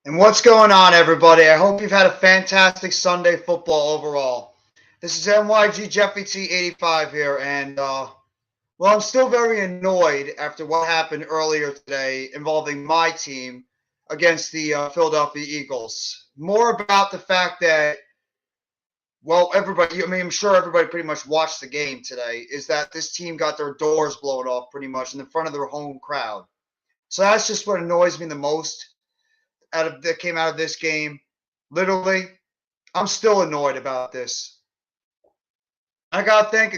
And what's going on, everybody? I hope you've had a fantastic Sunday football overall. This is NYG Jeffy T85 here, and well, I'm still very annoyed after what happened earlier today involving my team against the Philadelphia Eagles. More about the fact that, well, everybody, I mean, I'm sure everybody pretty much watched the game today, is that this team got their doors blown off pretty much in the front of their home crowd. So that's just what annoys me the most that came out of this game. Literally, I'm still annoyed about this. I gotta thank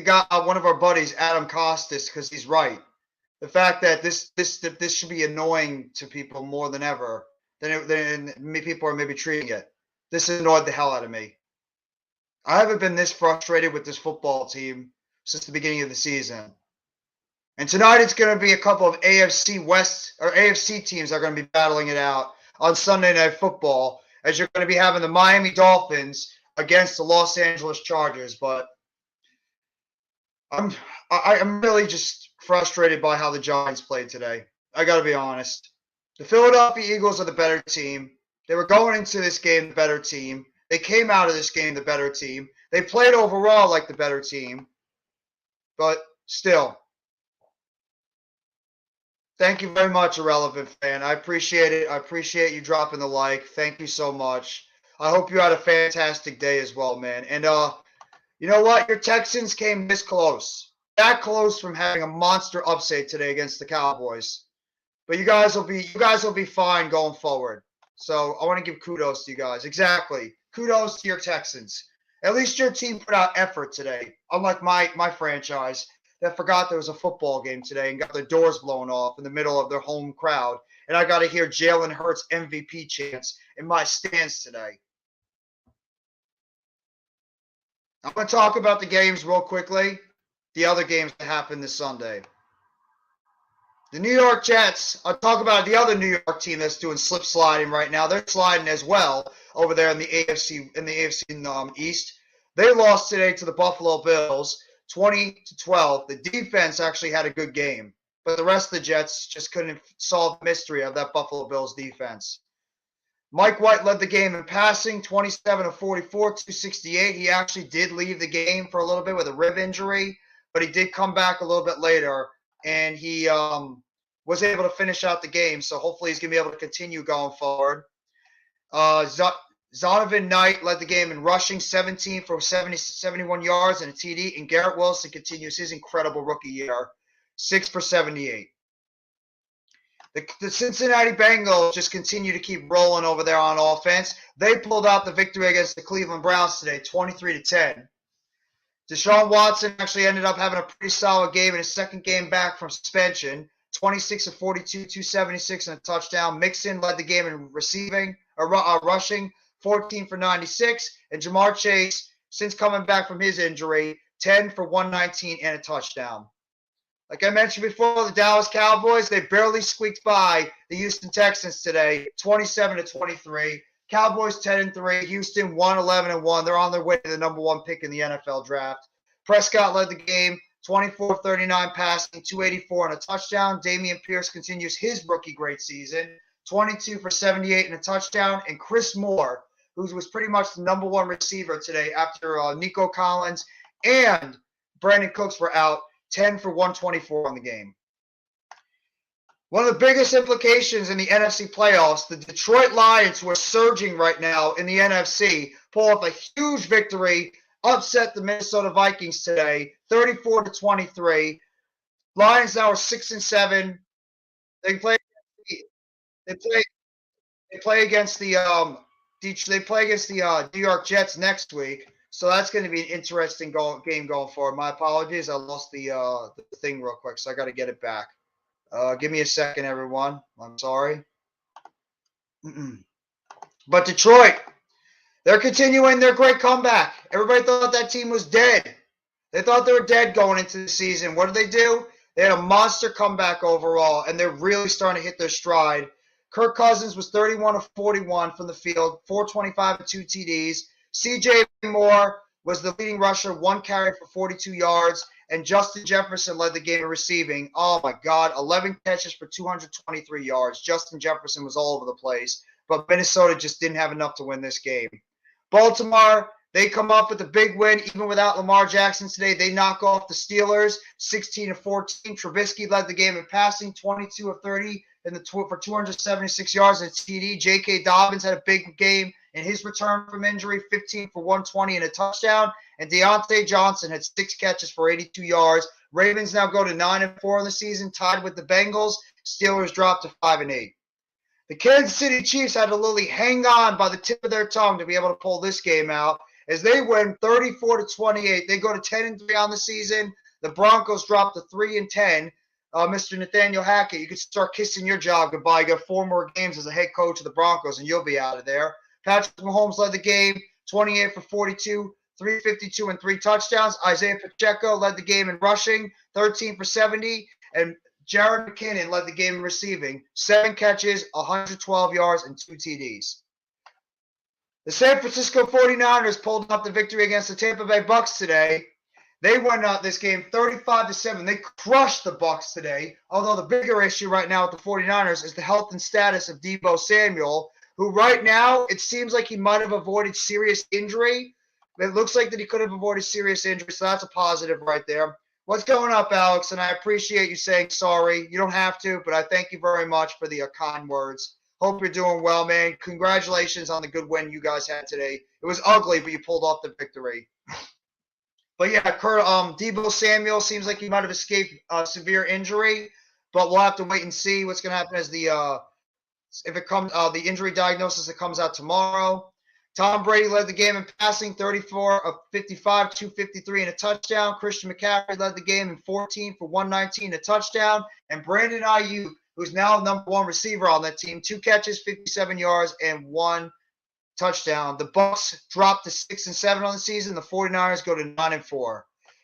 one of our buddies, Adam Costas, because he's right. The fact that this should be annoying to people more than ever than people are maybe treating it. This annoyed the hell out of me. I haven't been this frustrated with this football team since the beginning of the season. And tonight it's going to be a couple of AFC West or AFC teams that are going to be battling it out on Sunday Night Football, as you're going to be having the Miami Dolphins against the Los Angeles Chargers. But I'm really just frustrated by how the Giants played today. I got to be honest. The Philadelphia Eagles are the better team. They were going into this game the better team. They came out of this game the better team. They played overall like the better team. But still, thank you very much, Irrelevant Fan. I appreciate it. I appreciate you dropping the like. Thank you so much. I hope you had a fantastic day as well, man. And you know what? Your Texans came this close. That close from having a monster upset today against the Cowboys. But you guys will be fine going forward. So I want to give kudos to you guys. Exactly. Kudos to your Texans. At least your team put out effort today. Unlike my franchise that forgot there was a football game today and got their doors blown off in the middle of their home crowd. And I got to hear Jalen Hurts MVP chants in my stands today. I'm going to talk about the games real quickly. The other games that happened this Sunday. The New York Jets, I'll talk about the other New York team that's doing slip sliding right now. They're sliding as well over there in the AFC East. They lost today to the Buffalo Bills 20-12. The defense actually had a good game, but the rest of the Jets just couldn't solve the mystery of that Buffalo Bills defense. Mike White led the game in passing, 27 of 44, 268. He actually did leave the game for a little bit with a rib injury, but he did come back a little bit later, and he was able to finish out the game. So hopefully he's going to be able to continue going forward. Zonovan Knight led the game in rushing, 17 for 71 yards and a TD, and Garrett Wilson continues his incredible rookie year, 6 for 78. The Cincinnati Bengals just continue to keep rolling over there on offense. They pulled out the victory against the Cleveland Browns today, 23-10. Deshaun Watson actually ended up having a pretty solid game in his second game back from suspension, 26 of 42, 276 and a touchdown. Mixon led the game in rushing, 14 for 96. And Jamar Chase, since coming back from his injury, 10 for 119 and a touchdown. Like I mentioned before, the Dallas Cowboys, they barely squeaked by the Houston Texans today, 27-23. Cowboys 10-3, Houston 1-11-1. They're on their way to the number one pick in the NFL draft. Prescott led the game, 24-39 passing, 284 and a touchdown. Dameon Pierce continues his rookie great season, 22 for 78 and a touchdown. And Chris Moore, who was pretty much the number one receiver today after Nico Collins and Brandon Cooks were out, 10 for 124 on the game. One of the biggest implications in the NFC playoffs, the Detroit Lions, who are surging right now in the NFC, pull off a huge victory, upset the Minnesota Vikings today, 34-23. Lions now are 6-7. They play against the New York Jets next week. So that's going to be an interesting game going forward. My apologies. I lost the thing real quick, so I got to get it back. Give me a second, everyone. I'm sorry. But Detroit, they're continuing their great comeback. Everybody thought that team was dead. They thought they were dead going into the season. What did they do? They had a monster comeback overall, and they're really starting to hit their stride. Kirk Cousins was 31 of 41 from the field, 425 and 2 TDs. C.J. Moore was the leading rusher, 1 carry for 42 yards. And Justin Jefferson led the game in receiving. Oh, my God, 11 catches for 223 yards. Justin Jefferson was all over the place. but Minnesota just didn't have enough to win this game. Baltimore, they come up with a big win even without Lamar Jackson today. They knock off the Steelers 16-14. Trubisky led the game in passing, 22 of 30 for 276 yards and a TD. J.K. Dobbins had a big game in his return from injury, 15 for 120 and a touchdown. And Deontay Johnson had 6 catches for 82 yards. Ravens now go to 9-4 in the season, tied with the Bengals. Steelers dropped to 5-8. The Kansas City Chiefs had to literally hang on by the tip of their tongue to be able to pull this game out as they win 34-28. They go to 10-3 on the season. The Broncos drop to 3-10. Mr. Nathaniel Hackett, you could start kissing your job goodbye. You got 4 more games as a head coach of the Broncos, and you'll be out of there. Patrick Mahomes led the game, 28 for 42, 352 and 3 touchdowns. Isaiah Pacheco led the game in rushing, 13 for 70, and Jerick McKinnon led the game in receiving, 7 catches, 112 yards, and 2 TDs. The San Francisco 49ers pulled up the victory against the Tampa Bay Bucks today. They won out this game 35-7. They crushed the Bucks today, although the bigger issue right now with the 49ers is the health and status of Deebo Samuel, who right now it seems like he might have avoided serious injury. It looks like that he could have avoided serious injury, so that's a positive right there. What's going up, Alex? And I appreciate you saying sorry. You don't have to, but I thank you very much for the kind words. Hope you're doing well, man. Congratulations on the good win you guys had today. It was ugly, but you pulled off the victory. But yeah, Deebo Samuel seems like he might have escaped severe injury, but we'll have to wait and see what's going to happen as the injury diagnosis that comes out tomorrow. Tom Brady led the game in passing, 34 of 55, 253 and a touchdown. Christian McCaffrey led the game in 14 for 119 and a touchdown. And Brandon Ayuk, who's now number 1 receiver on that team, 2 catches, 57 yards, and 1 touchdown. The Bucks dropped to 6-7 on the season. The 49ers go to 9-4.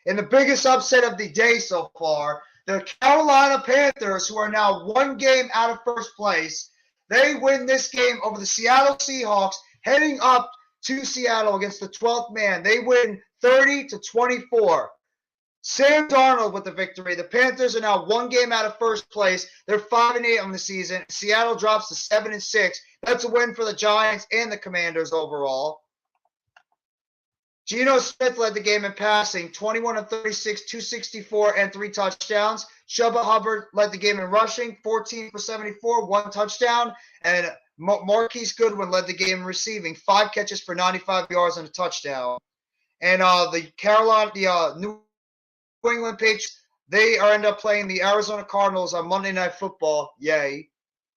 And the biggest upset of the day so far, the Carolina Panthers, who are now 1 game out of first place, they win this game over the Seattle Seahawks, heading up to Seattle against the 12th man. They win 30-24. Sam Darnold with the victory. The Panthers are now 1 game out of first place. They're 5-8 on the season. Seattle drops to 7-6. That's a win for the Giants and the Commanders overall. Geno Smith led the game in passing, 21 of 36, 264 and 3 touchdowns. Chuba Hubbard led the game in rushing, 14 for 74, 1 touchdown. And Marquise Goodwin led the game in receiving, 5 catches for 95 yards and a touchdown. And the New England Patriots, they end up playing the Arizona Cardinals on Monday Night Football. Yay.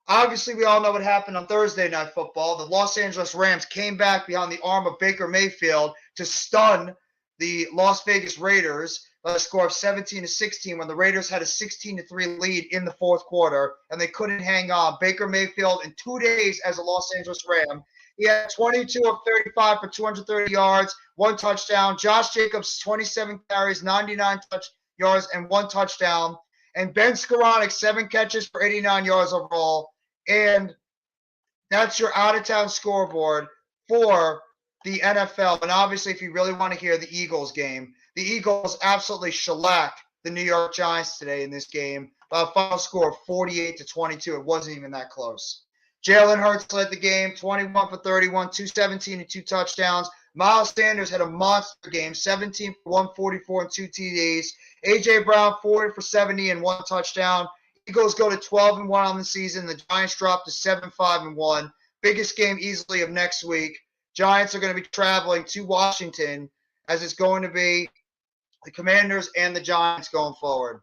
Obviously, we all know what happened on Thursday Night Football. The Los Angeles Rams came back behind the arm of Baker Mayfield to stun the Las Vegas Raiders by a score of 17-16 when the Raiders had a 16-3 lead in the fourth quarter, and they couldn't hang on. Baker Mayfield, in 2 days as a Los Angeles Ram, he had 22 of 35 for 230 yards, 1 touchdown. Josh Jacobs, 27 carries, 99 yards, and 1 touchdown. And Ben Skoranek, 7 catches for 89 yards overall. And that's your out-of-town scoreboard for the NFL. And obviously, if you really want to hear the Eagles game, the Eagles absolutely shellacked the New York Giants today in this game by a final score of 48-22. It wasn't even that close. Jalen Hurts led the game, 21 for 31, 217 and 2 touchdowns. Miles Sanders had a monster game, 17 for 144 and 2 TDs. A.J. Brown, 40 for 70 and 1 touchdown. Eagles go to 12-1 on the season. The Giants drop to 7-5-1. Biggest game easily of next week. Giants are going to be traveling to Washington, as it's going to be the Commanders and the Giants going forward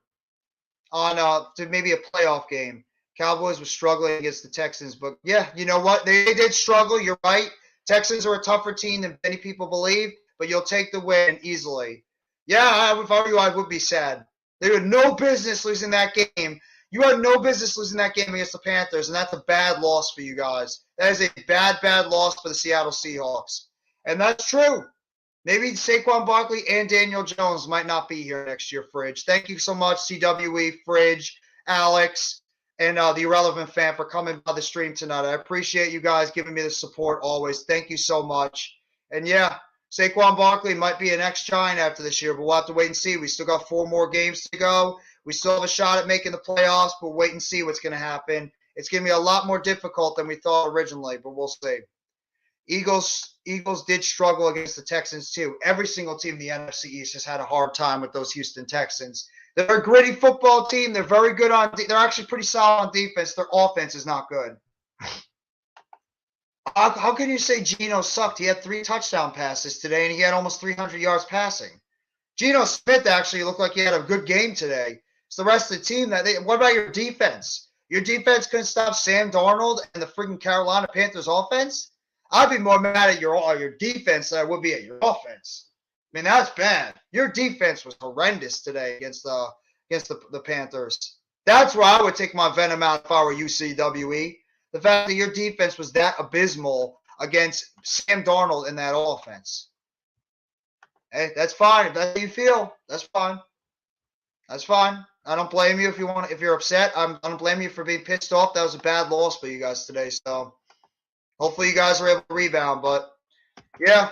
on to maybe a playoff game. Cowboys were struggling against the Texans, but yeah, you know what? They did struggle. You're right. Texans are a tougher team than many people believe, but you'll take the win easily. Yeah, if I were you, I would be sad. They had no business losing that game. You had no business losing that game against the Panthers, and that's a bad loss for you guys. That is a bad, bad loss for the Seattle Seahawks. And that's true. Maybe Saquon Barkley and Daniel Jones might not be here next year, Fridge. Thank you so much, CWE, Fridge, Alex, and the Irrelevant Fan for coming by the stream tonight. I appreciate you guys giving me the support always. Thank you so much. And yeah, Saquon Barkley might be an ex-Giant after this year, but we'll have to wait and see. We still got 4 more games to go. We still have a shot at making the playoffs, but wait and see what's going to happen. It's going to be a lot more difficult than we thought originally, but we'll see. Eagles did struggle against the Texans too. Every single team in the NFC East has had a hard time with those Houston Texans. They're a gritty football team. They're very good on. They're actually pretty solid on defense. Their offense is not good. How can you say Geno sucked? He had 3 touchdown passes today, and he had almost 300 yards passing. Geno Smith actually looked like he had a good game today. It's the rest of the team what about your defense? Your defense couldn't stop Sam Darnold and the freaking Carolina Panthers offense? I'd be more mad at your defense than I would be at your offense. I mean, that's bad. Your defense was horrendous today against the Panthers. That's where I would take my venom out if I were UCWE. The fact that your defense was that abysmal against Sam Darnold in that offense. Hey, that's fine. If that's how you feel, that's fine. That's fine. I don't blame you if you're upset. I don't blame you for being pissed off. That was a bad loss for you guys today. So hopefully you guys are able to rebound. But yeah,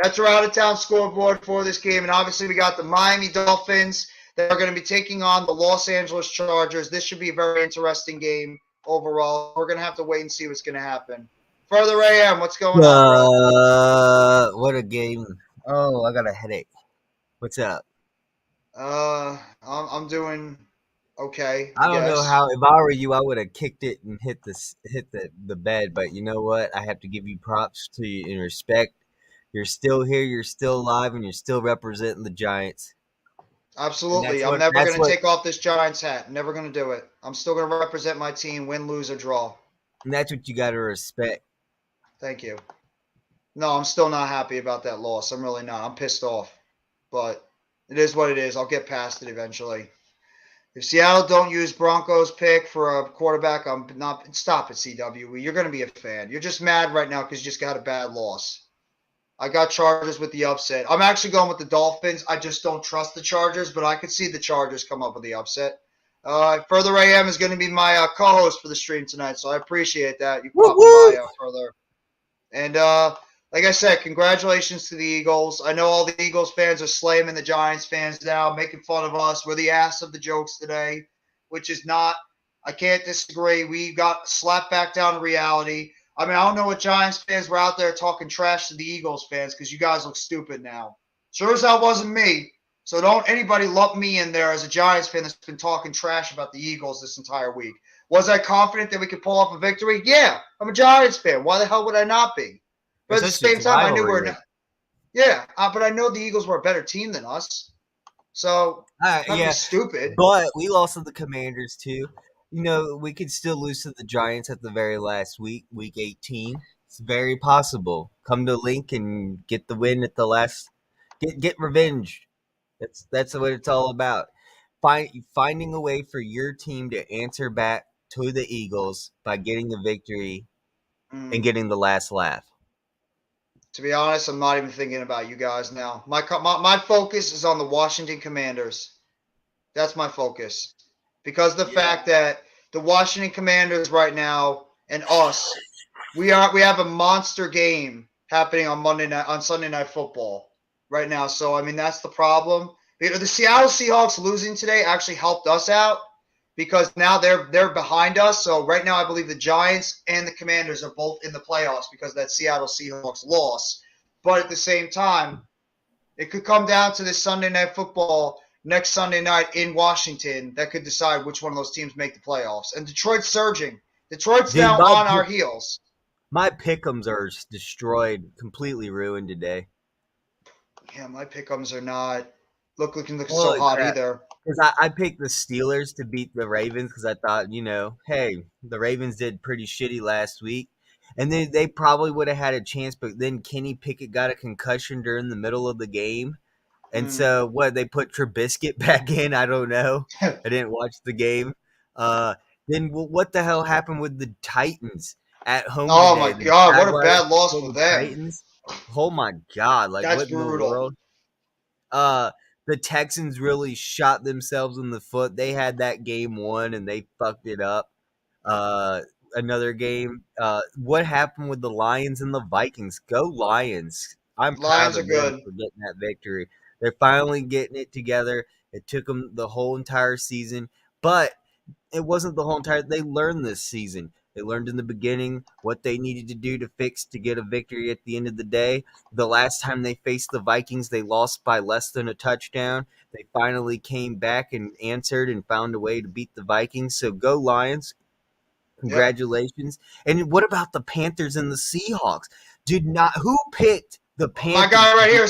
that's our out of town scoreboard for this game. And obviously we got the Miami Dolphins that are going to be taking on the Los Angeles Chargers. This should be a very interesting game overall. We're going to have to wait and see what's going to happen. Further AM, what's going on, What a game. Oh, I got a headache. What's up? I'm doing okay. I don't know how. If I were you, I would have kicked it and hit the bed. But you know what? I have to give you props to you and respect. You're still here. You're still alive, and you're still representing the Giants. Absolutely. I'm never going to take off this Giants hat. Never going to do it. I'm still going to represent my team, win, lose, or draw. And that's what you got to respect. Thank you. No, I'm still not happy about that loss. I'm really not. I'm pissed off. But it is what it is. I'll get past it eventually. If Seattle don't use Broncos pick for a quarterback, I'm not. Stop it, CWE. You're going to be a fan. You're just mad right now because you just got a bad loss. I got Chargers with the upset. I'm actually going with the Dolphins. I just don't trust the Chargers, but I could see the Chargers come up with the upset. Further AM is going to be my co-host for the stream tonight, so I appreciate that. You popped by Further. And like I said, congratulations to the Eagles. I know all the Eagles fans are slamming the Giants fans now, making fun of us. We're the ass of the jokes today, which is not. I can't disagree. We got slapped back down to reality. I mean, I don't know what Giants fans were out there talking trash to the Eagles fans because you guys look stupid now. Sure as hell wasn't me. So don't anybody lump me in there as a Giants fan that's been talking trash about the Eagles this entire week. Was I confident that we could pull off a victory? Yeah, I'm a Giants fan. Why the hell would I not be? But at the same time, I knew we're not. Yeah, but I know the Eagles were a better team than us. So, yeah, stupid. But we lost to the Commanders too. You know, we could still lose to the Giants at the very last week, week 18. It's very possible. Come to Link and get the win at the last. Get revenge. That's what it's all about. Finding a way for your team to answer back to the Eagles by getting the victory and getting the last laugh. To be honest, I'm not even thinking about you guys now. My focus is on the Washington Commanders. That's my focus. Because the fact that the Washington Commanders right now and us, we have a monster game happening on Sunday Night Football right now. So I mean that's the problem. The Seattle Seahawks losing today actually helped us out because now they're behind us. So right now I believe the Giants and the Commanders are both in the playoffs because of that Seattle Seahawks loss. But at the same time, it could come down to this Sunday Night Football next Sunday night in Washington that could decide which one of those teams make the playoffs. And Detroit's surging. Detroit's now on our heels. My pick'ems are destroyed, completely ruined today. Yeah, my pick'ems are not looking so hot either. Because I picked the Steelers to beat the Ravens because I thought, hey, the Ravens did pretty shitty last week. And then they probably would have had a chance, but then Kenny Pickett got a concussion during the middle of the game. And so, they put Trubisky back in? I don't know. I didn't watch the game. Then what the hell happened with the Titans at home? Oh, today? My God. What a bad loss for them. Titans? Oh, my God. Like, that's what brutal. In the world? The Texans really shot themselves in the foot. They had that game won, and they fucked it up. Another game. What happened with the Lions and the Vikings? Go Lions. I'm Lions proud of them for getting that victory. They're finally getting it together. It took them the whole entire season. But it wasn't the whole entire. They learned this season. They learned in the beginning what they needed to do to fix to get a victory at the end of the day. The last time they faced the Vikings, they lost by less than a touchdown. They finally came back and answered and found a way to beat the Vikings. So go Lions. Yep. Congratulations. And what about the Panthers and the Seahawks? Who picked the My Panthers? guy right here,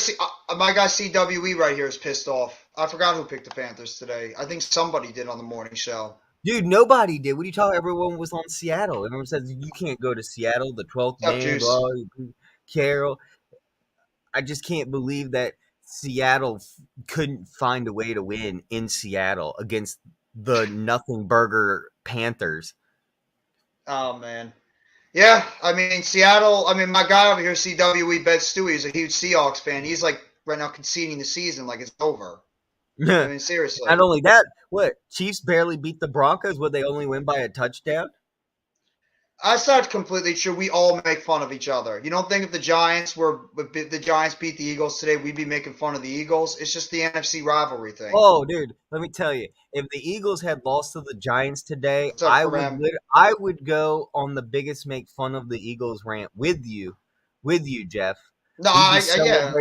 my guy CWE right here is pissed off. I forgot who picked the Panthers today. I think somebody did on the morning show. Dude, nobody did. What are you talking? Everyone was on Seattle. Everyone says you can't go to Seattle, the 12th What's up, man. Juice? Blah, Carol. I just can't believe that Seattle couldn't find a way to win in Seattle against the nothing burger Panthers. Oh man. Yeah, I mean Seattle. I mean my guy over here, CWE Bet Stewie, is a huge Seahawks fan. He's like right now conceding the season like it's over. I Not mean seriously. only that, what Chiefs barely beat the Broncos. Would they only win by a touchdown? That's not completely true. We all make fun of each other. You don't think if the Giants beat the Eagles today, we'd be making fun of the Eagles? It's just the NFC rivalry thing. Oh, dude, let me tell you, if the Eagles had lost to the Giants today, What's up, Karam? I would go on the biggest make fun of the Eagles rant with you, Jeff. No, yeah.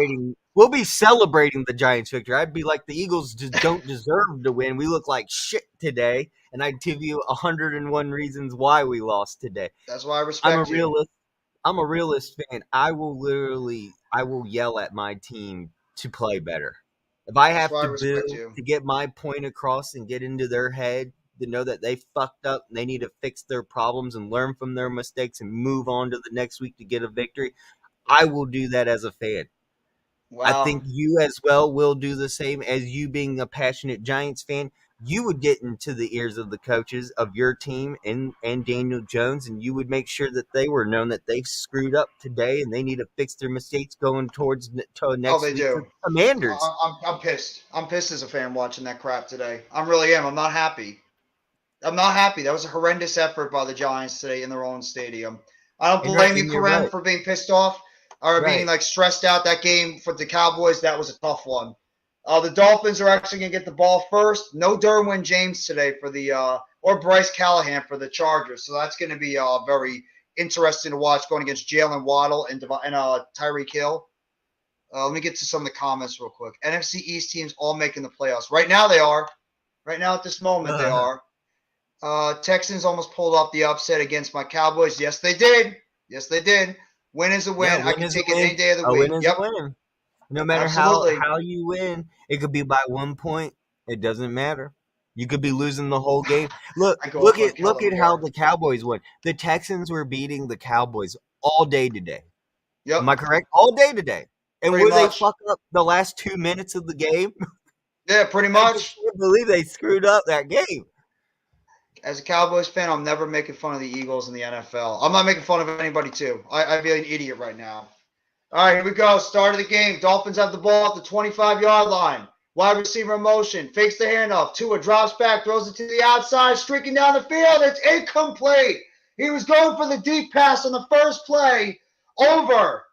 We'll be celebrating the Giants' victory. I'd be like, the Eagles just don't deserve to win. We look like shit today, and I'd give you 101 reasons why we lost today. That's why I respect you. I'm a realist fan. I will yell at my team to play better. If I have to build to get my point across and get into their head to know that they fucked up and they need to fix their problems and learn from their mistakes and move on to the next week to get a victory, I will do that as a fan. Wow. I think you as well will do the same. As you being a passionate Giants fan, you would get into the ears of the coaches of your team and Daniel Jones, and you would make sure that they were known that they've screwed up today and they need to fix their mistakes going towards next they week do. Commanders. I'm pissed. I'm pissed as a fan watching that crap today. I really am. I'm not happy. I'm not happy. That was a horrendous effort by the Giants today in their own stadium. I don't blame you, Karam, for being pissed off or being like stressed out. That game for the Cowboys, that was a tough one. The Dolphins are actually going to get the ball first. No Derwin James today for the or Bryce Callahan for the Chargers. So that's going to be very interesting to watch going against Jalen Waddle and Tyreek Hill. Let me get to some of the comments real quick. NFC East teams all making the playoffs. Right now they are. Right now at this moment they are. Texans almost pulled off the upset against my Cowboys. Yes, they did. Yes, they did. Win is a win. I can take it any day of the week. Win is a win. No matter how you win, it could be by 1 point. It doesn't matter. You could be losing the whole game. Look at how the Cowboys won. The Texans were beating the Cowboys all day today. Yep. Am I correct? All day today. And they fuck up the last 2 minutes of the game? Yeah, pretty much. I can't believe they screwed up that game. As a Cowboys fan, I'm never making fun of the Eagles in the NFL. I'm not making fun of anybody, too. I'd be an idiot right now. All right, here we go. Start of the game. Dolphins have the ball at the 25-yard line. Wide receiver in motion. Fakes the handoff. Tua drops back, throws it to the outside, streaking down the field. It's incomplete. He was going for the deep pass on the first play over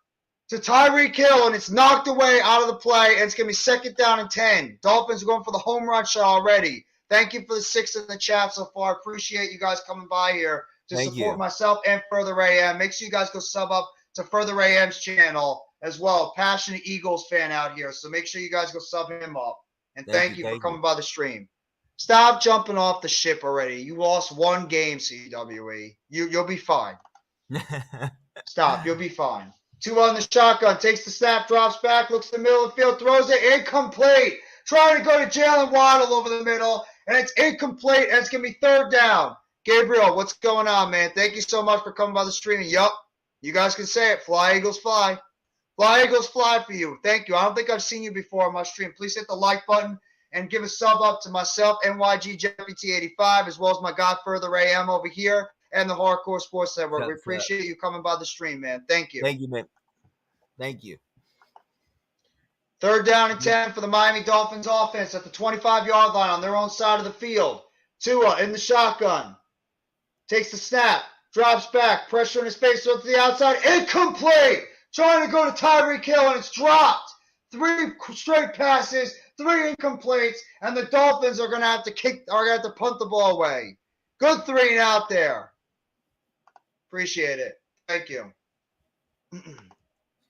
to Tyreek Hill, and it's knocked away out of the play, and it's going to be 2nd down and 10. Dolphins are going for the home run shot already. Thank you for the 6 in the chat so far. Appreciate you guys coming by here to support myself and Further AM. Make sure you guys go sub up to Further AM's channel as well. Passionate Eagles fan out here. So make sure you guys go sub him up. And thank you for coming by the stream. Stop jumping off the ship already. You lost 1 game, CWE. You'll be fine. Stop. You'll be fine. 2 on the shotgun. Takes the snap, drops back, looks in the middle of the field, throws it incomplete. Trying to go to Jalen Waddle over the middle. And it's incomplete, and it's going to be 3rd down. Gabriel, what's going on, man? Thank you so much for coming by the stream. Yup, you guys can say it. Fly, Eagles, fly. Fly, Eagles, fly for you. Thank you. I don't think I've seen you before on my stream. Please hit the like button and give a sub up to myself, NYG JPT85, as well as my God Further AM over here and the Hardcore Sports Network. We appreciate you coming by the stream, man. Thank you. Thank you, man. Thank you. 3rd down and 10 for the Miami Dolphins offense at the 25-yard line on their own side of the field. Tua in the shotgun. Takes the snap. Drops back. Pressure in his face. Throws to the outside. Incomplete. Trying to go to Tyreek Hill, and it's dropped. 3 straight passes 3 incompletes, and the Dolphins are going to have to punt the ball away. Good 3 and out there. Appreciate it. Thank you.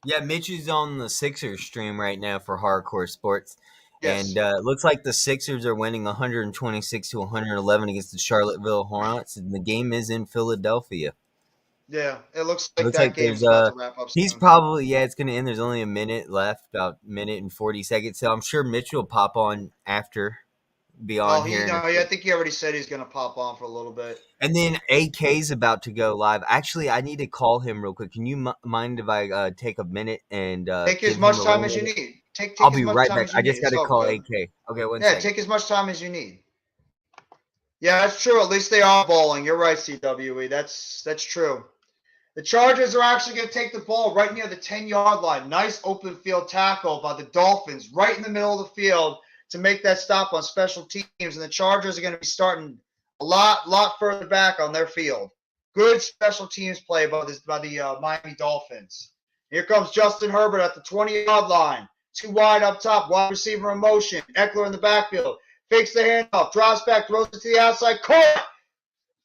Yeah, Mitch is on the Sixers stream right now for Hardcore Sports. Yes. And it looks like the Sixers are winning 126 to 111 against the Charlottesville Hornets, and the game is in Philadelphia. Yeah, it looks It like looks that like game's there's about to wrap up he's soon. probably it's going to end. There's only a minute left, about a minute and 40 seconds. So I'm sure Mitch will pop on after, be on here. I think he already said he's going to pop on for a little bit. And then AK's about to go live. Actually, I need to call him real quick. Can you mind if I take a minute and take give as much him a time ring? as you need. I'll as be much right time back. as you I just need. got to call AK. Okay, one second. Take as much time as you need. Yeah, that's true. At least they are bowling. You're right, CWE. That's true. The Chargers are actually going to take the ball right near the 10-yard line. Nice open field tackle by the Dolphins right in the middle of the field to make that stop on special teams. And the Chargers are going to be starting a lot further back on their field. Good special teams play by the Miami Dolphins. Here comes Justin Herbert at the 20-yard line. 2 wide up top, wide receiver in motion. Eckler in the backfield. Fakes the handoff, drops back, throws it to the outside. Caught!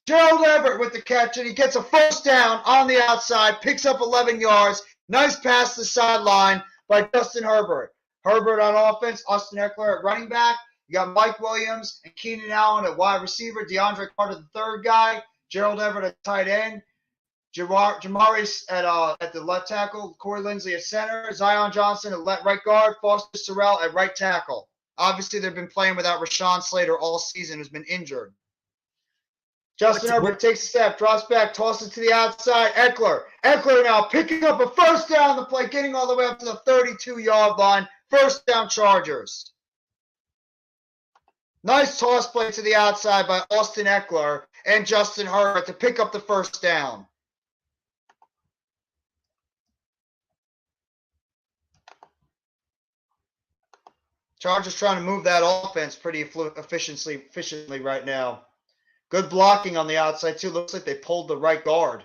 Gerald Everett with the catch, and he gets a first down on the outside, picks up 11 yards. Nice pass to the sideline by Justin Herbert. Herbert on offense, Austin Eckler at running back. You got Mike Williams and Keenan Allen at wide receiver. DeAndre Carter, the third guy. Gerald Everett at tight end. Jamari at the left tackle. Corey Linsley at center. Zion Johnson at right guard. Foster Sorrell at right tackle. Obviously, they've been playing without Rashawn Slater all season, who's been injured. Justin Herbert takes a step, drops back, tosses to the outside. Eckler now picking up a first down the play, getting all the way up to the 32-yard line. First down Chargers. Nice toss play to the outside by Austin Eckler and Justin Herbert to pick up the first down. Chargers trying to move that offense pretty efficiently right now. Good blocking on the outside, too. Looks like they pulled the right guard.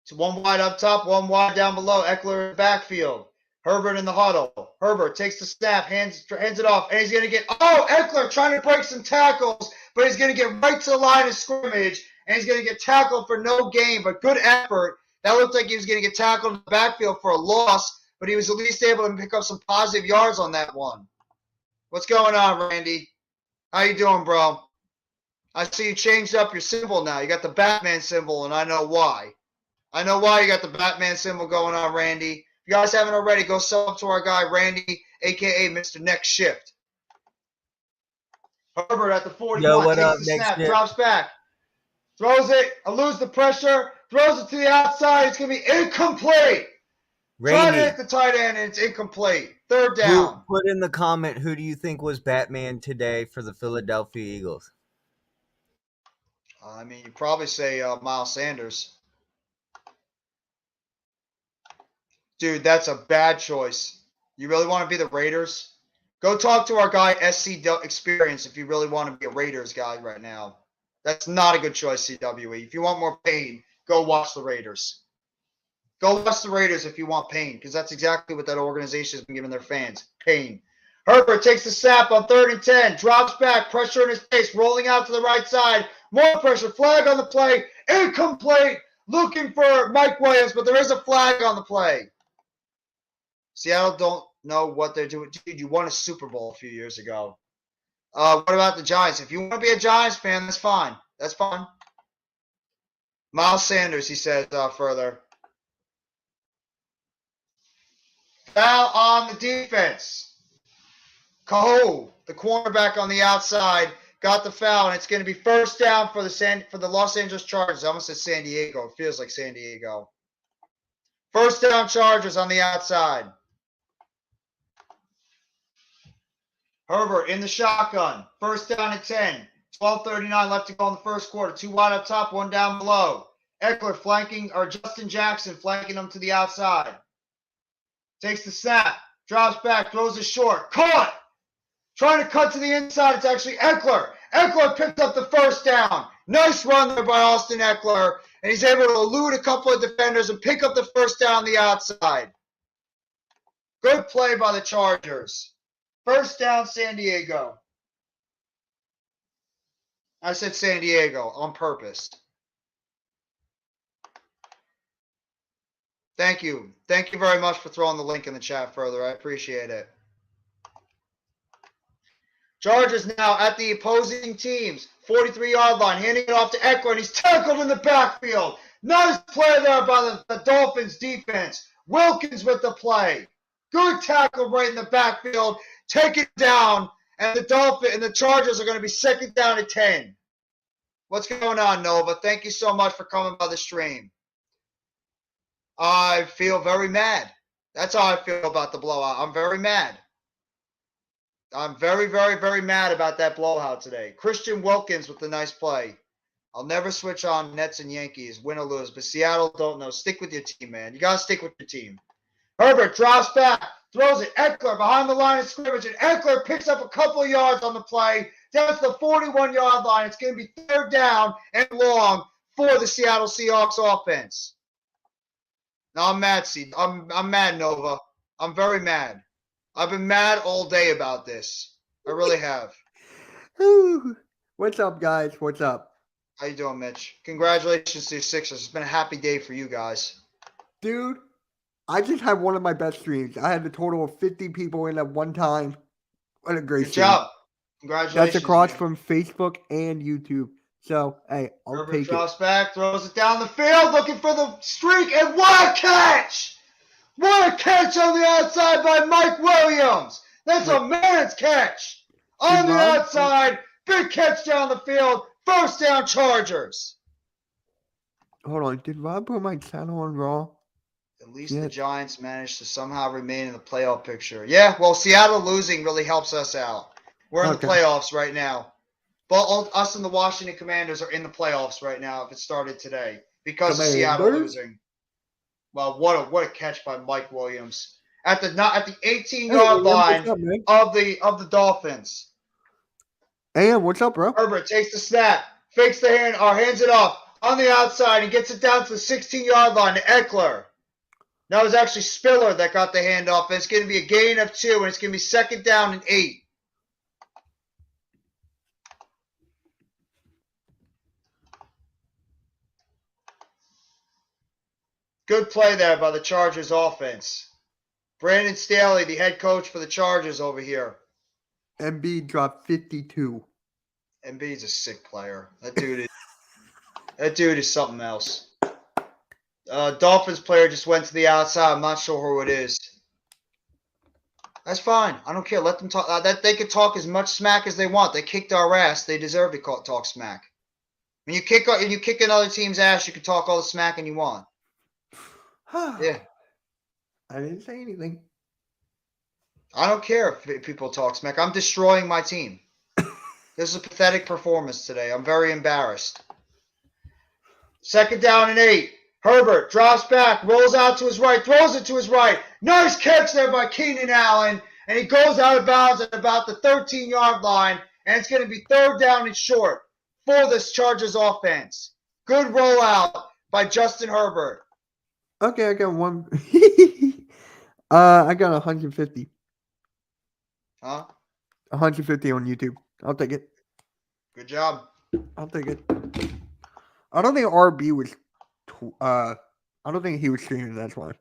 It's 1 wide up top, 1 wide down below. Eckler in the backfield. Herbert in the huddle. Herbert takes the snap, hands it off, and he's going to get – Eckler trying to break some tackles, but he's going to get right to the line of scrimmage, and he's going to get tackled for no gain, but good effort. That looked like he was going to get tackled in the backfield for a loss, but he was at least able to pick up some positive yards on that one. What's going on, Randy? How you doing, bro? I see you changed up your symbol now. You got the Batman symbol, and I know why. I know why you got the Batman symbol going on, Randy. If you guys haven't already, go sub up to our guy, Randy, a.k.a. Mr. Next Shift. Herbert at the 41. Yo, what takes up, the Next snap, Shift? drops back. Throws it. Eludes the pressure. Throws it to the outside. It's going to be incomplete. Trying to hit the tight end, and it's incomplete. Third down. Put in the comment, who do you think was Batman today for the Philadelphia Eagles? I mean, you probably say Miles Sanders. Dude, that's a bad choice. You really want to be the Raiders? Go talk to our guy, SC Experience, if you really want to be a Raiders guy right now. That's not a good choice, CWE. If you want more pain, go watch the Raiders. Go watch the Raiders if you want pain, because that's exactly what that organization has been giving their fans, pain. Herbert takes the snap on 3rd and 10, drops back, pressure in his face, rolling out to the right side. More pressure, flag on the play, incomplete, looking for Mike Williams, but there is a flag on the play. Seattle don't know what they're doing. Dude, you won a Super Bowl a few years ago. What about the Giants? If you want to be a Giants fan, that's fine. That's fine. Miles Sanders, he says further. Foul on the defense. Cole, the cornerback on the outside, got the foul, and it's going to be first down for the Los Angeles Chargers. I almost said San Diego. It feels like San Diego. First down Chargers on the outside. Herbert in the shotgun. First down at 10. 12:39 left to go in the first quarter. 2 wide up top, 1 down below. Eckler flanking, or Justin Jackson flanking him to the outside. Takes the snap. Drops back, throws it short. Caught! Trying to cut to the inside. It's actually Eckler. Eckler picked up the first down. Nice run there by Austin Eckler. And he's able to elude a couple of defenders and pick up the first down on the outside. Good play by the Chargers. First down, San Diego. I said San Diego on purpose. Thank you. Thank you very much for throwing the link in the chat further. I appreciate it. Chargers now at the opposing team's 43-yard line, handing it off to Eckler, and he's tackled in the backfield. Nice play there by the Dolphins defense. Wilkins with the play. Good tackle right in the backfield. Take it down, and the Chargers are going to be second down at 10. What's going on, Nova? Thank you so much for coming by the stream. I feel very mad. That's how I feel about the blowout. I'm very mad. I'm very, very, very mad about that blowout today. Christian Wilkins with the nice play. I'll never switch on Nets and Yankees, win or lose, but Seattle don't know. Stick with your team, man. You got to stick with your team. Herbert drops back, throws it. Eckler behind the line of scrimmage, and Eckler picks up a couple of yards on the play. That's the 41-yard line. It's going to be third down and long for the Seattle Seahawks offense. Now I'm mad, I'm mad, Nova. I'm very mad. I've been mad all day about this. I really have. What's up, guys? What's up? How you doing, Mitch? Congratulations to your Sixers. It's been a happy day for you guys. Dude, I just had one of my best streams. I had a total of 50 people in at one time. What a great Good stream. job. Congratulations. That's across man. from Facebook and YouTube. So, hey, I'll Herbert take drops it. back, throws it down the field, looking for the streak, and what a catch! What a catch on the outside by Mike Williams! That's a man's catch! On the outside, big catch down the field, first down Chargers. Hold on, did Rob put my channel on Raw? At least the Giants managed to somehow remain in the playoff picture. Yeah, well, Seattle losing really helps us out. We're in the playoffs right now. But us and the Washington Commanders are in the playoffs right now if it started today because of Seattle losing. Well, what a catch by Mike Williams at the 18-yard line of the Dolphins. Hey, what's up, bro? Herbert takes the snap, fakes the hand, or hands it off on the outside and gets it down to the 16-yard line to Eckler. That was actually Spiller that got the handoff, and it's going to be a gain of 2, and it's going to be second down and 8. Good play there by the Chargers offense. Brandon Staley, the head coach for the Chargers over here. Embiid dropped 52. Embiid's a sick player. That dude is something else. Dolphins player just went to the outside. I'm not sure who it is. That's fine. I don't care. Let them talk. They can talk as much smack as they want. They kicked our ass. They deserve to talk smack. When you kick another team's ass, you can talk all the smack you want. Yeah. I didn't say anything. I don't care if people talk smack. I'm destroying my team. This is a pathetic performance today. I'm very embarrassed. Second down and 8. Herbert drops back, rolls out to his right, throws it to his right. Nice catch there by Keenan Allen. And he goes out of bounds at about the 13-yard line. And it's going to be third down and short for this Chargers offense. Good rollout by Justin Herbert. Okay, I got one. I got 150. Huh? 150 on YouTube. I'll take it. Good job. I'll take it. I don't think RB was. I don't think he was streaming. That's why.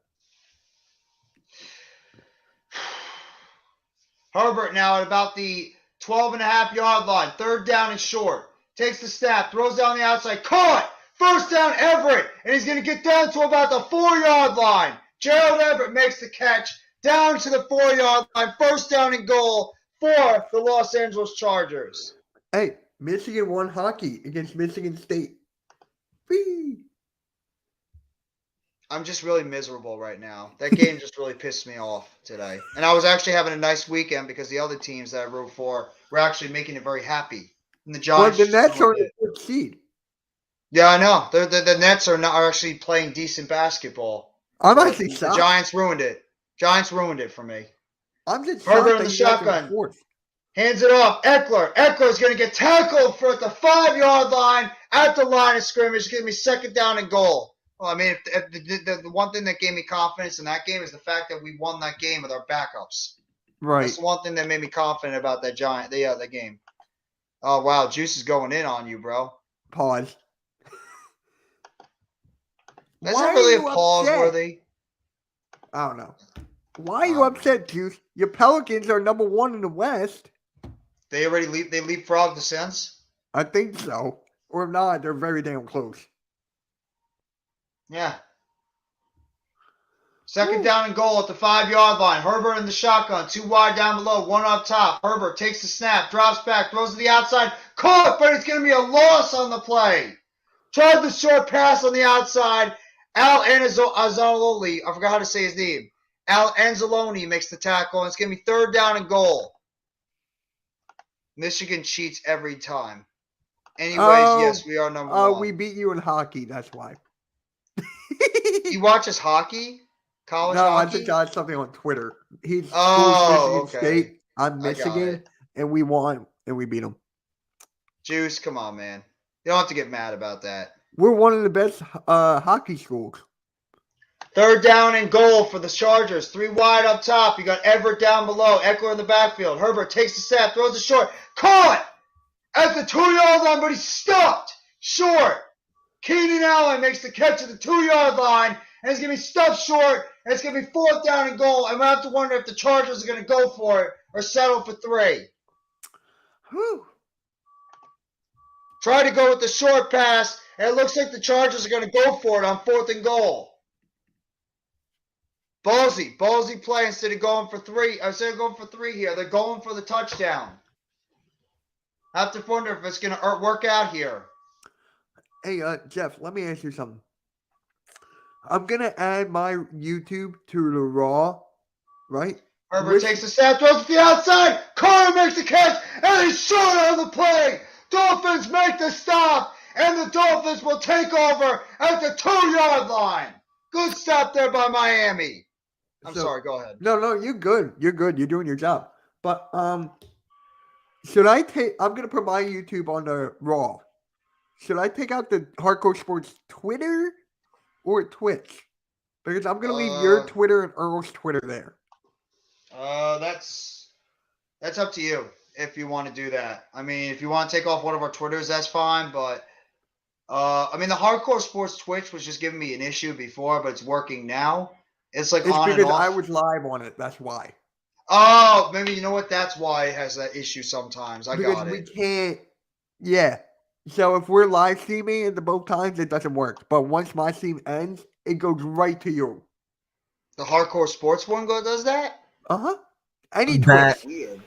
Herbert now at about the 12.5-yard line. Third down and short. Takes the snap. Throws down the outside. Caught! First down, Everett. And he's going to get down to about the 4-yard line. Gerald Everett makes the catch down to the 4-yard line. First down and goal for the Los Angeles Chargers. Hey, Michigan won hockey against Michigan State. Whee! I'm just really miserable right now. That game just really pissed me off today. And I was actually having a nice weekend because the other teams that I root for were actually making it very happy. And the Giants. Well, the Nets are the 4th seed. Yeah, I know. The Nets are actually playing decent basketball. I'm actually shocked. The Giants ruined it. Giants ruined it for me. I'm just Herbert shocked in the shotgun. 4th. Hands it off. Eckler. Eckler's going to get tackled for at the 5-yard line at the line of scrimmage. Give me second down and goal. Well, I mean, if the one thing that gave me confidence in that game is the fact that we won that game with our backups. Right. That's the one thing that made me confident about that the game. Oh wow, Juice is going in on you, bro. Pause. That's Why not are really a you pause upset? worthy. I don't know. Why are you upset, Juice? Your Pelicans are number 1 in the West. They leapfrogged the Sens. I think so. Or if not, they're very damn close. Yeah. Second down and goal at the 5-yard line. Herbert in the shotgun. 2 wide down below. 1 up top. Herbert takes the snap. Drops back. Throws to the outside. Caught, but it's going to be a loss on the play. Tried the short pass on the outside. Al Anzalone. I forgot how to say his name. Al Anzalone makes the tackle, and it's going to be 3rd down and goal. Michigan cheats every time. Anyways, yes, we are number 1. We beat you in hockey. That's why. He watches hockey? College No, hockey? I think I had something on Twitter. He's Oh, Michigan okay. State. I'm I got Michigan, it. and we won, and we beat them. Juice, come on, man. You don't have to get mad about that. We're one of the best hockey schools. 3rd down and goal for the Chargers. 3 wide up top. You got Everett down below. Eckler in the backfield. Herbert takes the snap, throws it short. Caught at the 2-yard line, but he's stuffed short. Keenan Allen makes the catch at the 2-yard line, and it's going to be stuffed short, and it's going to be 4th down and goal. I'm going to have to wonder if the Chargers are going to go for it or settle for 3. Whew. Try to go with the short pass, and it looks like the Chargers are going to go for it on 4th and goal. Ballsy play instead of going for 3. Instead of going for 3 here, they're going for the touchdown. I have to wonder if it's going to work out here. Hey, Jeff, let me ask you something. I'm going to add my YouTube to the Raw, right? Herbert takes the snap, throws to the outside. Carter makes the catch, and he's short on the play. Dolphins make the stop, and the Dolphins will take over at the 2-yard line. Good stop there by Miami. I'm sorry, go ahead. No, you're good. You're good. You're doing your job. But should I take? I'm gonna put my YouTube on the Raw. Should I take out the Hardcore Sports Twitter or Twitch? Because I'm gonna leave your Twitter and Earl's Twitter there. That's up to you if you want to do that. I mean, if you want to take off one of our Twitters, that's fine. But I mean, the Hardcore Sports Twitch was just giving me an issue before, but it's working now. It's like on and because off. I was live on it. That's why. Oh, maybe you know what? That's why it has that issue sometimes. Got it. We can't. Yeah. So if we're live streaming at the both times, it doesn't work. But once my stream ends, it goes right to you. The Hardcore Sports one does that? Any I'm Twitch. back.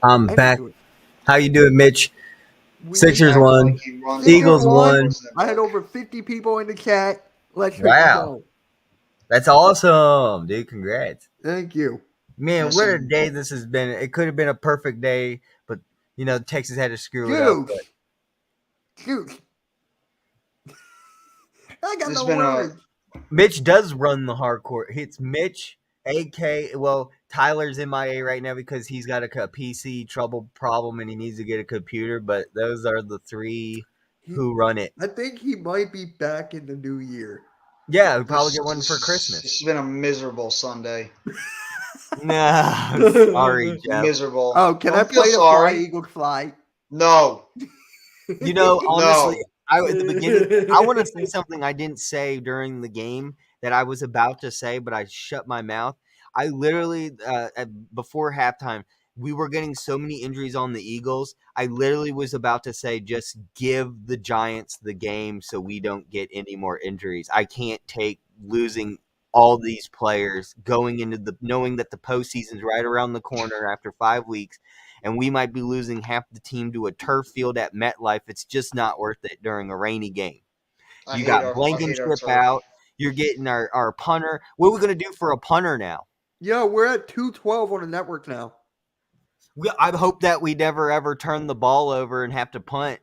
I'm back. How you doing, Mitch? Sixers won. Eagles won. I had over 50 people in the chat. Let's go. That's awesome, dude. Congrats. Thank you. Man, what a day this has been. It could have been a perfect day, but, Texas had to screw it up. Shoot. I got no words. Mitch does run the hardcore. It's Mitch, AK. Well, Tyler's MIA right now because he's got a PC problem and he needs to get a computer, but those are the 3 who run it. I think he might be back in the new year. Yeah, we'll probably get one for Christmas. This has been a miserable Sunday. No, sorry, Jeff. Miserable. Oh, can I play the Fly Eagles Fly? No. Honestly, at the beginning, I want to say something I didn't say during the game that I was about to say, but I shut my mouth. I literally, before halftime, we were getting so many injuries on the Eagles. I literally was about to say, just give the Giants the game so we don't get any more injuries. I can't take losing all these players going into knowing that the postseason's right around the corner after 5 weeks, and we might be losing half the team to a turf field at MetLife. It's just not worth it during a rainy game. You got Blankenship out. You're getting our punter. What are we going to do for a punter now? Yeah, we're at 212 on the network now. I hope that we never ever turn the ball over and have to punt.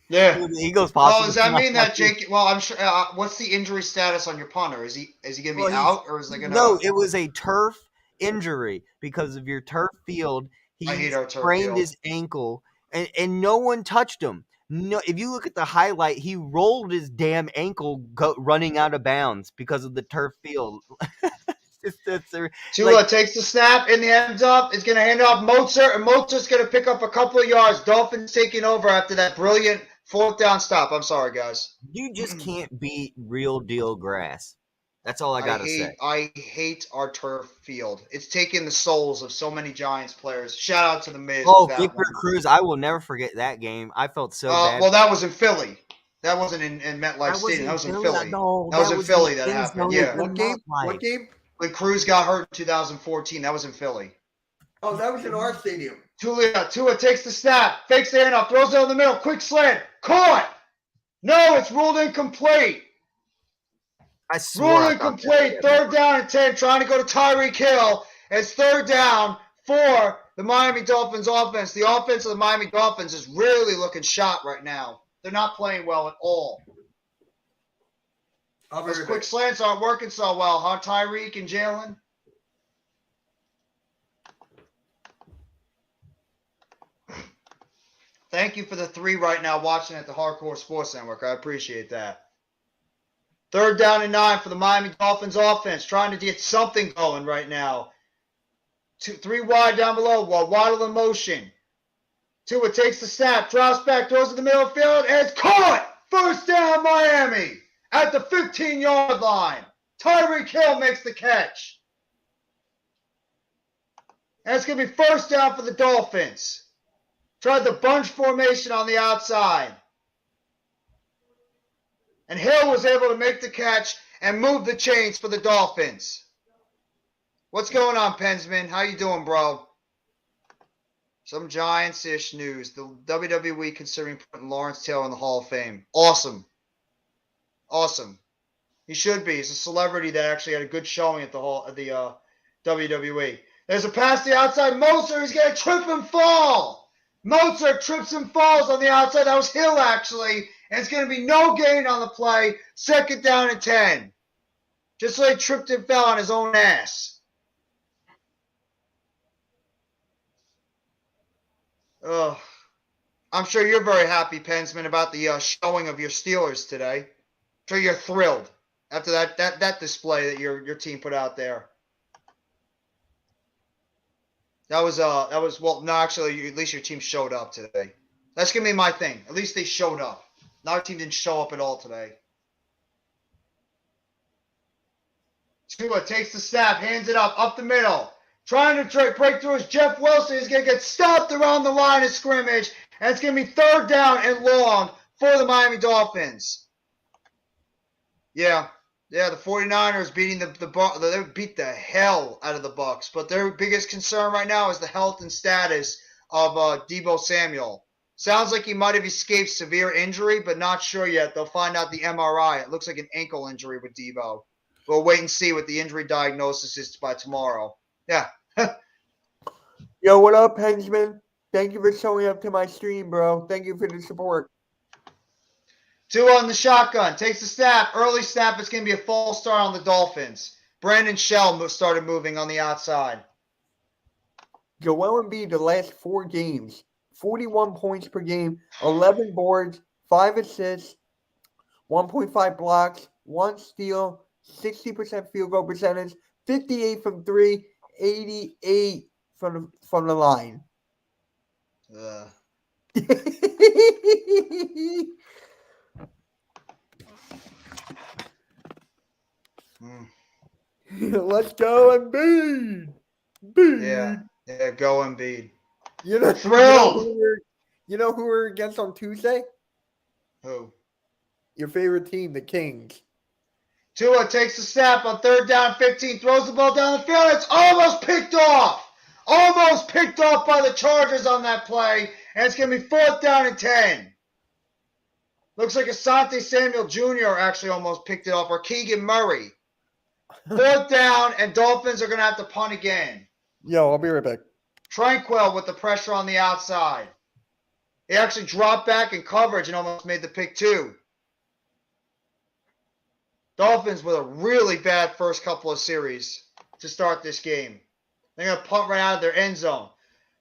Yeah, the Eagles possibly. Oh, does that mean that Jake? Well, I'm sure. What's the injury status on your punter? Is he going to be out or is they going to? No, it was a turf injury because of your turf field. He sprained his ankle, and no one touched him. No, if you look at the highlight, he rolled his damn ankle running out of bounds because of the turf field. Tua takes the snap in the end up. Is going to hand it off Mozart, and Mozart's going to pick up a couple of yards. Dolphins taking over after that brilliant fourth down stop. I'm sorry, guys. You just can't beat real deal grass. That's all I gotta say. I hate our turf field. It's taken the souls of so many Giants players. Shout out to the Miz. Oh, with that Victor one. Cruz! I will never forget that game. I felt so bad. Well, that was in Philly. That wasn't in MetLife Stadium. That was in Philly. No, that was in Philly that happened. Yeah. What game? What game? When Cruz got hurt in 2014, that was in Philly. Oh, that was in our stadium. Tua takes the snap, fakes the handoff, throws it in the middle, quick slant, caught. No, it's ruled incomplete. I swear. Ruled incomplete. Third down and 10, trying to go to Tyreek Hill. It's third down for the Miami Dolphins offense. The offense of the Miami Dolphins is really looking shot right now. They're not playing well at all. Those quick slants aren't working so well, huh, Tyreek and Jalen? Thank you for the 3 right now watching at the Hardcore Sports Network. I appreciate that. Third down and 9 for the Miami Dolphins offense, trying to get something going right now. 3 wide down below, while Waddle in motion. Tua takes the snap, drops back, throws to the middle of the field, and it's caught! First down, Miami! At the 15-yard line. Tyreek Hill makes the catch. And it's going to be first down for the Dolphins. Tried the bunch formation on the outside. And Hill was able to make the catch and move the chains for the Dolphins. What's going on, Pensman? How you doing, bro? Some Giants-ish news. The WWE considering putting Lawrence Taylor in the Hall of Fame. Awesome. Awesome. He should be. He's a celebrity that actually had a good showing at the WWE. There's a pass to the outside. Mozart is going to trip and fall. Mozart trips and falls on the outside. That was Hill, actually. And it's going to be no gain on the play. Second down and 10. Just so he tripped and fell on his own ass. Ugh. I'm sure you're very happy, Pensman, about the showing of your Steelers today. I'm sure you're thrilled after that display that your team put out there. Well, no, actually, at least your team showed up today. That's going to be my thing. At least they showed up. Our team didn't show up at all today. Tua takes the snap, hands it up the middle. Trying to break through is Jeff Wilson. He's going to get stopped around the line of scrimmage. And it's going to be third down and long for the Miami Dolphins. Yeah, the 49ers beating they beat the hell out of the Bucs. But their biggest concern right now is the health and status of Deebo Samuel. Sounds like he might have escaped severe injury, but not sure yet. They'll find out the MRI. It looks like an ankle injury with Deebo. We'll wait and see what the injury diagnosis is by tomorrow. Yeah. Yo, what up, Pensman? Thank you for showing up to my stream, bro. Thank you for the support. Tua on the shotgun. Takes the snap. Early snap. It's going to be a false start on the Dolphins. Brandon Shell started moving on the outside. Joel Embiid, the last 4 games, 41 points per game, 11 boards, 5 assists, 1.5 blocks, 1 steal, 60% field goal percentage, 58 from 3, 88 from the line. Let's go, Embiid. Yeah, go Embiid. You know who we're against on Tuesday? Who? Your favorite team, the Kings. Tua takes the snap on third down, 15, throws the ball down the field. It's almost picked off. Almost picked off by the Chargers on that play. And it's going to be fourth down and 10. Looks like Asante Samuel Jr. actually almost picked it off, or Keegan Murray. Fourth down, and Dolphins are going to have to punt again. Yo, I'll be right back. Tranquil with the pressure on the outside. He actually dropped back in coverage and almost made the pick too. Dolphins with a really bad first couple of series to start this game. They're going to punt right out of their end zone.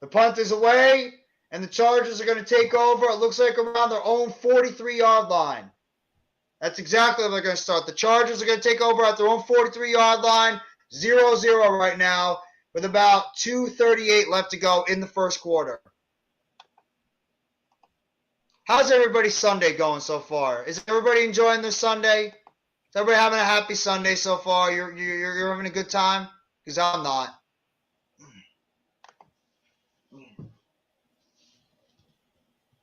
The punt is away, and the Chargers are going to take over. It looks like around their own 43-yard line. That's exactly where they're going to start. The Chargers are going to take over at their own 43-yard line. 0-0 right now with about 2:38 left to go in the first quarter. How's everybody's Sunday going so far? Is everybody enjoying their Sunday? Is everybody having a happy Sunday so far? You're having a good time? Because I'm not.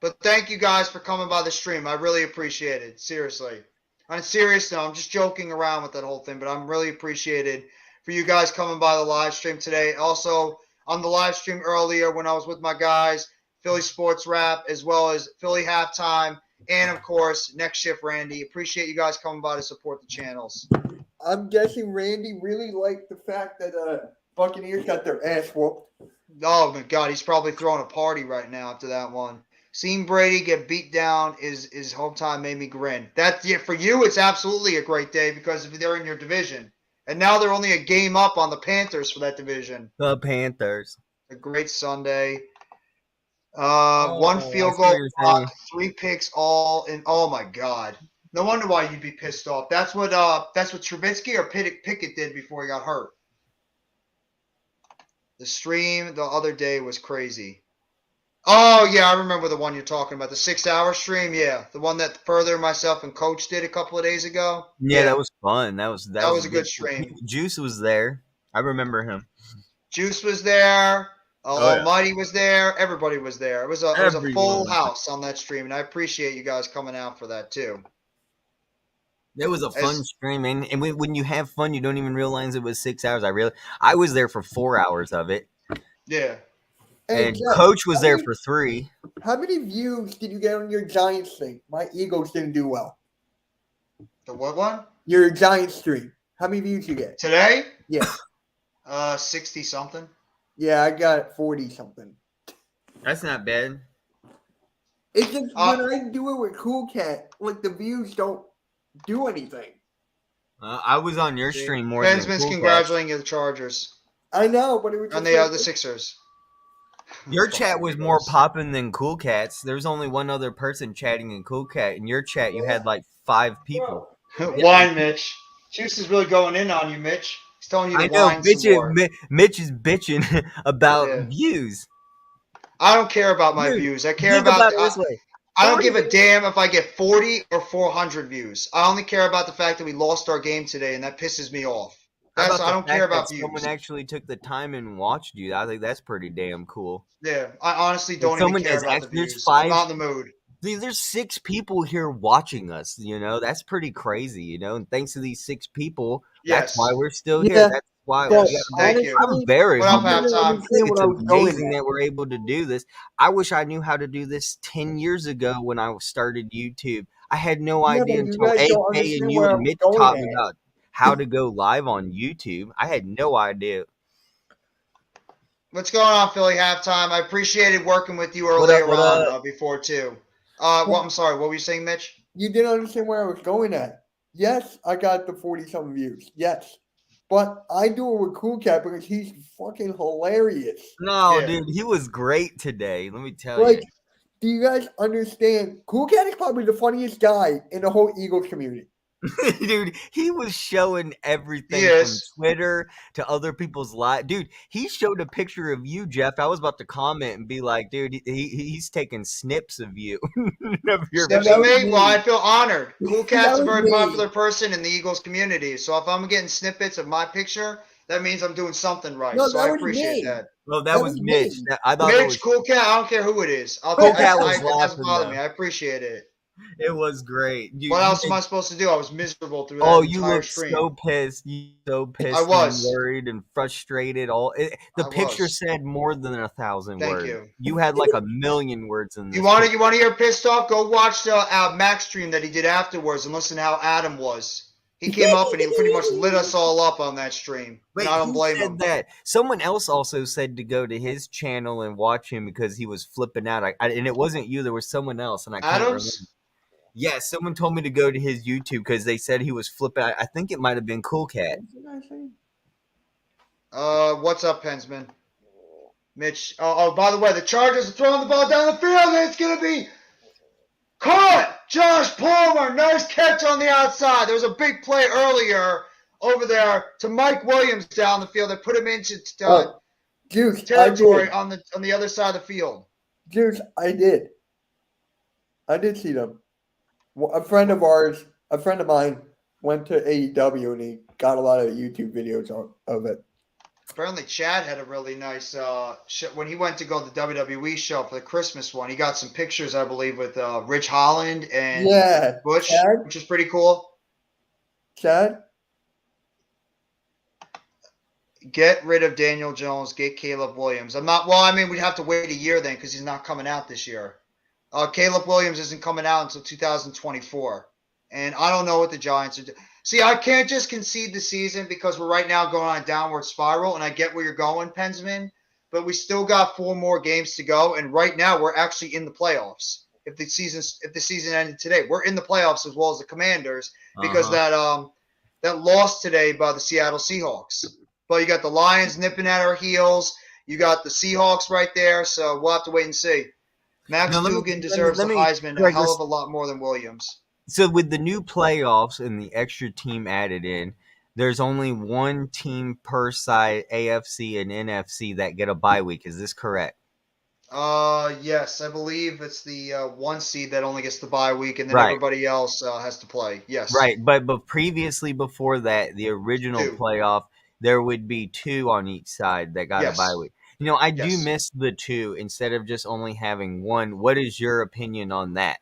But thank you guys for coming by the stream. I really appreciate it. Seriously. On a serious note, I'm just joking around with that whole thing, but I'm really appreciated for you guys coming by the live stream today. Also, on the live stream earlier when I was with my guys, Philly Sports Wrap, as well as Philly Halftime, and, of course, Next Shift Randy. Appreciate you guys coming by to support the channels. I'm guessing Randy really liked the fact that Buccaneers got their ass whooped. Oh, my God. He's probably throwing a party right now after that one. Seeing Brady get beat down is whole time made me grin. For you, it's absolutely a great day because they're in your division. And now they're only a game up on the Panthers for that division. The Panthers. A great Sunday. One field goal block, 3 picks all in. Oh my God! No wonder why you'd be pissed off. That's what Trubisky or Pickett did before he got hurt. The stream the other day was crazy. Oh yeah, I remember the one you're talking about. The 6-hour stream, yeah, the one that Further, myself, and Coach did a couple of days ago. Yeah, that was fun. That was a good stream. Juice was there. I remember him. Juice was there. Almighty was there. Everybody was there. It was a full house on that stream, and I appreciate you guys coming out for that too. It was a fun stream, and when you have fun, you don't even realize it was 6 hours. I was there for 4 hours of it. Yeah. Hey, and Jeff, Coach was there for 3. How many views did you get on your Giants thing? My Eagles didn't do well. The what one? Your Giants stream. How many views you get? Today? Yeah. 60 something. Yeah, I got 40 something. That's not bad. It's just when I do it with Cool Cat, like the views don't do anything. I was on your stream more than Bensman's congratulating you, the Chargers. I know, but it was and they are the Sixers. Your chat was more popping than Cool Cat's. There's only one other person chatting in Cool Cat. In your chat, you had like 5 people. Why, Mitch? Juice is really going in on you, Mitch. He's telling you to whine some more. Mitch is bitching about views. I don't care about my views. I care about it this way. I don't give a damn if I get 40 or 400 views. I only care about the fact that we lost our game today, and that pisses me off. I don't care about views. Someone actually took the time and watched you. I think that's pretty damn cool. Yeah, I honestly don't even care about the views. I'm not in the mood. There's 6 people here watching us. You know, that's pretty crazy. You know, and thanks to these 6 people, that's why we're still here. That's why. Thank you. I'm very humbled. It's amazing that we're able to do this. I wish I knew how to do this 10 years ago when I started YouTube. I had no idea until AK and you and Mitch taught me about how to go live on YouTube. I had no idea. What's going on, Philly Halftime? I appreciated working with you earlier on before too. I'm sorry. What were you saying, Mitch? You didn't understand where I was going at. Yes, I got the 40-something views. Yes. But I do it with Cool Cat because he's fucking hilarious. No, dude, he was great today. Let me tell you. Do you guys understand? Cool Cat is probably the funniest guy in the whole Eagles community. Dude, he was showing everything from Twitter to other people's lives. Dude, he showed a picture of you, Jeff. I was about to comment and be like, dude, he's taking snips of you. Snips of me? Well, I feel honored. Cool Cat's a very popular person in the Eagles community. So if I'm getting snippets of my picture, that means I'm doing something right. So I appreciate that. Well, that was Mitch. I thought Mitch, Cool Cat, I don't care who it is. Cool Cat was laughing, it doesn't bother me. I appreciate it. It was great. What else am I supposed to do? I was miserable through that entire stream. Oh, you looked so pissed. I was. And worried and frustrated. The picture said more than 1,000 words. Thank you. You had like 1,000,000 words in this. You want to hear pissed off? Go watch the Max stream that he did afterwards and listen to how Adam was. He came up and he pretty much lit us all up on that stream. Wait, I don't blame him. That? Someone else also said to go to his channel and watch him because he was flipping out. And it wasn't you. There was someone else. And I can't remember. Yeah, someone told me to go to his YouTube because they said he was flipping. I think it might have been Cool Cat. What's up, Pensman? Mitch. Oh, by the way, the Chargers are throwing the ball down the field, and it's going to be caught. Josh Palmer, nice catch on the outside. There was a big play earlier over there to Mike Williams down the field. They put him into Juice, territory on the other side of the field. Juice, I did see them. A friend of mine, went to AEW and he got a lot of YouTube videos of it. Apparently, Chad had a really nice when he went to go to the WWE show for the Christmas one. He got some pictures, I believe, with Rich Holland and Bush, Chad? which is pretty cool. Chad? Get rid of Daniel Jones. Get Caleb Williams. We'd have to wait a year then because he's not coming out this year. Caleb Williams isn't coming out until 2024. And I don't know what the Giants are doing. See, I can't just concede the season because we're right now going on a downward spiral, and I get where you're going, Pensman, but we still got 4 more games to go, and right now we're actually in the playoffs. If the season ended today, we're in the playoffs as well as the Commanders because that loss today by the Seattle Seahawks. But you got the Lions nipping at our heels. You got the Seahawks right there, so we'll have to wait and see. Max Duggan deserves the Heisman a hell of a lot more than Williams. So with the new playoffs and the extra team added in, there's only one team per side, AFC and NFC, that get a bye week. Is this correct? Yes, I believe it's the 1 seed that only gets the bye week, and then everybody else has to play. Yes. Right, but previously before that, the original playoff, there would be 2 on each side that got a bye week. I do miss the 2 instead of just only having 1. What is your opinion on that?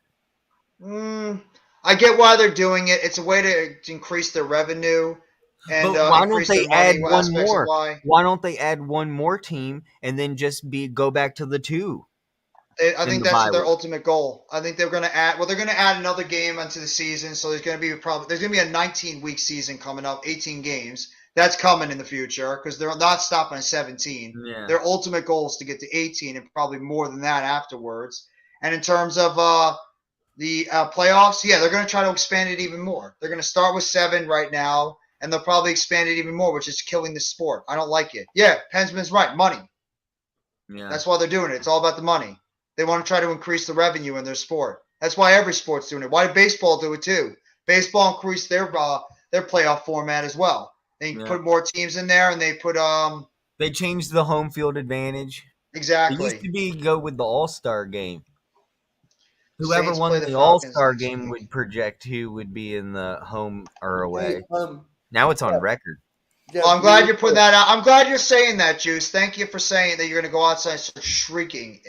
I get why they're doing it. It's a way to increase their revenue. And but why don't they add one more? Why don't they add one more team and then just go back to the 2? I think that's their ultimate goal. I think they're going to add. Well, they're going to add another game onto the season, so there's going to be a 19-week season coming up, 18 games. That's coming in the future because they're not stopping at 17. Yeah. Their ultimate goal is to get to 18 and probably more than that afterwards. And in terms of the playoffs, they're going to try to expand it even more. They're going to start with 7 right now, and they'll probably expand it even more, which is killing the sport. I don't like it. Yeah, Pensman's right. Money. Yeah. That's why they're doing it. It's all about the money. They want to try to increase the revenue in their sport. That's why every sport's doing it. Why did baseball do it too? Baseball increased their playoff format as well. They put more teams in there, and they put They changed the home field advantage. Exactly. It used to go with the All-Star game. Whoever won the All-Star game would project who would be in the home or away. Now it's on record. Yeah, well, I'm glad you're putting that out. I'm glad you're saying that, Juice. Thank you for saying that you're going to go outside and start streaking.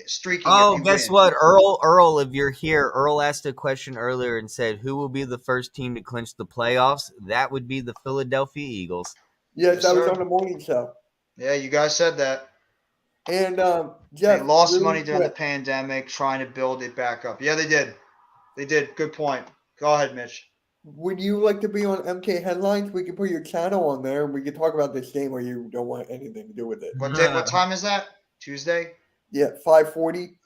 Oh, guess what? Earl, if you're here, Earl asked a question earlier and said, who will be the first team to clinch the playoffs? That would be the Philadelphia Eagles. Yes, that was on the morning show. Yeah, you guys said that. And they lost money during the pandemic trying to build it back up. Yeah, they did. They did. Good point. Go ahead, Mitch. Would you like to be on MK Headlines? We can put your channel on there and we can talk about this game or you don't want anything to do with it. What time is that? Tuesday? Yeah, 5:40.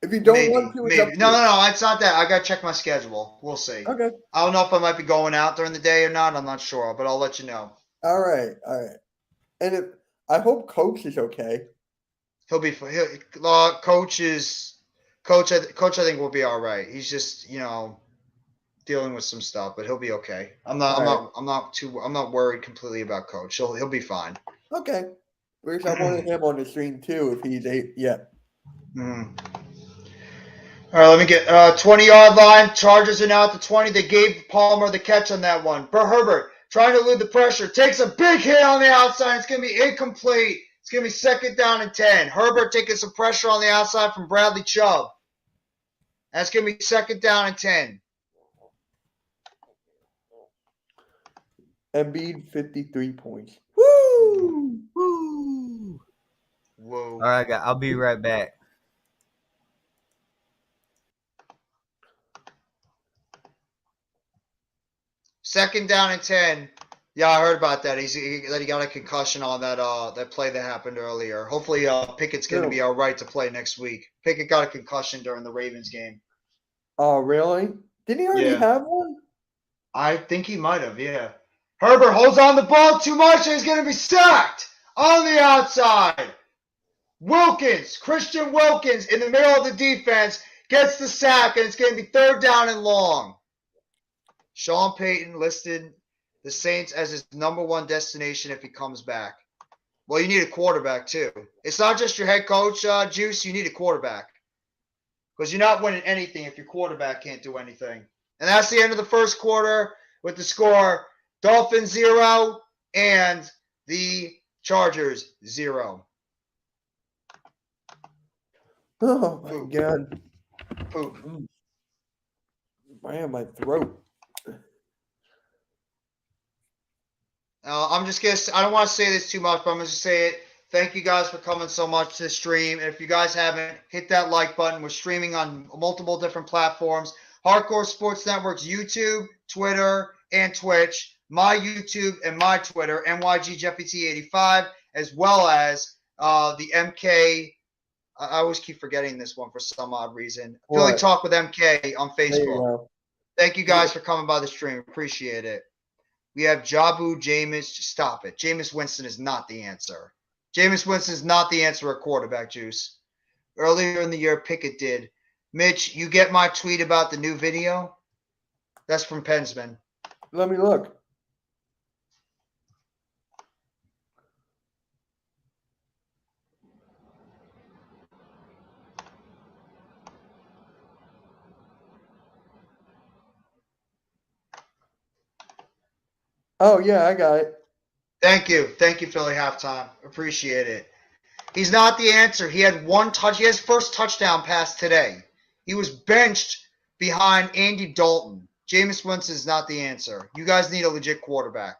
If you don't want to, maybe. No, it's not that. I got to check my schedule. We'll see. Okay. I don't know if I might be going out during the day or not. I'm not sure, but I'll let you know. All right. And I hope Coach is okay. He'll be. Coach, I think will be all right. He's just, dealing with some stuff, but he'll be okay. I'm not worried completely about Coach. He'll be fine. Okay. Where's I wanted him on the stream too if he's Mm-hmm. All right, let me get 20-yard line. Chargers are now at the 20. They gave Palmer the catch on that one. Herbert trying to elude the pressure, takes a big hit on the outside. It's going to be incomplete. It's going to be 2nd down and 10. Herbert taking some pressure on the outside from Bradley Chubb. That's going to be 2nd down and 10. Embiid, 53 points. Woo! Woo! Whoa. All right, guys. I'll be right back. Second down and 10. Yeah, I heard about that. He got a concussion on that play that happened earlier. Hopefully, Pickett's going to be all right to play next week. Pickett got a concussion during the Ravens game. Oh, really? Didn't he already have one? I think he might have, yeah. Herbert holds on the ball too much and he's going to be sacked on the outside. Christian Wilkins in the middle of the defense gets the sack and it's going to be 3rd down and long. Sean Payton listed the Saints as his #1 destination if he comes back. Well, you need a quarterback too. It's not just your head coach, Juice. You need a quarterback because you're not winning anything if your quarterback can't do anything. And that's the end of the first quarter with the score: Dolphins 0 and the Chargers 0. Oh my Poop. god. Poop. Man, my throat. I'm just gonna. I don't want to say this too much, but I'm gonna say it. Thank you guys for coming so much to the stream. And if you guys haven't, hit that like button. We're streaming on multiple different platforms: Hardcore Sports Network's YouTube, Twitter, and Twitch. My YouTube and my Twitter, NYGJeffyT85, as well as the MK. I always keep forgetting this one for some odd reason. Philly What? Talk with MK on There you Facebook. go. Thank you guys for coming by the stream. Appreciate it. We have Jabu, Jameis. Stop it. Jameis Winston is not the answer. Jameis Winston is not the answer at quarterback, Juice. Earlier in the year, Pickett did. Mitch, you get my tweet about the new video? That's from Pensman. Let me look. Oh yeah, I got it. Thank you. Thank you, Philly Halftime. Appreciate it. He's not the answer. He had one touch. He has first touchdown pass today. He was benched behind Andy Dalton. Jameis Winston is not the answer. You guys need a legit quarterback.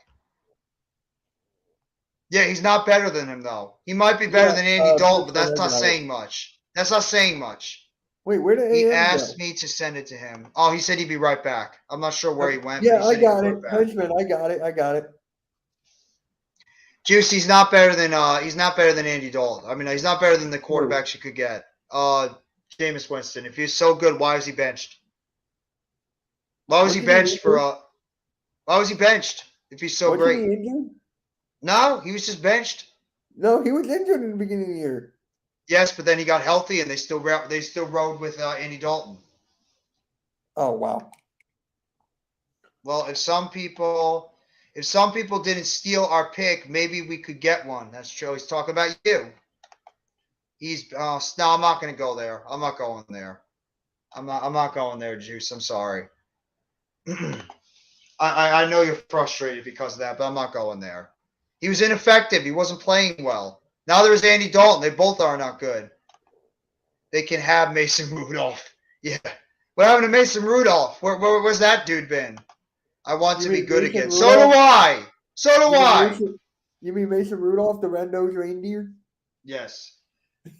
Yeah, he's not better than him, though. He might be better than Andy Dalton, but that's not saying much. That's not saying much. Wait, where did He AM asked go? me to send it to him. Oh, he said he'd be right back. I'm not sure where he went. Yeah, but he I said he'd got be it. right back. Henchman, I got it. I got it. Juice, he's not better than Andy Dalton. I mean, he's not better than the quarterbacks you could get. Jameis Winston. If he's so good, why was he benched? Why was he benched why was he benched if he's so Wasn't great? he injured? No, he was just benched. No, he was injured in the beginning of the year. Yes, but then he got healthy and they still rode with Andy Dalton. Oh wow. Well, if some people didn't steal our pick, maybe we could get one. That's true. He's talking about you. No, I'm not going to go there. I'm not going there. I'm not going there, Juice. I'm sorry. I know you're frustrated because of that, but I'm not going there. He was ineffective. He wasn't playing well. Now there's Andy Dalton. They both are not good. They can have Mason Rudolph. Yeah. What happened to Mason Rudolph? Where's that dude been? I want to be good again. So do I. So do I. You mean Mason Rudolph, the red-nosed reindeer? Yes.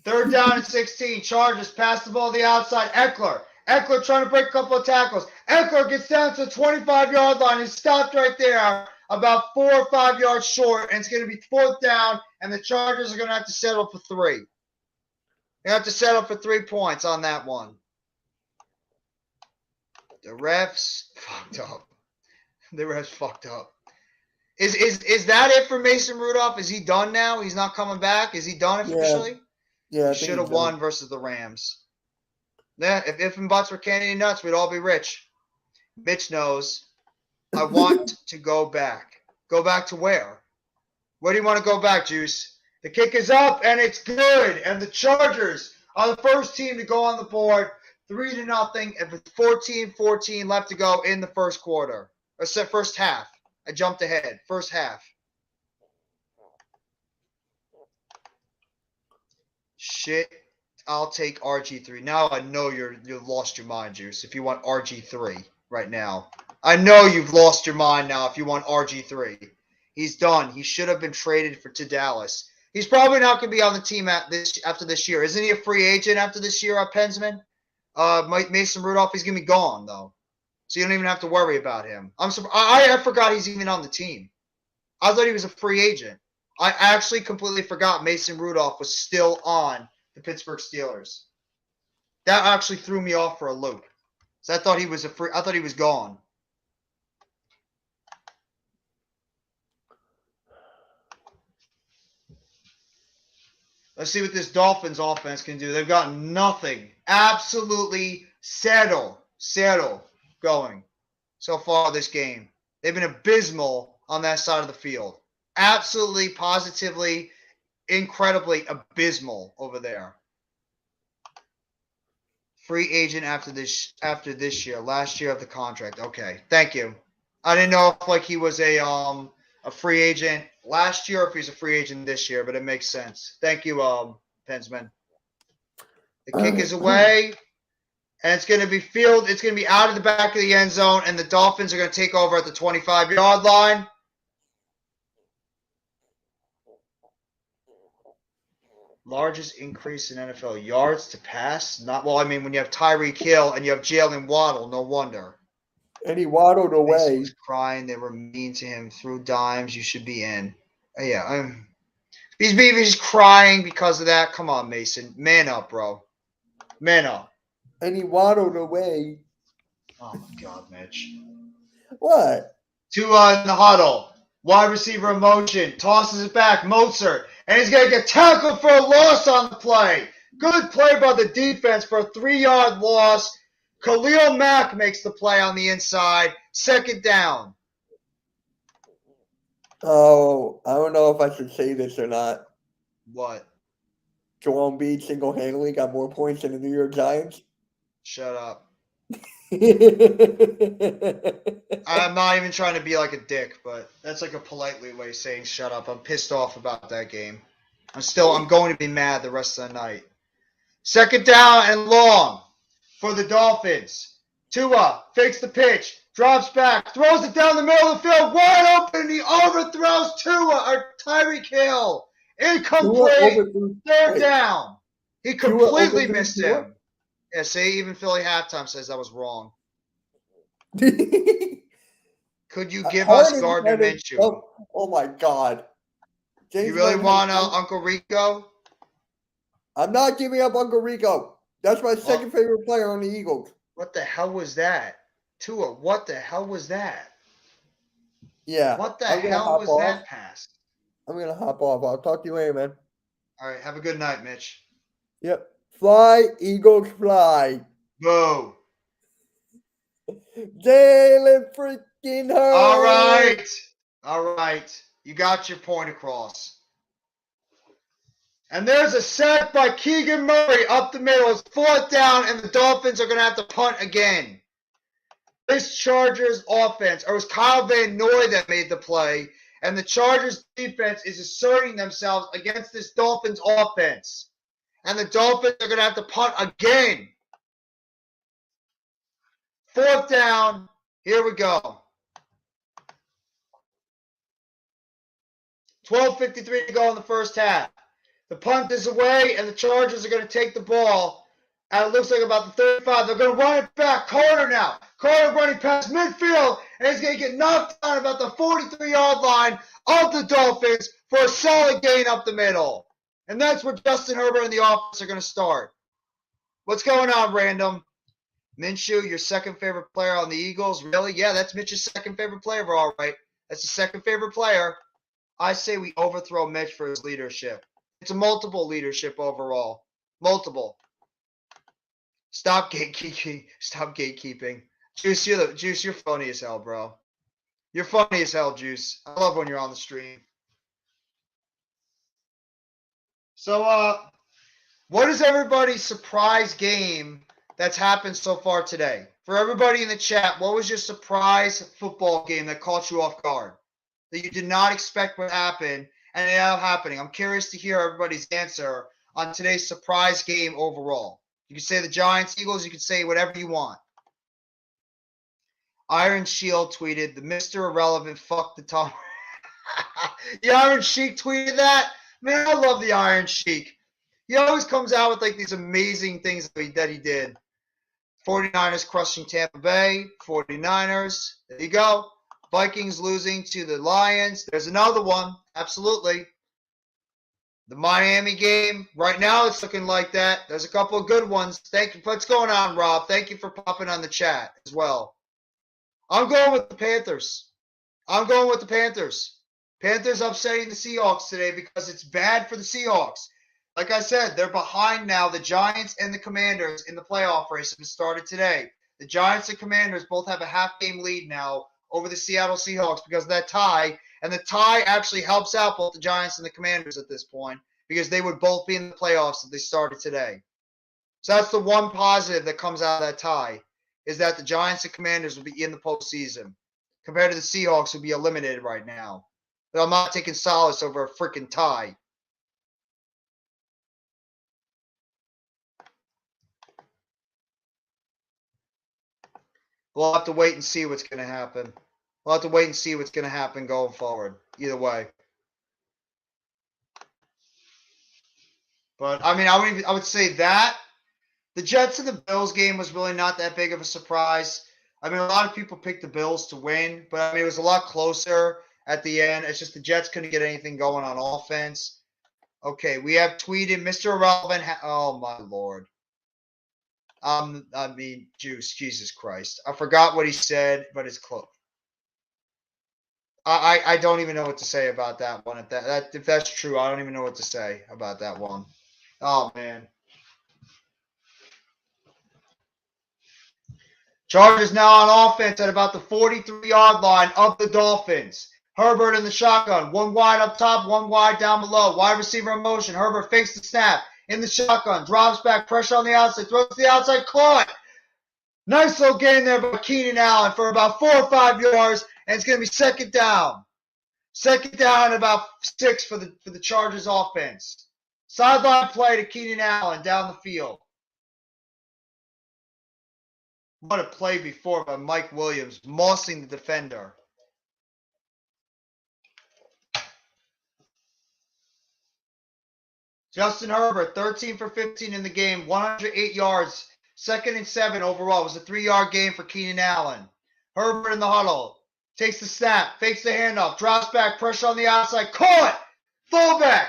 3rd down and 16. Chargers pass the ball to the outside. Eckler trying to break a couple of tackles. Eckler gets down to the 25-yard line and stopped right there about 4 or 5 yards short, and it's going to be 4th down, and the Chargers are going to have to settle for 3. They have to settle for 3 points on that one. The refs fucked up. The refs fucked up. Is that it for Mason Rudolph? Is he done now? He's not coming back? Is he done officially? Yeah. He should have won versus the Rams. Yeah, if and buts were candy and nuts, we'd all be rich. Mitch knows. I want to go back. Go back to where? Where do you want to go back, Juice? The kick is up, and it's good. And the Chargers are the first team to go on the board, 3-0, and with 14-14 left to go in the first quarter. Or first half. I jumped ahead. First half. Shit. I'll take RG3. Now I know you've lost your mind, Juice, if you want RG3 right now. I know you've lost your mind now if you want RG3. He's done. He should have been traded to Dallas. He's probably not going to be on the team after this year. Isn't he a free agent after this year, Pensman? Mason Rudolph, he's going to be gone, though. So you don't even have to worry about him. I forgot he's even on the team. I thought he was a free agent. I actually completely forgot Mason Rudolph was still on the Pittsburgh Steelers. That actually threw me off for a loop. So I thought he was gone. Let's see what this Dolphins offense can do. They've got nothing. Absolutely settle going. so far this game. They've been abysmal on that side of the field. Absolutely, positively, incredibly abysmal over there. Free agent after this year, last year of the contract. Okay, thank you. I didn't know if he was a free agent last year or if he's a free agent this year, but it makes sense. Thank you, Pensman. The kick is away, and it's going to be field. It's going to be out of the back of the end zone, and the Dolphins are going to take over at the 25-yard line. Largest increase in NFL yards to pass? When you have Tyreek Hill and you have Jalen Waddle, no wonder. And he waddled away. Mason was crying. They were mean to him. Threw dimes. You should be in. Yeah, he's crying because of that. Come on, Mason. Man up, bro. Man up. And he waddled away. Oh, my God, Mitch. What? Tua in the huddle. Wide receiver in motion. Tosses it back. Mozart. And he's going to get tackled for a loss on the play. Good play by the defense for a 3-yard loss. Khalil Mack makes the play on the inside. Second down. Oh, I don't know if I should say this or not. What? Joel Embiid single-handedly got more points than the New York Giants. Shut up. I'm not even trying to be like a dick, but that's like a politely way of saying shut up. I'm pissed off about that game. I'm going to be mad the rest of the night. Second down and long for the Dolphins. Tua fakes the pitch, drops back, throws it down the middle of the field, wide open, and he overthrows Tyreek Hill. Incomplete. Third down. He completely missed him. Yeah, see, even Philly halftime says that was wrong. Could you give us Gardner Minshew? Oh my God. You really want Uncle Rico? I'm not giving up Uncle Rico. That's my second favorite player on the Eagles. What the hell was that? Tua, what the hell was that? Yeah. What the hell was that pass? I'm going to hop off. I'll talk to you later, man. All right. Have a good night, Mitch. Yep. Fly, Eagles, fly. Go. Jalen freaking Hurts. All right. You got your point across. And there's a sack by Keegan Murray up the middle. It's fourth down, and the Dolphins are going to have to punt again. This Chargers offense, or it was Kyle Van Noy that made the play, and the Chargers defense is asserting themselves against this Dolphins offense. And the Dolphins are going to have to punt again. Fourth down. Here we go. 12:53 to go in the first half. The punt is away, and the Chargers are going to take the ball. And it looks like about the 35. They're going to run it back. Carter now. Carter running past midfield, and he's going to get knocked down about the 43-yard line of the Dolphins for a solid gain up the middle. And that's where Justin Herbert and the offense are going to start. What's going on, Random? Minshew, your second favorite player on the Eagles? Really? Yeah, that's Mitch's second favorite player. We're all right. That's his second favorite player. I say we overthrow Mitch for his leadership. It's a multiple leadership overall. Multiple. Stop gatekeeping. Stop gatekeeping. Juice, you're funny as hell, bro. You're funny as hell, Juice. I love when you're on the stream. So, what is everybody's surprise game that's happened so far today? For everybody in the chat, what was your surprise football game that caught you off guard? That you did not expect would happen, and it ended up happening? I'm curious to hear everybody's answer on today's surprise game overall. You can say the Giants, Eagles, you can say whatever you want. Iron Shield tweeted, the Mr. Irrelevant fuck the Tom. The Iron Sheik tweeted that? Man, I love the Iron Sheik. He always comes out with like these amazing things that he did. 49ers crushing Tampa Bay. 49ers. There you go. Vikings losing to the Lions. There's another one. Absolutely. The Miami game. Right now it's looking like that. There's a couple of good ones. Thank you. What's going on, Rob? Thank you for popping on the chat as well. I'm going with the Panthers. Panthers upsetting the Seahawks today because it's bad for the Seahawks. Like I said, they're behind now. The Giants and the Commanders in the playoff race have started today. The Giants and Commanders both have a half-game lead now over the Seattle Seahawks because of that tie. And the tie actually helps out both the Giants and the Commanders at this point because they would both be in the playoffs if they started today. So that's the one positive that comes out of that tie, is that the Giants and Commanders will be in the postseason compared to the Seahawks who will be eliminated right now. But I'm not taking solace over a freaking tie. We'll have to wait and see what's going to happen. We'll have to wait and see what's going to happen going forward. Either way. But, I mean, I would say that. The Jets and the Bills game was really not that big of a surprise. I mean, a lot of people picked the Bills to win, but, I mean, it was a lot closer at the end. It's just the Jets couldn't get anything going on offense. Okay, we have tweeted Mr. Irrelevant. Oh, my Lord. I mean, Jesus Christ. I forgot what he said, but it's close. I don't even know what to say about that one. If that's true, I don't even know what to say about that one. Oh, man. Chargers now on offense at about the 43-yard line of the Dolphins. Herbert in the shotgun. One wide up top, one wide down below. Wide receiver in motion. Herbert fakes the snap. In the shotgun. Drops back. Pressure on the outside. Throws to the outside. Caught. Nice little gain there by Keenan Allen for about 4 or 5 yards. And it's going to be second down. Second down about 6 for the Chargers offense. Sideline play to Keenan Allen down the field. What a play before by Mike Williams, mossing the defender. Justin Herbert, 13 for 15 in the game, 108 yards, 2nd and 7 overall. It was a 3-yard game for Keenan Allen. Herbert in the huddle, takes the snap, fakes the handoff, drops back, pressure on the outside, caught! Fullback!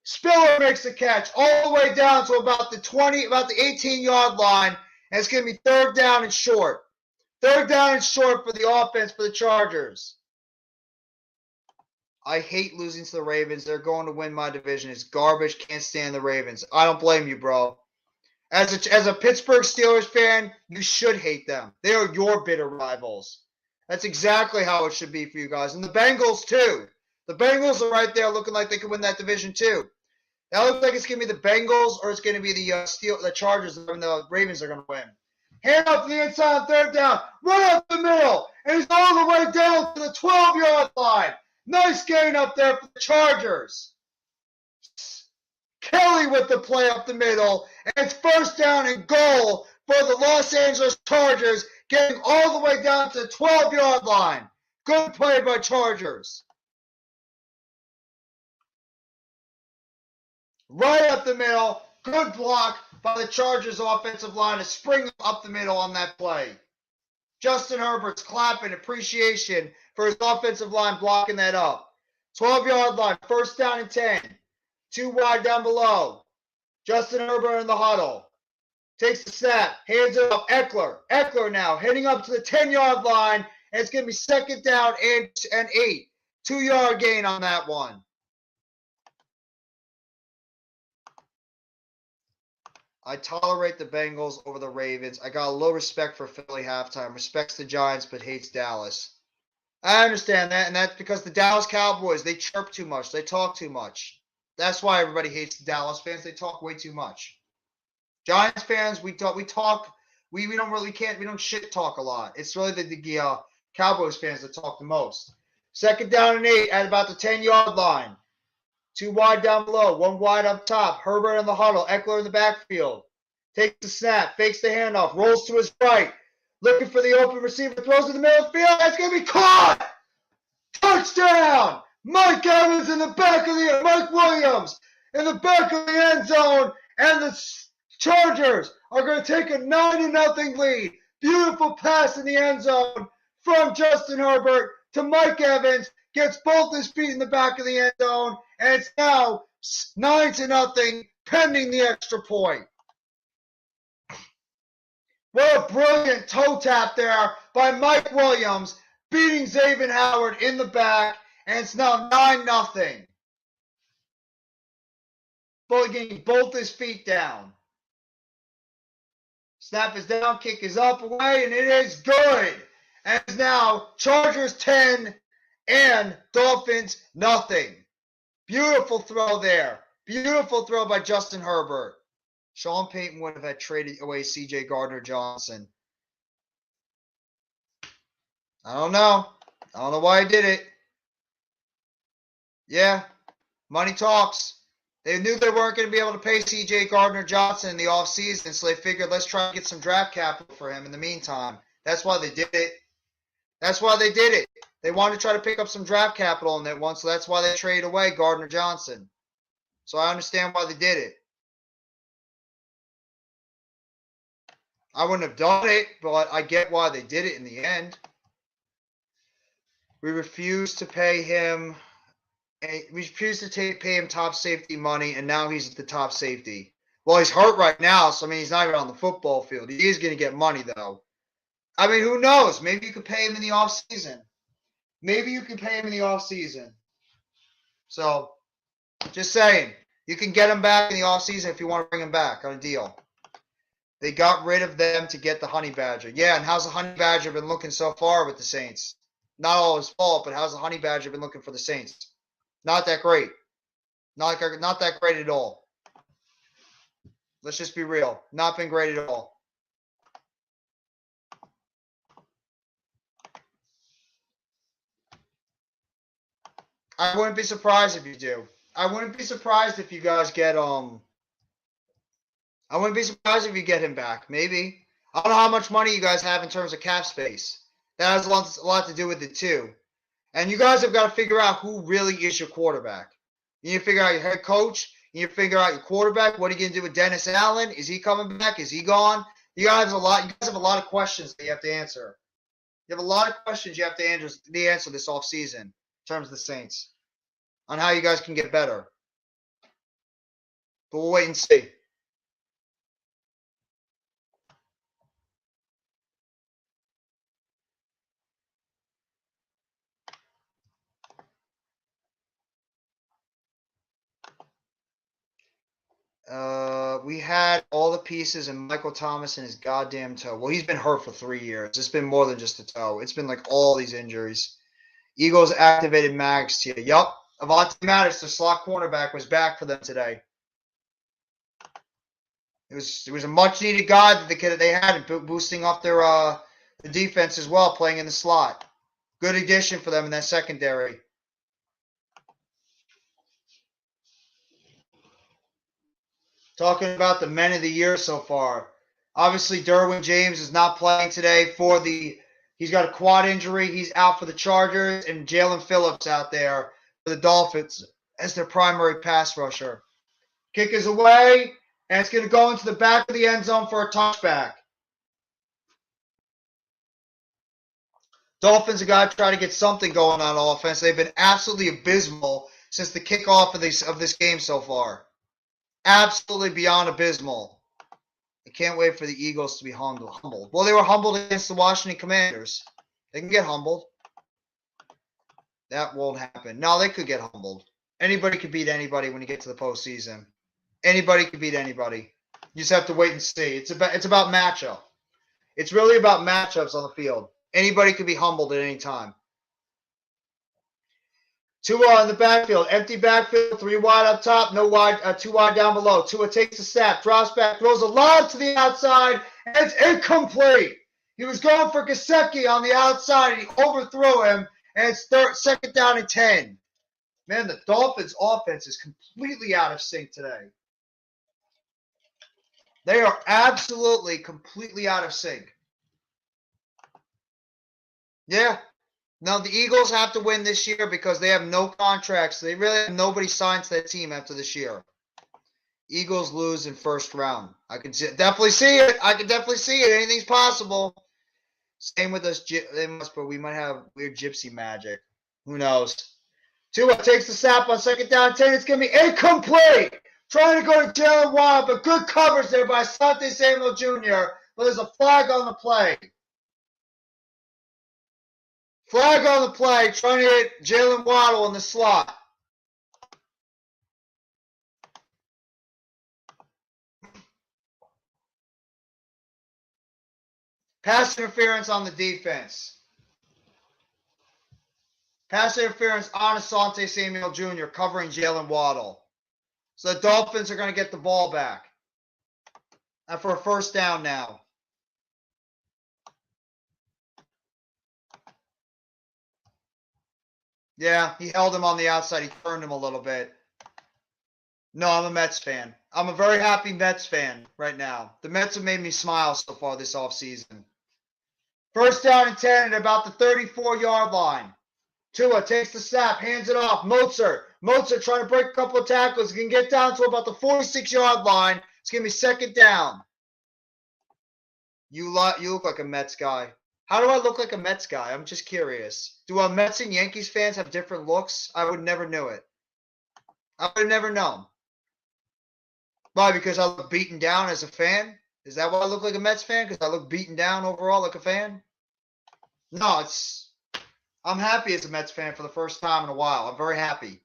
Spiller makes the catch all the way down to about the 18-yard line. And it's going to be 3rd down and short. 3rd down and short for the offense for the Chargers. I hate losing to the Ravens. They're going to win my division. It's garbage. Can't stand the Ravens. I don't blame you, bro. As a Pittsburgh Steelers fan, you should hate them. They are your bitter rivals. That's exactly how it should be for you guys. And the Bengals, too. The Bengals are right there looking like they could win that division, too. That looks like it's going to be the Bengals or it's going to be the Chargers and the Ravens are going to win. Hand up to the inside on 3rd down. Right up the middle. And he's all the way down to the 12-yard line. Nice gain up there for the Chargers. Kelly with the play up the middle. And it's 1st down and goal for the Los Angeles Chargers, getting all the way down to the 12-yard line. Good play by Chargers. Right up the middle. Good block by the Chargers offensive line to spring up the middle on that play. Justin Herbert's clapping appreciation for his offensive line blocking that up. 12-yard line, 1st down and 10. 2 wide down below. Justin Herbert in the huddle. Takes the snap, hands it up. Eckler. Eckler now heading up to the 10-yard line, and it's going to be 2nd down and 8. 2-yard gain on that one. I tolerate the Bengals over the Ravens. I got a little respect for Philly halftime. Respects the Giants, but hates Dallas. I understand that, and that's because the Dallas Cowboys, they chirp too much. They talk too much. That's why everybody hates the Dallas fans. They talk way too much. Giants fans, we don't shit talk a lot. It's really the Cowboys fans that talk the most. 2nd down and 8 at about the 10-yard line. 2 wide down below, 1 wide up top. Herbert in the huddle, Eckler in the backfield. Takes the snap, fakes the handoff, rolls to his right. Looking for the open receiver, throws in the middle of the field. That's going to be caught! Touchdown! Mike Evans in the back of the Mike Williams in the back of the end zone. And the Chargers are going to take a 9-0 lead. Beautiful pass in the end zone from Justin Herbert to Mike Evans. Gets both his feet in the back of the end zone. And it's now 9-0 pending the extra point. What a brilliant toe tap there by Mike Williams, beating Xavier Howard in the back, and it's now 9-0. Getting both his feet down. Snap is down, kick is up, away, and it is good. And it's now Chargers 10 and Dolphins nothing. Beautiful throw there. Beautiful throw by Justin Herbert. Sean Payton would have had traded away C.J. Gardner-Johnson. I don't know. I don't know why he did it. Yeah, money talks. They knew they weren't going to be able to pay C.J. Gardner-Johnson in the offseason, so they figured let's try to get some draft capital for him in the meantime. That's why they did it. That's why they did it. They wanted to try to pick up some draft capital in that one, so that's why they traded away Gardner-Johnson. So I understand why they did it. I wouldn't have done it, but I get why they did it in the end. We refused to pay him. We refused to pay him top safety money, and now he's the top safety. Well, he's hurt right now, so I mean he's not even on the football field. He is going to get money though. I mean, who knows? Maybe you could pay him in the offseason. Maybe you can pay him in the offseason. So, just saying, you can get him back in the offseason if you want to bring him back on a deal. They got rid of them to get the Honey Badger. Yeah, and how's the Honey Badger been looking so far with the Saints? Not all his fault, but how's the Honey Badger been looking for the Saints? Not that great. Not that great at all. Let's just be real. Not been great at all. I wouldn't be surprised if you do. I wouldn't be surprised if you guys get I wouldn't be surprised if you get him back. Maybe. I don't know how much money you guys have in terms of cap space. That has a lot to do with it too. And you guys have got to figure out who really is your quarterback. You need to figure out your head coach. You need to figure out your quarterback. What are you going to do with Dennis Allen? Is he coming back? Is he gone? You guys have a lot of questions that you have to answer. You have a lot of questions you have to answer this offseason in terms of the Saints on how you guys can get better. But we'll wait and see. We had all the pieces and Michael Thomas and his goddamn toe. Well, he's been hurt for 3 years. It's been more than just a toe. It's been like all these injuries. Eagles activated Max here. Yup. Avonte Maddox, the slot cornerback, was back for them today. It was a much needed guy that they had boosting up their the defense as well, playing in the slot. Good addition for them in that secondary. Talking about the men of the year so far. Obviously, Derwin James is not playing today he's got a quad injury. He's out for the Chargers, and Jalen Phillips out there for the Dolphins as their primary pass rusher. Kick is away, and it's going to go into the back of the end zone for a touchback. Dolphins have got to try to get something going on offense. They've been absolutely abysmal since the kickoff of this game so far. Absolutely beyond abysmal. I can't wait for the Eagles to be humbled. Well, they were humbled against the Washington Commanders. They can get humbled. That won't happen. No, they could get humbled. Anybody could beat anybody when you get to the postseason. Anybody could beat anybody. You just have to wait and see. It's about matchup. It's really about matchups on the field. Anybody could be humbled at any time. Tua in the backfield. Empty backfield. 3 wide up top. No wide. 2 wide down below. Tua takes a snap. Drops back. Throws a lob to the outside. And it's incomplete. He was going for Gesicki on the outside. And he overthrew him. And it's second down and 10. Man, the Dolphins' offense is completely out of sync today. They are absolutely completely out of sync. Yeah. Now, the Eagles have to win this year because they have no contracts. They really have nobody signed to that team after this year. Eagles lose in first round. I can definitely see it. I can definitely see it. Anything's possible. Same with us, but we might have weird gypsy magic. Who knows? Tua takes the snap on second down 10. It's going to be incomplete. Trying to go to Jalen Waddle, but good coverage there by Asante Samuel Jr. But there's a flag on the play. Flag on the play, trying to hit Jalen Waddle in the slot. Pass interference on the defense. Pass interference on Asante Samuel Jr. covering Jalen Waddle. So the Dolphins are going to get the ball back. And for a first down now. Yeah, he held him on the outside. He turned him a little bit. No, I'm a Mets fan. I'm a very happy Mets fan right now. The Mets have made me smile so far this offseason. First down and 10 at about the 34-yard line. Tua takes the snap, hands it off. Mozart trying to break a couple of tackles. He can get down to about the 46-yard line. It's going to be second down. You look like a Mets guy. How do I look like a Mets guy? I'm just curious. Do Mets and Yankees fans have different looks? I would never know it. I would have never known. Why? Because I look beaten down as a fan? Is that why I look like a Mets fan? Because I look beaten down overall like a fan? No, I'm happy as a Mets fan for the first time in a while. I'm very happy.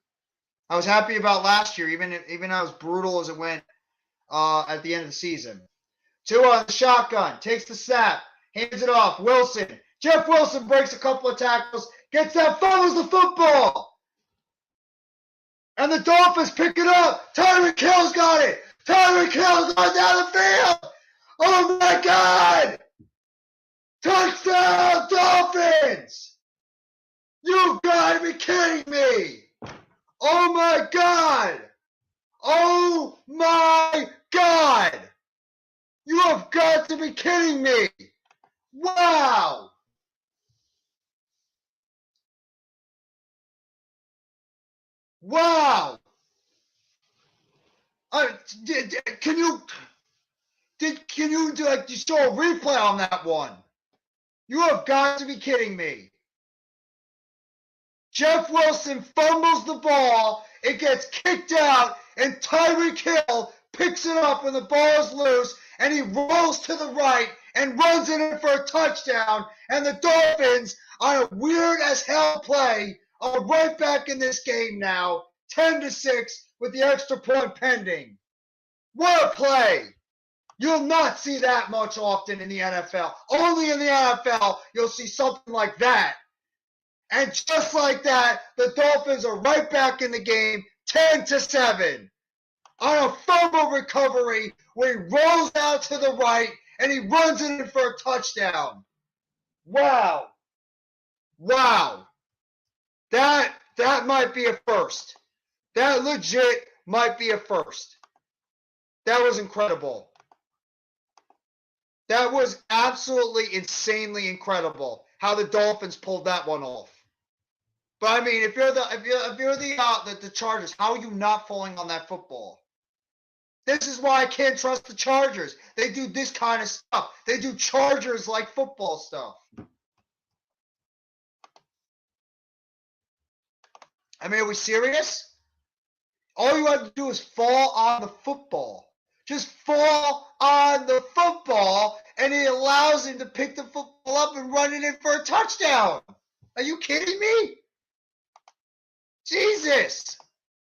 I was happy about last year, even as brutal as it went at the end of the season. Tua on the shotgun, takes the snap, hands it off. Wilson. Jeff Wilson breaks a couple of tackles, gets that, follows the football. And the Dolphins pick it up. Tyreek Hill's got it. Tyreek Hill's going down the field. Oh my God! Touchdown, Dolphins! You've got to be kidding me! Oh my God! Oh my God! You have got to be kidding me! Wow! Wow! Can you show a replay on that one? You have got to be kidding me. Jeff Wilson fumbles the ball, it gets kicked out, and Tyreek Hill picks it up when the ball is loose, and he rolls to the right and runs it in for a touchdown, and the Dolphins, on a weird as hell play, are right back in this game now, 10-6 with the extra point pending. What a play! You'll not see that much often in the NFL. Only in the NFL you'll see something like that. And just like that, the Dolphins are right back in the game, 10-7. On a fumble recovery where he rolls out to the right and he runs it in for a touchdown. Wow. Wow. That might be a first. That legit might be a first. That was incredible. That was absolutely insanely incredible how the Dolphins pulled that one off. But I mean, if you're the Chargers, how are you not falling on that football? This is why I can't trust the Chargers. They do this kind of stuff. They do Chargers like football stuff. I mean, are we serious? All you have to do is fall on the football. Just fall on the football, and it allows him to pick the football up and run it in for a touchdown. Are you kidding me? Jesus.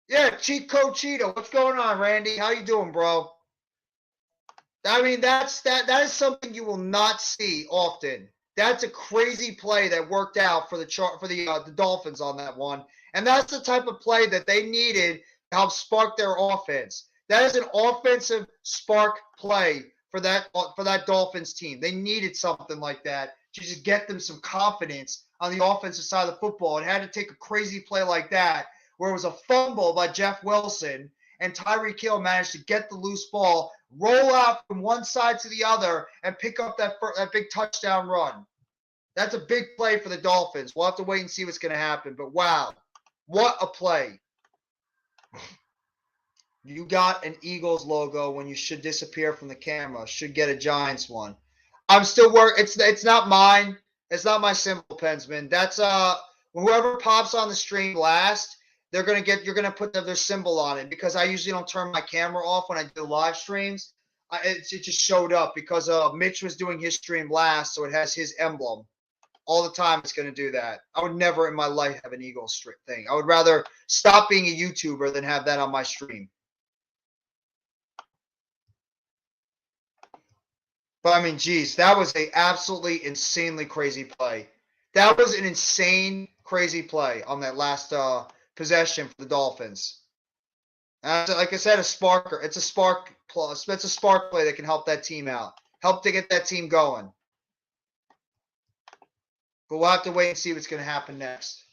Yeah, Cheat Code Cheeto. What's going on, Randy? How you doing, bro? I mean, that is something you will not see often. That's a crazy play that worked out for the Dolphins on that one. And that's the type of play that they needed to help spark their offense. That is an offensive spark play for that Dolphins team. They needed something like that to just get them some confidence on the offensive side of the football. It had to take a crazy play like that where it was a fumble by Jeff Wilson and Tyreek Hill managed to get the loose ball, roll out from one side to the other, and pick up that big touchdown run. That's a big play for the Dolphins. We'll have to wait and see what's going to happen. But wow, what a play. You got an Eagles logo when you should disappear from the camera. Should get a Giants one. I'm still working. It's not mine. It's not my symbol, Pensman. That's whoever pops on the stream last, you're gonna put their symbol on it because I usually don't turn my camera off when I do live streams. It just showed up because Mitch was doing his stream last, so it has his emblem. All the time it's going to do that. I would never in my life have an Eagles thing. I would rather stop being a YouTuber than have that on my stream. But I mean, geez, that was a absolutely insanely crazy play. That was an insane, crazy play on that last possession for the Dolphins. Like I said, a sparker. It's a spark plus. It's a spark play that can help that team out, help to get that team going. But we'll have to wait and see what's going to happen next.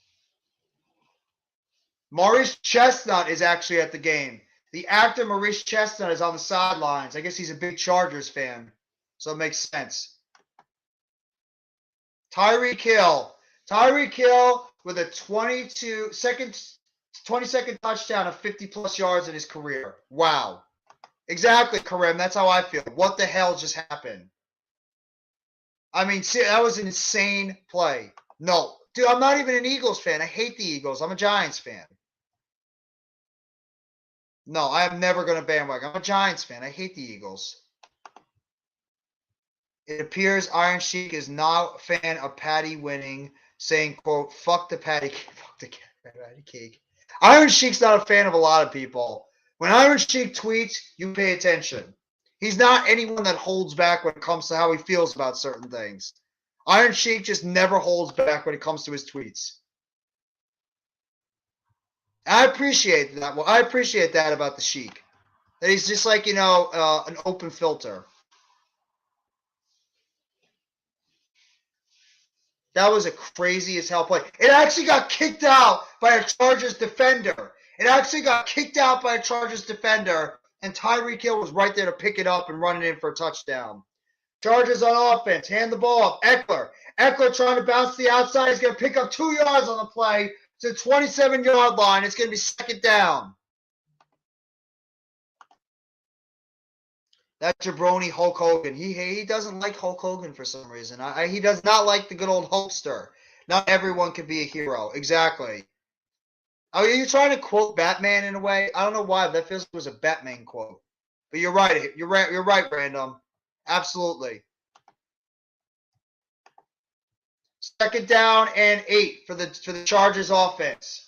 Maurice Chestnut is actually at the game. The actor Maurice Chestnut is on the sidelines. I guess he's a big Chargers fan, so it makes sense. Tyreek Hill. Tyreek Hill with a 20-second touchdown of 50-plus yards in his career. Wow. Exactly, Kareem. That's how I feel. What the hell just happened? I mean, see, that was an insane play. No. Dude, I'm not even an Eagles fan. I hate the Eagles. I'm a Giants fan. No, I am never going to bandwagon. I'm a Giants fan. I hate the Eagles. It appears Iron Sheik is not a fan of Patty winning, saying, quote, fuck the patty cake. Iron Sheik's not a fan of a lot of people. When Iron Sheik tweets, you pay attention. He's not anyone that holds back when it comes to how he feels about certain things. Iron Sheik just never holds back when it comes to his tweets. I appreciate that. Well, I appreciate that about the Sheik. That he's just like, an open filter. That was a crazy as hell play. It actually got kicked out by a Chargers defender. And Tyreek Hill was right there to pick it up and run it in for a touchdown. Chargers on offense. Hand the ball off. Eckler. Eckler trying to bounce to the outside. He's going to pick up 2 yards on the play to the 27-yard line. It's going to be second down. That jabroni Hulk Hogan. He doesn't like Hulk Hogan for some reason. He does not like the good old Hulkster. Not everyone can be a hero. Exactly. Oh, are you trying to quote Batman in a way? I don't know why, but that feels like it was a Batman quote. But you're right. You're right, Random. Absolutely. Second down and 8 for the Chargers offense.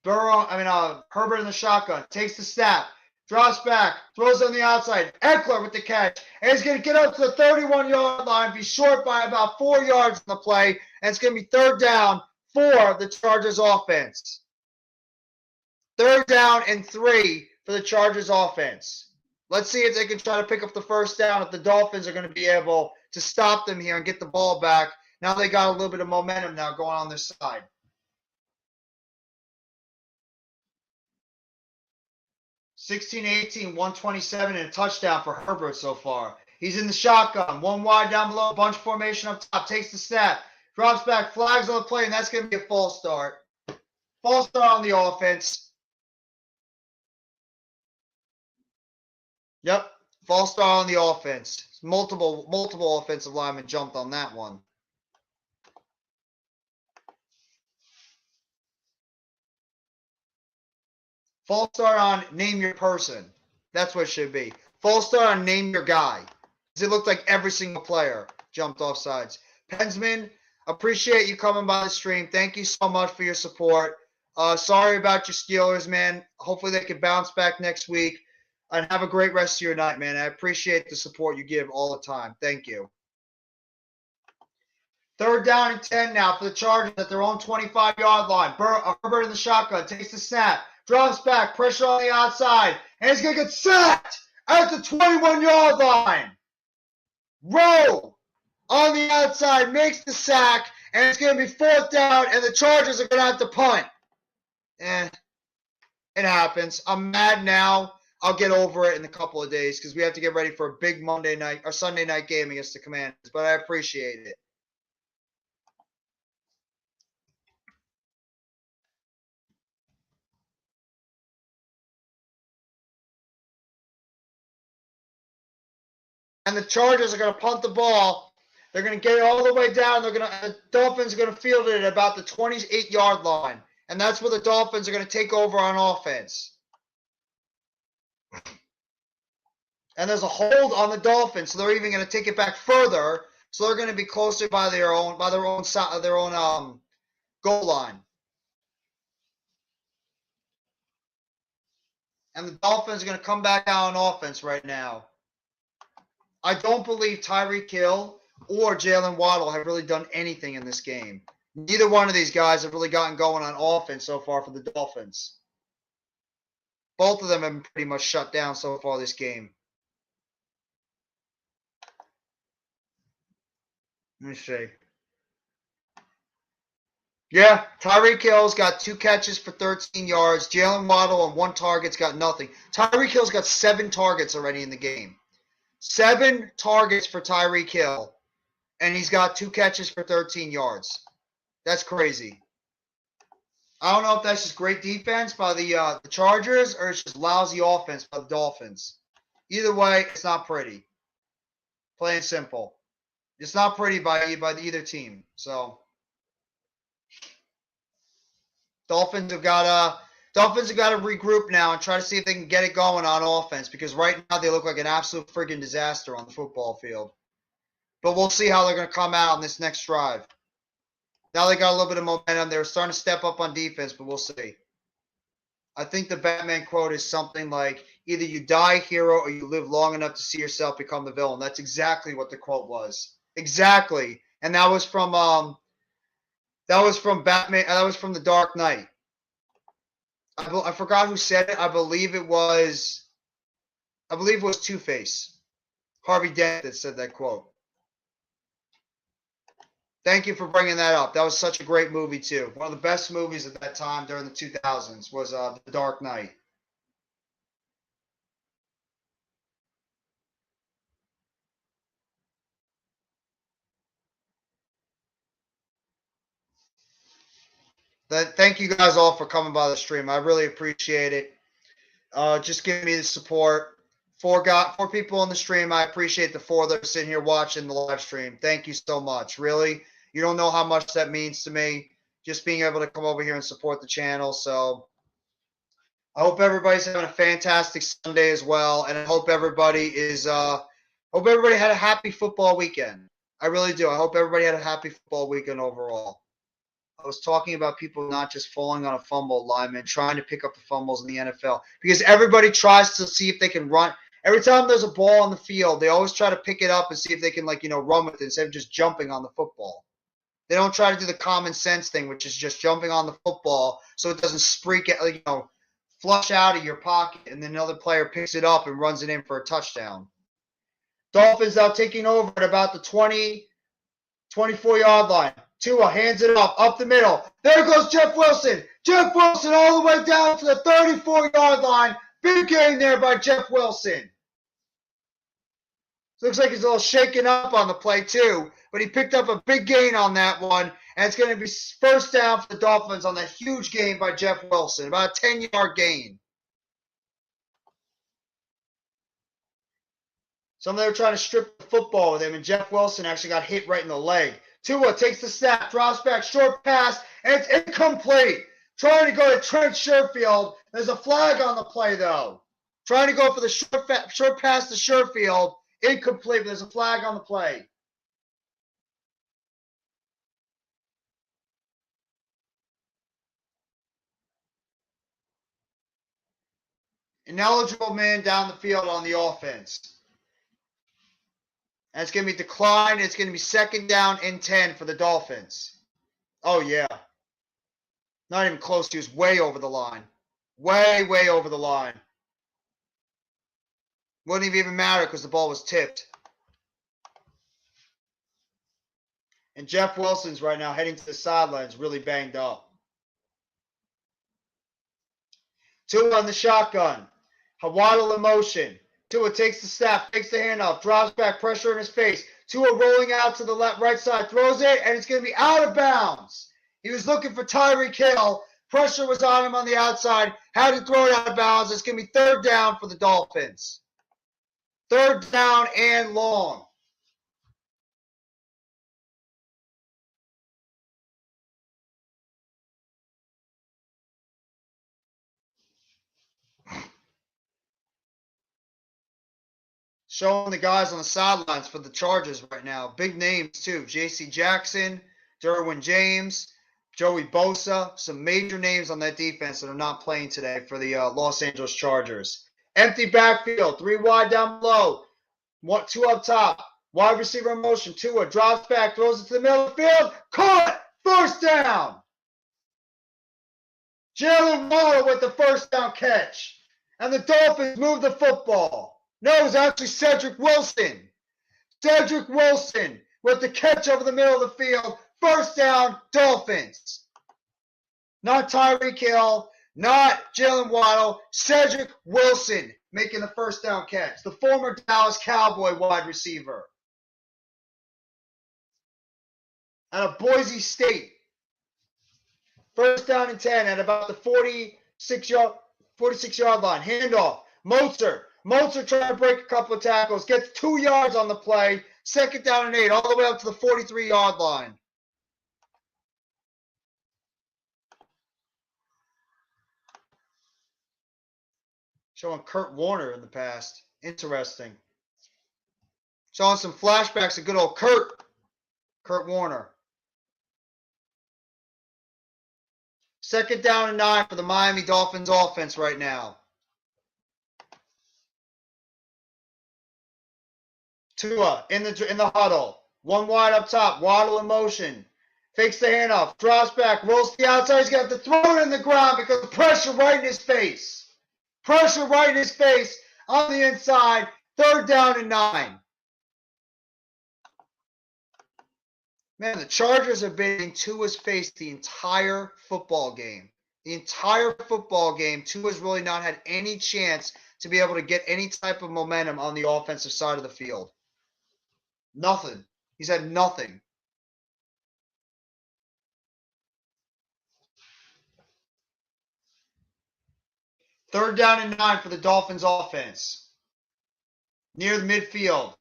Herbert in the shotgun. Takes the snap. Drops back, throws on the outside. Eckler with the catch. And he's going to get up to the 31-yard line, be short by about 4 yards in the play, and it's going to be third down for the Chargers offense. Third down and 3 for the Chargers offense. Let's see if they can try to pick up the first down, if the Dolphins are going to be able to stop them here and get the ball back. Now they got a little bit of momentum now going on their side. 16-18, 127, and a touchdown for Herbert so far. He's in the shotgun. One wide down below, bunch formation up top. Takes the snap. Drops back, flags on the play, and that's going to be a false start. False start on the offense. Yep, false start on the offense. Multiple offensive linemen jumped on that one. False start on name your person. That's what it should be. False start on name your guy. It looked like every single player jumped off sides. Pensman, appreciate you coming by the stream. Thank you so much for your support. Sorry about your Steelers, man. Hopefully they can bounce back next week. And have a great rest of your night, man. I appreciate the support you give all the time. Thank you. Third down and 10 now for the Chargers at their own 25-yard line. Herbert in the shotgun. Takes the snap. Drops back. Pressure on the outside. And he's going to get sacked at the 21-yard line. Rowe on the outside makes the sack. And it's going to be fourth down. And the Chargers are going to have to punt. It happens. I'm mad now. I'll get over it in a couple of days because we have to get ready for a big Monday night or Sunday night game against the Commanders. But I appreciate it. And the Chargers are going to punt the ball. They're going to get it all the way down. The Dolphins are going to field it at about the 28-yard line. And that's where the Dolphins are going to take over on offense. And there's a hold on the Dolphins, so they're even going to take it back further. So they're going to be closer by their own goal line. And the Dolphins are going to come back out on offense right now. I don't believe Tyreek Hill or Jalen Waddle have really done anything in this game. Neither one of these guys have really gotten going on offense so far for the Dolphins. Both of them have been pretty much shut down so far this game. Let me see. Yeah, Tyreek Hill's got 2 catches for 13 yards. Jalen Waddle on 1 target's got nothing. Tyreek Hill's got 7 targets already in the game. 7 targets for Tyreek Hill, and he's got 2 catches for 13 yards. That's crazy. I don't know if that's just great defense by the Chargers or it's just lousy offense by the Dolphins. Either way, it's not pretty. Plain and simple. It's not pretty by either team. So Dolphins have got to regroup now and try to see if they can get it going on offense because right now they look like an absolute friggin' disaster on the football field. But we'll see how they're going to come out on this next drive. Now they got a little bit of momentum. They're starting to step up on defense, but we'll see. I think the Batman quote is something like, either you die a hero or you live long enough to see yourself become the villain. That's exactly what the quote was. Exactly. And that was from Batman. That was from The Dark Knight. I forgot who said it. I believe it was Two-Face. Harvey Dent that said that quote. Thank you for bringing that up. That was such a great movie, too. One of the best movies at that time during the 2000s was The Dark Knight. Thank you guys all for coming by the stream. I really appreciate it. Just giving me the support. 4 people on the stream. I appreciate the 4 that are sitting here watching the live stream. Thank you so much. Really, you don't know how much that means to me. Just being able to come over here and support the channel. So I hope everybody's having a fantastic Sunday as well, and I hope everybody had a happy football weekend. I really do. I hope everybody had a happy football weekend overall. I was talking about people not just falling on a fumble, lineman, trying to pick up the fumbles in the NFL because everybody tries to see if they can run. Every time there's a ball on the field, they always try to pick it up and see if they can, run with it instead of just jumping on the football. They don't try to do the common sense thing, which is just jumping on the football so it doesn't flush out of your pocket, and then another player picks it up and runs it in for a touchdown. Dolphins now taking over at about the 24-yard line. Tua hands it off, up the middle. There goes Jeff Wilson. Jeff Wilson all the way down to the 34-yard line. Big gain there by Jeff Wilson. Looks like he's a little shaken up on the play too, but he picked up a big gain on that one, and it's going to be first down for the Dolphins on that huge gain by Jeff Wilson, about a 10-yard gain. Some of them were trying to strip the football with him, and Jeff Wilson actually got hit right in the leg. Tua takes the snap, drops back, short pass, and it's incomplete. Trying to go to Trent Sherfield. There's a flag on the play, though. Trying to go for the short pass to Sherfield. Incomplete, but there's a flag on the play. Ineligible man down the field on the offense. And it's going to be declined. It's going to be second down and 10 for the Dolphins. Oh, yeah. Not even close. He was way over the line. Way over the line. Wouldn't even matter because the ball was tipped. And Jeff Wilson's right now heading to the sidelines really banged up. Tua on the shotgun. Waddle in motion. Tua takes the snap, takes the handoff, drops back, pressure in his face. Tua rolling out to the right side, throws it, and it's going to be out of bounds. He was looking for Tyreek Hill. Pressure was on him on the outside. Had to throw it out of bounds. It's going to be third down for the Dolphins. Third down and long. Showing the guys on the sidelines for the Chargers right now. Big names, too. J.C. Jackson, Derwin James, Joey Bosa. Some major names on that defense that are not playing today for the Los Angeles Chargers. Empty backfield. 3 wide down below. Two up top. Wide receiver in motion. Tua drops back, throws it to the middle of the field. Caught! First down! Jalen Waddle with the first down catch. And the Dolphins move the football. No, it was actually Cedric Wilson. Cedric Wilson with the catch over the middle of the field. First down, Dolphins. Not Tyreek Hill, not Jalen Waddle. Cedric Wilson making the first down catch. The former Dallas Cowboy wide receiver. Out of Boise State. First down and 10 at about the 46-yard line. Handoff. Mostert trying to break a couple of tackles. Gets 2 yards on the play. Second down and 8 all the way up to the 43-yard line. Showing Kurt Warner in the past. Interesting. Showing some flashbacks of good old Kurt Warner. Second down and 9 for the Miami Dolphins offense right now. Tua in the huddle. One wide up top. Waddle in motion. Fakes the handoff. Drops back. Rolls to the outside. He's got to throw it in the ground because of pressure right in his face. Pressure right in his face on the inside. Third down and 9. Man, the Chargers have been in Tua's face the entire football game. The entire football game, Tua's really not had any chance to be able to get any type of momentum on the offensive side of the field. Nothing. He's had nothing. Third down and 9 for the Dolphins offense. Near the midfield.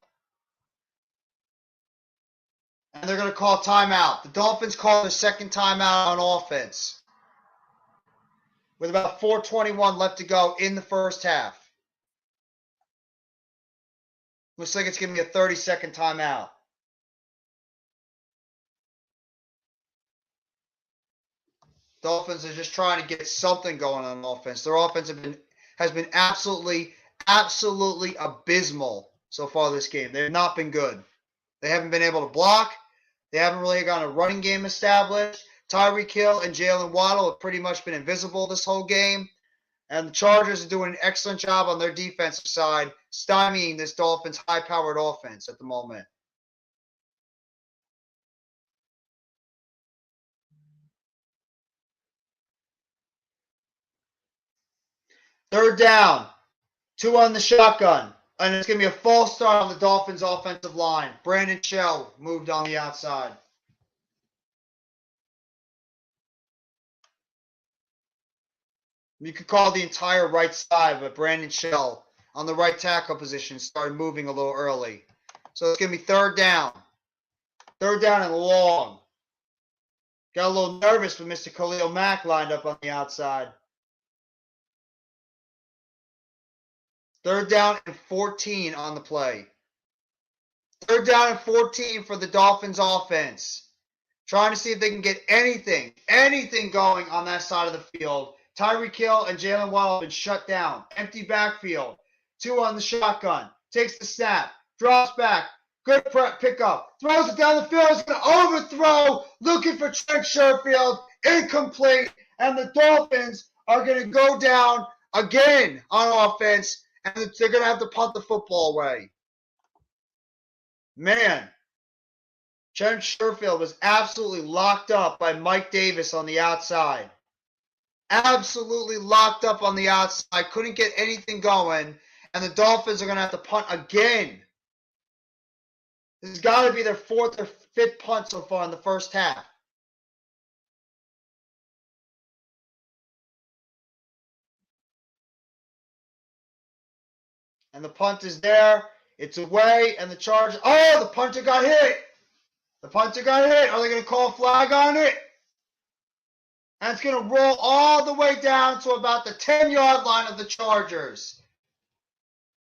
And they're going to call timeout. The Dolphins call their second timeout on offense. With about 4:21 left to go in the first half. Looks like it's going to be a 30-second timeout. Dolphins are just trying to get something going on offense. Their offense has been absolutely abysmal so far this game. They have not been good. They haven't been able to block. They haven't really got a running game established. Tyreek Hill and Jalen Waddle have pretty much been invisible this whole game. And the Chargers are doing an excellent job on their defensive side, stymieing this Dolphins high-powered offense at the moment. Third down. Two on the shotgun. And it's going to be a false start on the Dolphins offensive line. Brandon Shell moved on the outside. You could call the entire right side, but Brandon Shell on the right tackle position started moving a little early. So it's going to be third down. Third down and long. Got a little nervous with Mr. Khalil Mack lined up on the outside. Third down and 14 on the play. Third down and 14 for the Dolphins offense. Trying to see if they can get anything going on that side of the field. Tyreek Hill and Jalen Waddle have been shut down. Empty backfield. Two on the shotgun. Takes the snap. Drops back. Good pickup. Throws it down the field. It's going to overthrow. Looking for Trent Sherfield. Incomplete. And the Dolphins are going to go down again on offense. And they're going to have to punt the football away. Man. Trent Sherfield was absolutely locked up by Mike Davis on the outside. Absolutely locked up on the outside. Couldn't get anything going. And the Dolphins are going to have to punt again. This has got to be their fourth or fifth punt so far in the first half. And the punt is there. It's away. And the Chargers. Oh, the punter got hit. The punter got hit. Are they going to call a flag on it? And it's going to roll all the way down to about the 10-yard line of the Chargers.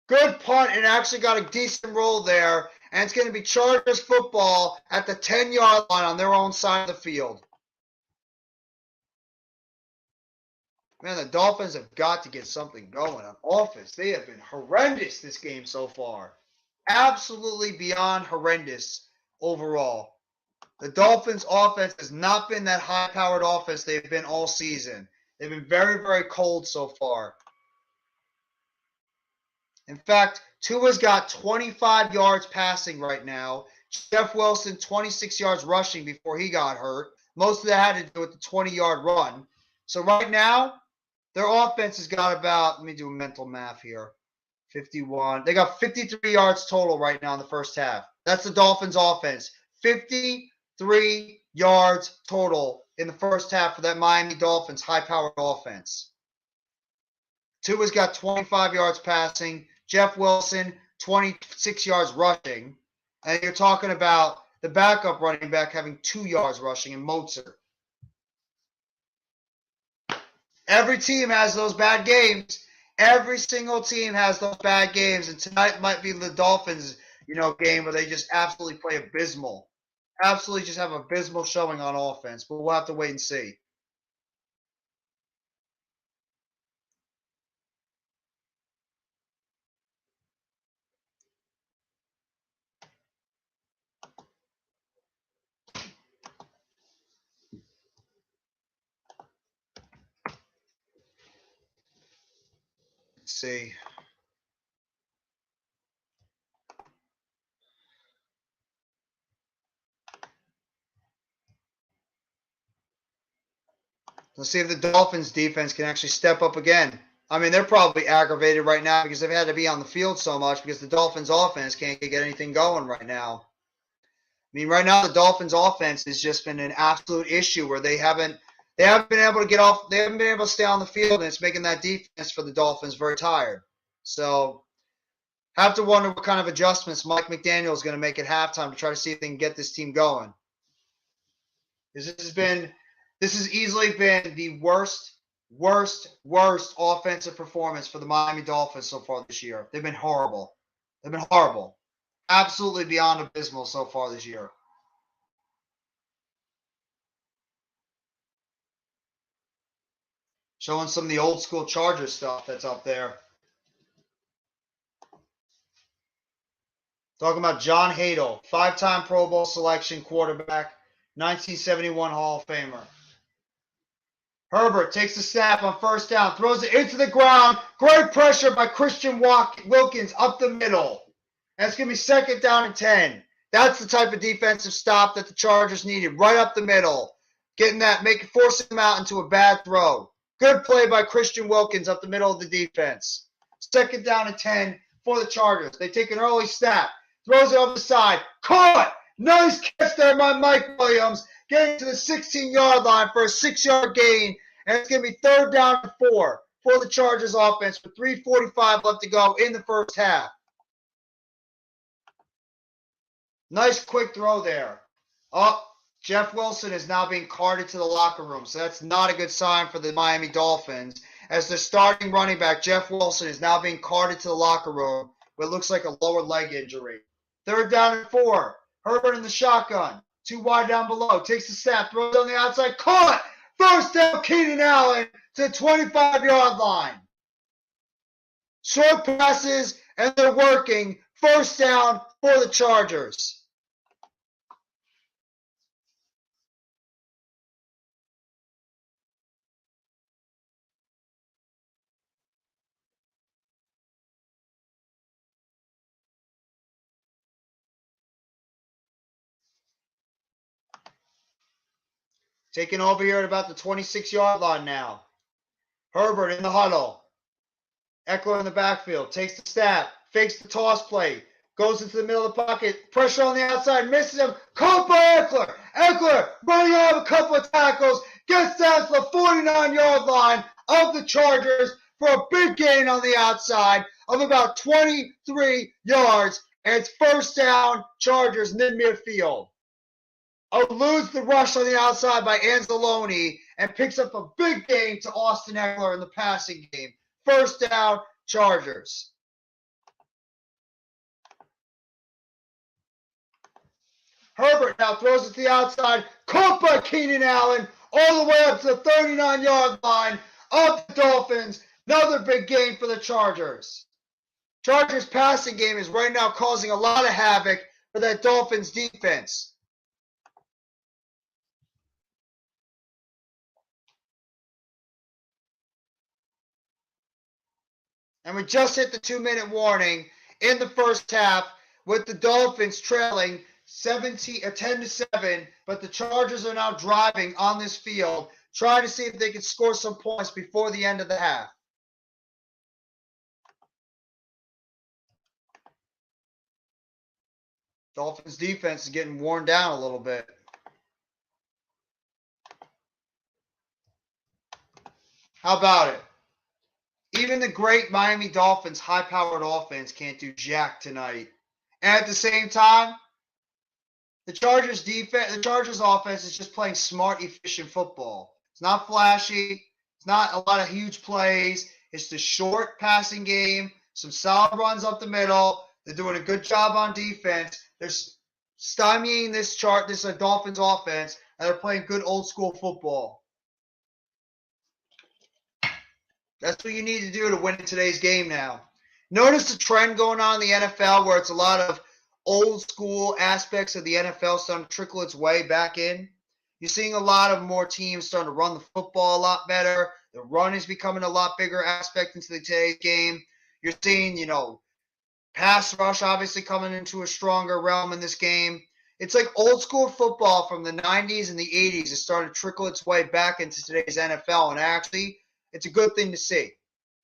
Good punt. It actually got a decent roll there. And it's going to be Chargers football at the 10-yard line on their own side of the field. Man, the Dolphins have got to get something going on offense. They have been horrendous this game so far. absolutely beyond horrendous overall. The Dolphins' offense has not been that high-powered offense they've been all season. They've been very, very cold so far. In fact, Tua's got 25 yards passing right now. Jeff Wilson, 26 yards rushing before he got hurt. Most of that had to do with the 20-yard run. So right now, their offense has got about, let me do mental math here, 51. They got 53 yards total right now in the first half. That's the Dolphins' offense. 53 yards total in the first half for that Miami Dolphins high-powered offense. Tua's got 25 yards passing. Jeff Wilson, 26 yards rushing. And you're talking about the backup running back having 2 yards rushing in Mozart. Every team has those bad games. Every single team has those bad games. And tonight might be the Dolphins, game where they just absolutely play abysmal. Absolutely just have abysmal showing on offense. But we'll have to wait and see. Let's see. Let's see if the Dolphins defense can actually step up again. I mean, they're probably aggravated right now because they've had to be on the field so much because the Dolphins offense can't get anything going right now. I mean, right now the Dolphins offense has just been an absolute issue where they haven't been able to get off, they haven't been able to stay on the field, and it's making that defense for the Dolphins very tired. So have to wonder what kind of adjustments Mike McDaniel is going to make at halftime to try to see if they can get this team going. This has easily been the worst offensive performance for the Miami Dolphins so far this year. They've been horrible. Absolutely beyond abysmal so far this year. Showing some of the old school Chargers stuff that's up there. Talking about John Hadle, 5-time Pro Bowl selection quarterback, 1971 Hall of Famer. Herbert takes the snap on first down, throws it into the ground. Great pressure by Christian Wilkins up the middle. And it's going to be second down and 10. That's the type of defensive stop that the Chargers needed, right up the middle. Forcing them out into a bad throw. Good play by Christian Wilkins up the middle of the defense. Second down and 10 for the Chargers. They take an early snap. Throws it over the side. Caught! Nice catch there by Mike Williams. Getting to the 16-yard line for a 6-yard gain. And it's going to be third down and 4 for the Chargers offense with 3:45 left to go in the first half. Nice quick throw there. Jeff Wilson is now being carted to the locker room. So that's not a good sign for the Miami Dolphins. As their starting running back, Jeff Wilson, is now being carted to the locker room with what looks like a lower leg injury. Third down and 4. Herbert in the shotgun. 2 wide down below. Takes the snap. Throws on the outside. Caught! First down, Keenan Allen to the 25-yard line. Short passes, and they're working. First down for the Chargers. Taking over here at about the 26-yard line now. Herbert in the huddle. Eckler in the backfield. Takes the snap. Fakes the toss play. Goes into the middle of the pocket. Pressure on the outside. Misses him. Caught by Eckler. Eckler running out of a couple of tackles. Gets down to the 49-yard line of the Chargers for a big gain on the outside of about 23 yards. And it's first down, Chargers mid-midfield. Eludes the rush on the outside by Anzalone and picks up a big gain to Austin Eckler in the passing game. First down, Chargers. Herbert now throws it to the outside. Caught by Keenan Allen all the way up to the 39-yard line of the Dolphins. Another big gain for the Chargers. Chargers passing game is right now causing a lot of havoc for that Dolphins defense. And we just hit the 2-minute warning in the first half with the Dolphins trailing 10-7, but the Chargers are now driving on this field, trying to see if they can score some points before the end of the half. Dolphins defense is getting worn down a little bit. How about it? Even the great Miami Dolphins high-powered offense can't do jack tonight. And at the same time, the Chargers offense is just playing smart, efficient football. It's not flashy. It's not a lot of huge plays. It's the short passing game, some solid runs up the middle. They're doing a good job on defense. They're stymieing this Dolphins offense, and they're playing good old school football. That's what you need to do to win in today's game now. Notice the trend going on in the NFL where it's a lot of old school aspects of the NFL starting to trickle its way back in. You're seeing a lot of more teams starting to run the football a lot better. The run is becoming a lot bigger aspect into today's game. You're seeing, pass rush obviously coming into a stronger realm in this game. It's like old school football from the 90s and the 80s is starting to trickle its way back into today's NFL, and actually, it's a good thing to see.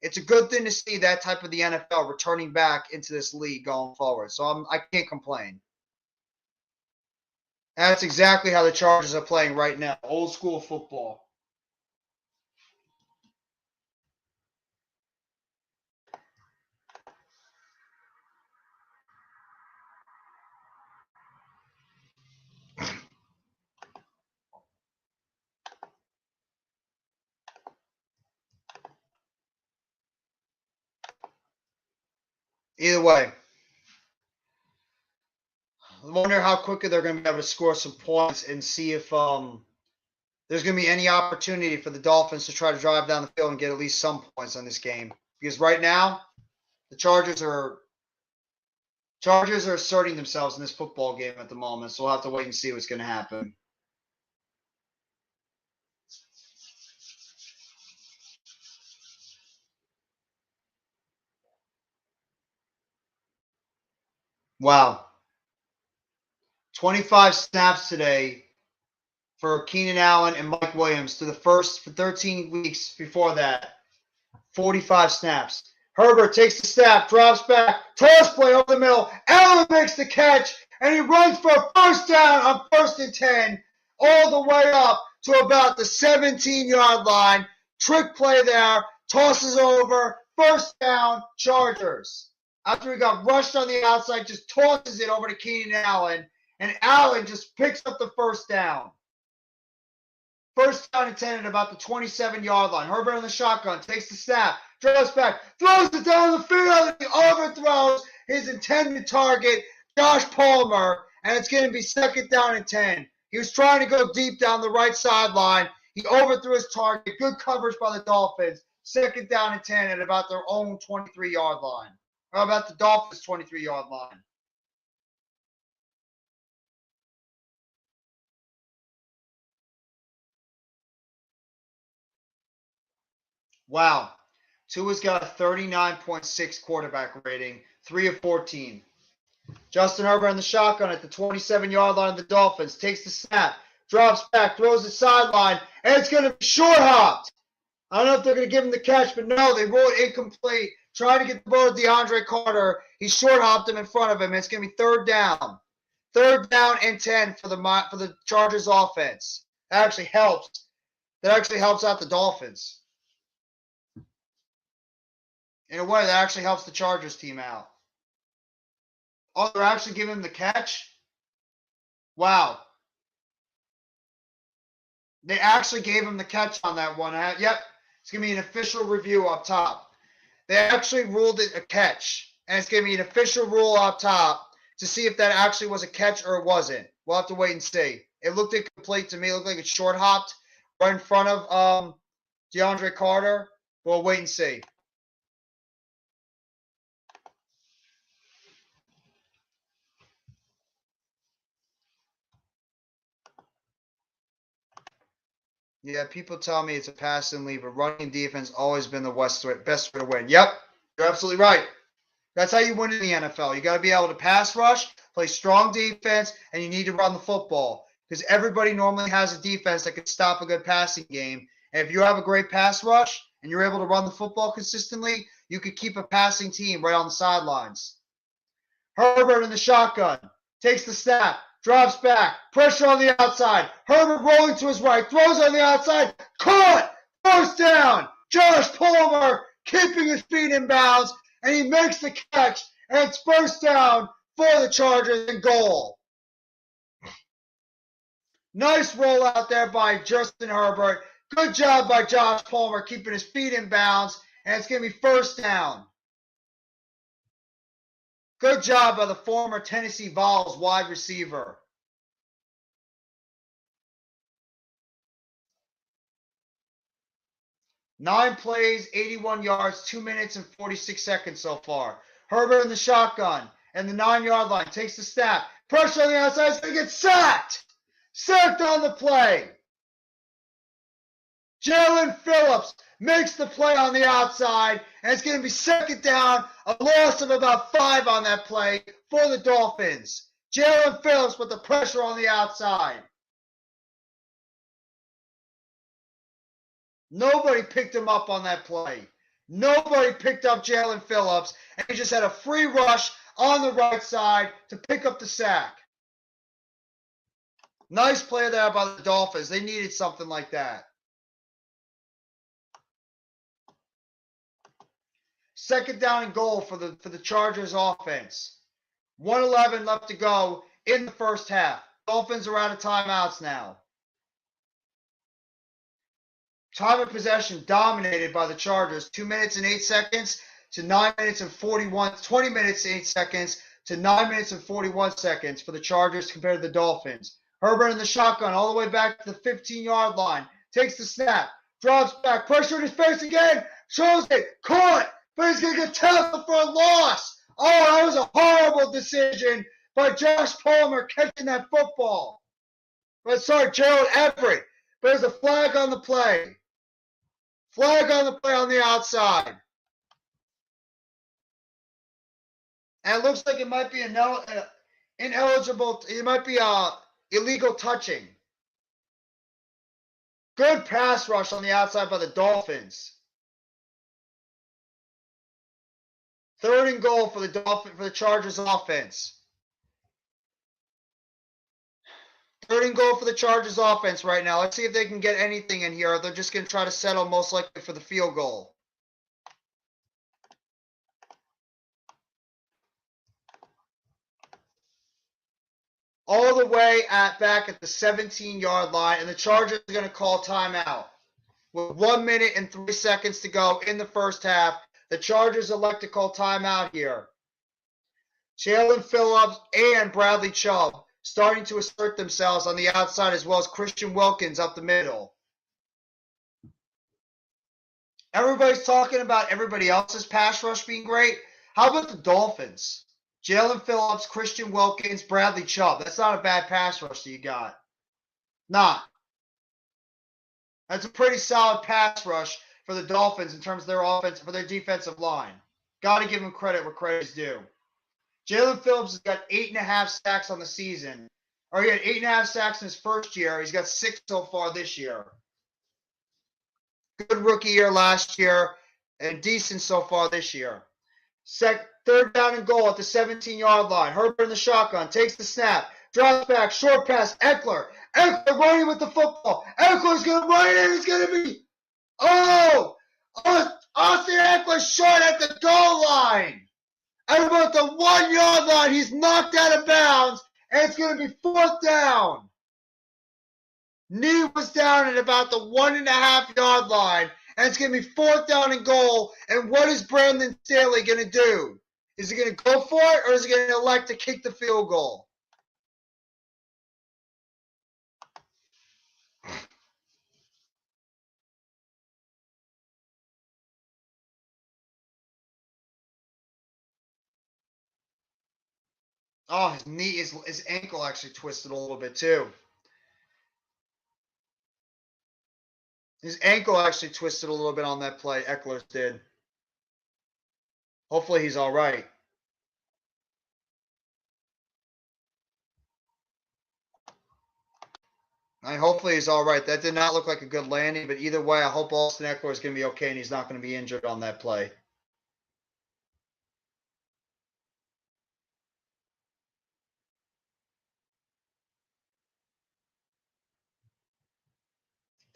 It's a good thing to see that type of the NFL returning back into this league going forward. So I can't complain. And that's exactly how the Chargers are playing right now. Old school football. Either way, I wonder how quickly they're going to be able to score some points and see if there's going to be any opportunity for the Dolphins to try to drive down the field and get at least some points on this game. Because right now, the Chargers are asserting themselves in this football game at the moment, so we'll have to wait and see what's going to happen. Wow. 25 snaps today for Keenan Allen and Mike Williams to the first for 13 weeks before that. 45 snaps. Herbert takes the snap, drops back, toss play over the middle. Allen makes the catch, and he runs for a first down on 1st and 10, all the way up to about the 17-yard line. Trick play there, tosses over, first down, Chargers. After he got rushed on the outside, just tosses it over to Keenan Allen, and Allen just picks up the first down. First down and 10 at about the 27-yard line. Herbert on the shotgun, takes the snap, drops back, throws it down the field, and he overthrows his intended target, Josh Palmer, and it's going to be 2nd down and 10. He was trying to go deep down the right sideline. He overthrew his target. Good coverage by the Dolphins. 2nd down and 10 at about their own 23-yard line. Or about the Dolphins' 23-yard line. Wow. Tua's got a 39.6 quarterback rating, 3 of 14. Justin Herbert on the shotgun at the 27-yard line of the Dolphins. Takes the snap, drops back, throws the sideline, and it's going to be short hopped. I don't know if they're going to give him the catch, but no, they roll it incomplete. Trying to get the ball to DeAndre Carter. He short hopped him in front of him. It's going to be 3rd down. 3rd down and 10 for the Chargers offense. That actually helps. That actually helps out the Dolphins. In a way, that actually helps the Chargers team out. Oh, they're actually giving him the catch? Wow. They actually gave him the catch on that one. Yep. It's going to be an official review up top. They actually ruled it a catch. And it's going to be an official rule up top to see if that actually was a catch or it wasn't. We'll have to wait and see. It looked incomplete to me. It looked like it short hopped right in front of DeAndre Carter. We'll wait and see. Yeah, people tell me it's a passing lead, but running defense always been the best way to win. Yep, you're absolutely right. That's how you win in the NFL. You got to be able to pass rush, play strong defense, and you need to run the football because everybody normally has a defense that can stop a good passing game. And if you have a great pass rush and you're able to run the football consistently, you could keep a passing team right on the sidelines. Herbert in the shotgun, takes the snap, drops back, pressure on the outside. Herbert rolling to his right, throws on the outside, caught, first down. Josh Palmer keeping his feet in bounds, and he makes the catch, and it's first down for the Chargers and goal. Nice roll out there by Justin Herbert. Good job by Josh Palmer keeping his feet in bounds, and it's going to be first down. Good job by the former Tennessee Vols wide receiver. Nine plays, 81 yards, 2 minutes and 46 seconds so far. Herbert in the shotgun and the 9-yard line takes the snap. Pressure on the outside. He's going to get sacked. Sacked on the play. Jalen Phillips makes the play on the outside, and it's going to be second down, a loss of about 5 on that play for the Dolphins. Jalen Phillips with the pressure on the outside. Nobody picked him up on that play. Nobody picked up Jalen Phillips, and he just had a free rush on the right side to pick up the sack. Nice play there by the Dolphins. They needed something like that. Second down and goal for the Chargers offense. 1:11 left to go in the first half. Dolphins are out of timeouts now. Time of possession dominated by the Chargers. 2 minutes and 8 seconds to 9 minutes and 41. 20 minutes and 8 seconds to 9 minutes and 41 seconds for the Chargers compared to the Dolphins. Herbert in the shotgun all the way back to the 15-yard line. Takes the snap. Drops back. Pressure in his face again. Shows it. Caught. But he's going to get tackled for a loss. Oh, that was a horrible decision by Josh Palmer catching that football. But sorry, Gerald Everett. But there's a flag on the play. Flag on the play on the outside. And it looks like it might be ineligible. It might be illegal touching. Good pass rush on the outside by the Dolphins. Third and goal for the Chargers offense. Third and goal for the Chargers offense right now. Let's see if they can get anything in here. They're just going to try to settle most likely for the field goal. All the way back at the 17-yard line, and the Chargers are going to call timeout. With 1 minute and 3 seconds to go in the first half, the Chargers elect to call timeout here. Jalen Phillips and Bradley Chubb starting to assert themselves on the outside, as well as Christian Wilkins up the middle. Everybody's talking about everybody else's pass rush being great. How about the Dolphins? Jalen Phillips, Christian Wilkins, Bradley Chubb. That's not a bad pass rush that you got. Not. That's a pretty solid pass rush for the Dolphins in terms of their offense, for their defensive line. Got to give them credit where credit is due. Jalen Phillips has got 8.5 sacks on the season. Or he had 8.5 sacks in his first year. He's got 6 so far this year. Good rookie year last year and decent so far this year. Third down and goal at the 17-yard line. Herbert in the shotgun. Takes the snap. Drops back. Short pass. Eckler. Eckler running with the football. Eckler's going to run it in. It's going to be... Oh! Austin Eckler short at the goal line. At about the 1-yard line, he's knocked out of bounds, and it's going to be fourth down. Knee was down at about the 1.5-yard line, and it's going to be fourth down and goal. And what is Brandon Staley going to do? Is he going to go for it, or is he going to elect to kick the field goal? Oh, his ankle actually twisted a little bit too. His ankle actually twisted a little bit on that play. Eckler's did. Hopefully he's all right. Hopefully he's all right. That did not look like a good landing, but either way, I hope Austin Eckler is going to be okay and he's not going to be injured on that play.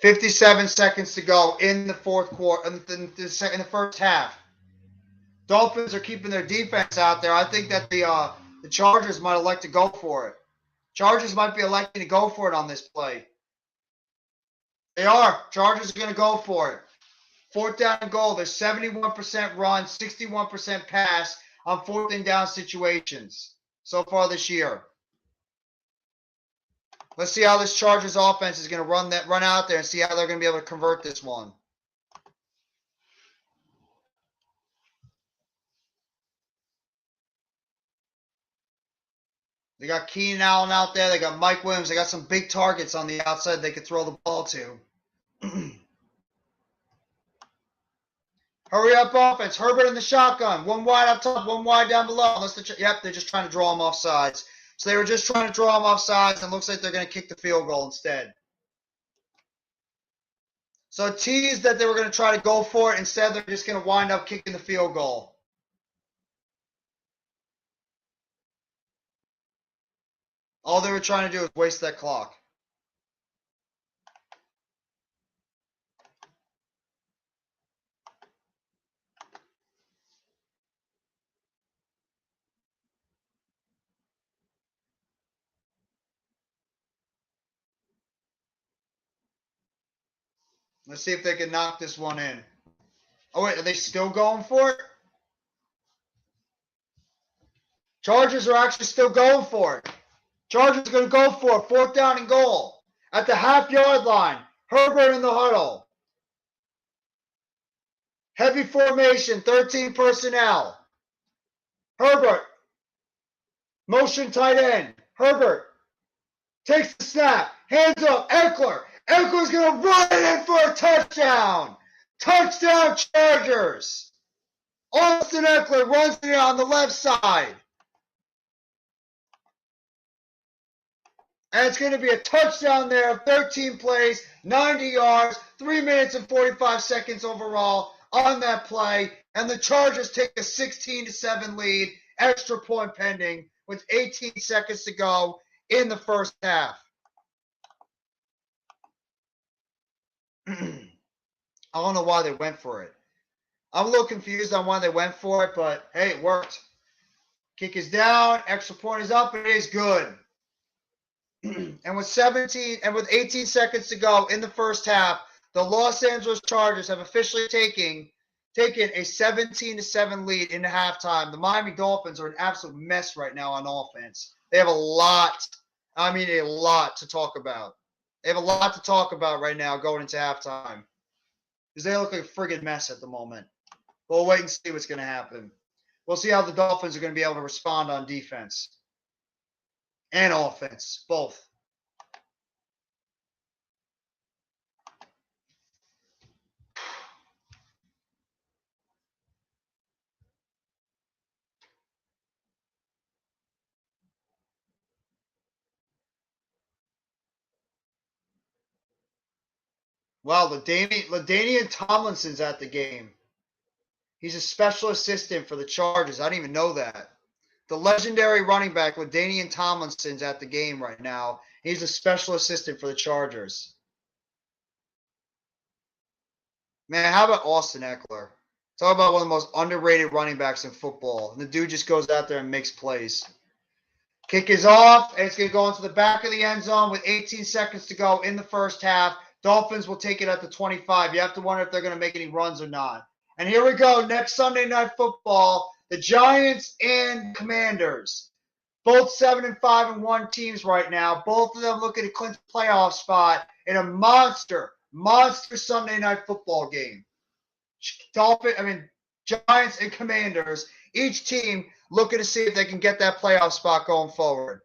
$57 seconds to go in the fourth quarter, in the first half. Dolphins are keeping their defense out there. I think that the Chargers might elect to go for it. Chargers might be electing to go for it on this play. They are. Chargers are going to go for it. Fourth down and goal. They're 71% run, 61% pass on fourth and down situations so far this year. Let's see how this Chargers offense is going to run out there and see how they're going to be able to convert this one. They got Keenan Allen out there. They got Mike Williams. They got some big targets on the outside they could throw the ball to. Hurry up offense. Herbert in the shotgun. One wide up top, one wide down below. They're just trying to draw him off sides. So they were just trying to draw him off sides, and it looks like they're going to kick the field goal instead. So it teased that they were going to try to go for it. Instead, they're just going to wind up kicking the field goal. All they were trying to do was waste that clock. Let's see if they can knock this one in. Oh, wait, are they still going for it? Chargers are actually still going for it. Chargers are going to go for it. Fourth down and goal. At the half-yard line. Herbert in the huddle. Heavy formation, 13 personnel. Herbert. Motion tight end. Herbert takes the snap. Hands up. Eckler. Eckler's going to run it in for a touchdown. Touchdown Chargers. Austin Eckler runs it on the left side. And it's going to be a touchdown there of 13 plays, 90 yards, 3 minutes and 45 seconds overall on that play. And the Chargers take a 16-7 lead, extra point pending, with 18 seconds to go in the first half. I don't know why they went for it. I'm a little confused on why they went for it, but hey, it worked. Kick is down, extra point is up, and it is good. And with 18 seconds to go in the first half, the Los Angeles Chargers have officially taken a 17-7 lead into halftime. The Miami Dolphins are an absolute mess right now on offense. They have a lot to talk about. They have a lot to talk about right now going into halftime. Because they look like a friggin' mess at the moment. We'll wait and see what's going to happen. We'll see how the Dolphins are going to be able to respond on defense. And offense, both. Wow, LaDainian Tomlinson's at the game. He's a special assistant for the Chargers. I didn't even know that. The legendary running back, LaDainian Tomlinson's at the game right now. He's a special assistant for the Chargers. Man, how about Austin Eckler? Talk about one of the most underrated running backs in football. And the dude just goes out there and makes plays. Kick is off, and it's going to go into the back of the end zone with 18 seconds to go in the first half. Dolphins will take it at the 25. You have to wonder if they're going to make any runs or not. And here we go. Next Sunday Night Football, the Giants and Commanders. Both 7-5-1 teams right now. Both of them looking to clinch a playoff spot in a monster Sunday Night Football game. Giants and Commanders. Each team looking to see if they can get that playoff spot going forward.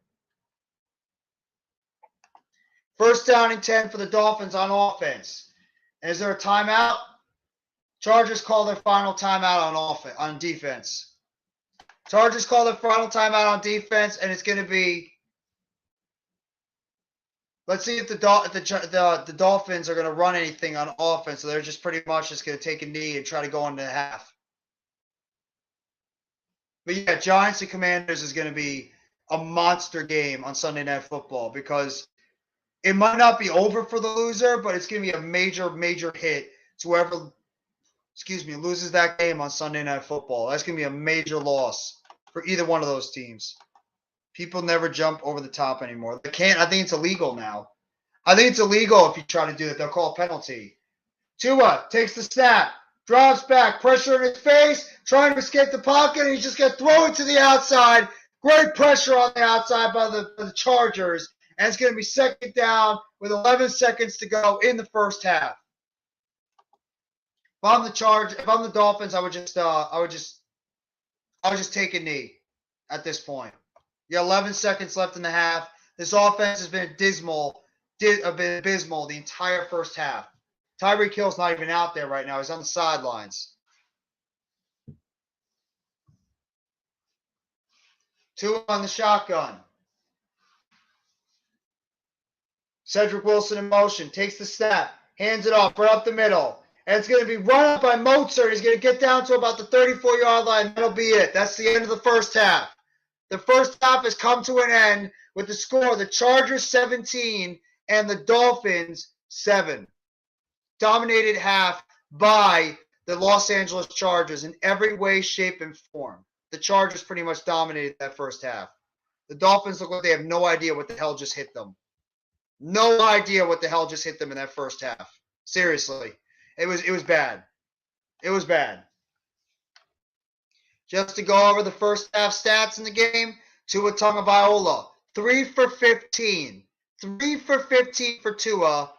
First down and 10 for the Dolphins on offense. Is there a timeout? Chargers call their final timeout on defense. Chargers call their final timeout on defense, and it's going to be. Let's see if the Dolphins are going to run anything on offense. So they're just pretty much just going to take a knee and try to go into half. But yeah, Giants and Commanders is going to be a monster game on Sunday Night Football because it might not be over for the loser, but it's going to be a major, major hit to whoever, loses that game on Sunday Night Football. That's going to be a major loss for either one of those teams. People never jump over the top anymore. They can't. I think it's illegal now. I think it's illegal if you try to do it. They'll call a penalty. Tua takes the snap, drops back, pressure in his face, trying to escape the pocket, and he's just going to throw it to the outside. Great pressure on the outside by the Chargers, and it's going to be second down with 11 seconds to go in the first half. If I'm the Dolphins, I would just take a knee at this point. You got 11 seconds left in the half. This offense has been abysmal the entire first half. Tyreek Hill's not even out there right now. He's on the sidelines. Tua on the shotgun. Cedric Wilson in motion. Takes the snap. Hands it off right up the middle. And it's going to be run up by Mostert. He's going to get down to about the 34-yard line. That'll be it. That's the end of the first half. The first half has come to an end with the score: the Chargers 17 and the Dolphins 7. Dominated half by the Los Angeles Chargers in every way, shape, and form. The Chargers pretty much dominated that first half. The Dolphins look like they have no idea what the hell just hit them. No idea what the hell just hit them in that first half. Seriously. It was bad. It was bad. Just to go over the first half stats in the game, Tua Tagovailoa, 3 for 15. 3 for 15 for Tua,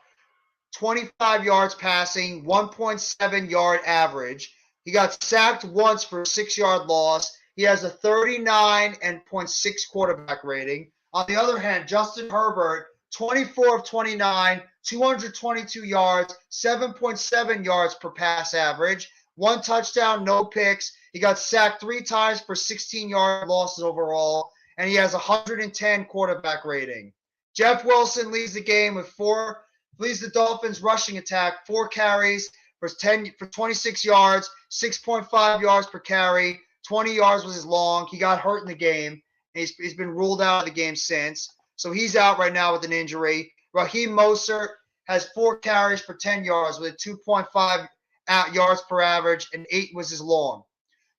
25 yards passing, 1.7 yard average. He got sacked once for a 6-yard loss. He has a 39.6 quarterback rating. On the other hand, Justin Herbert, 24 of 29, 222 yards, 7.7 yards per pass average, 1 touchdown, no picks. He got sacked 3 times for 16-yard losses overall, and he has a 110 quarterback rating. Jeff Wilson leads the game with leads the Dolphins rushing attack, 4 carries for 26 yards, 6.5 yards per carry, 20 yards was his long. He got hurt in the game. He's been ruled out of the game since. So he's out right now with an injury. Raheem Mostert has 4 carries for 10 yards with 2.5 yards per average, and 8 was his long.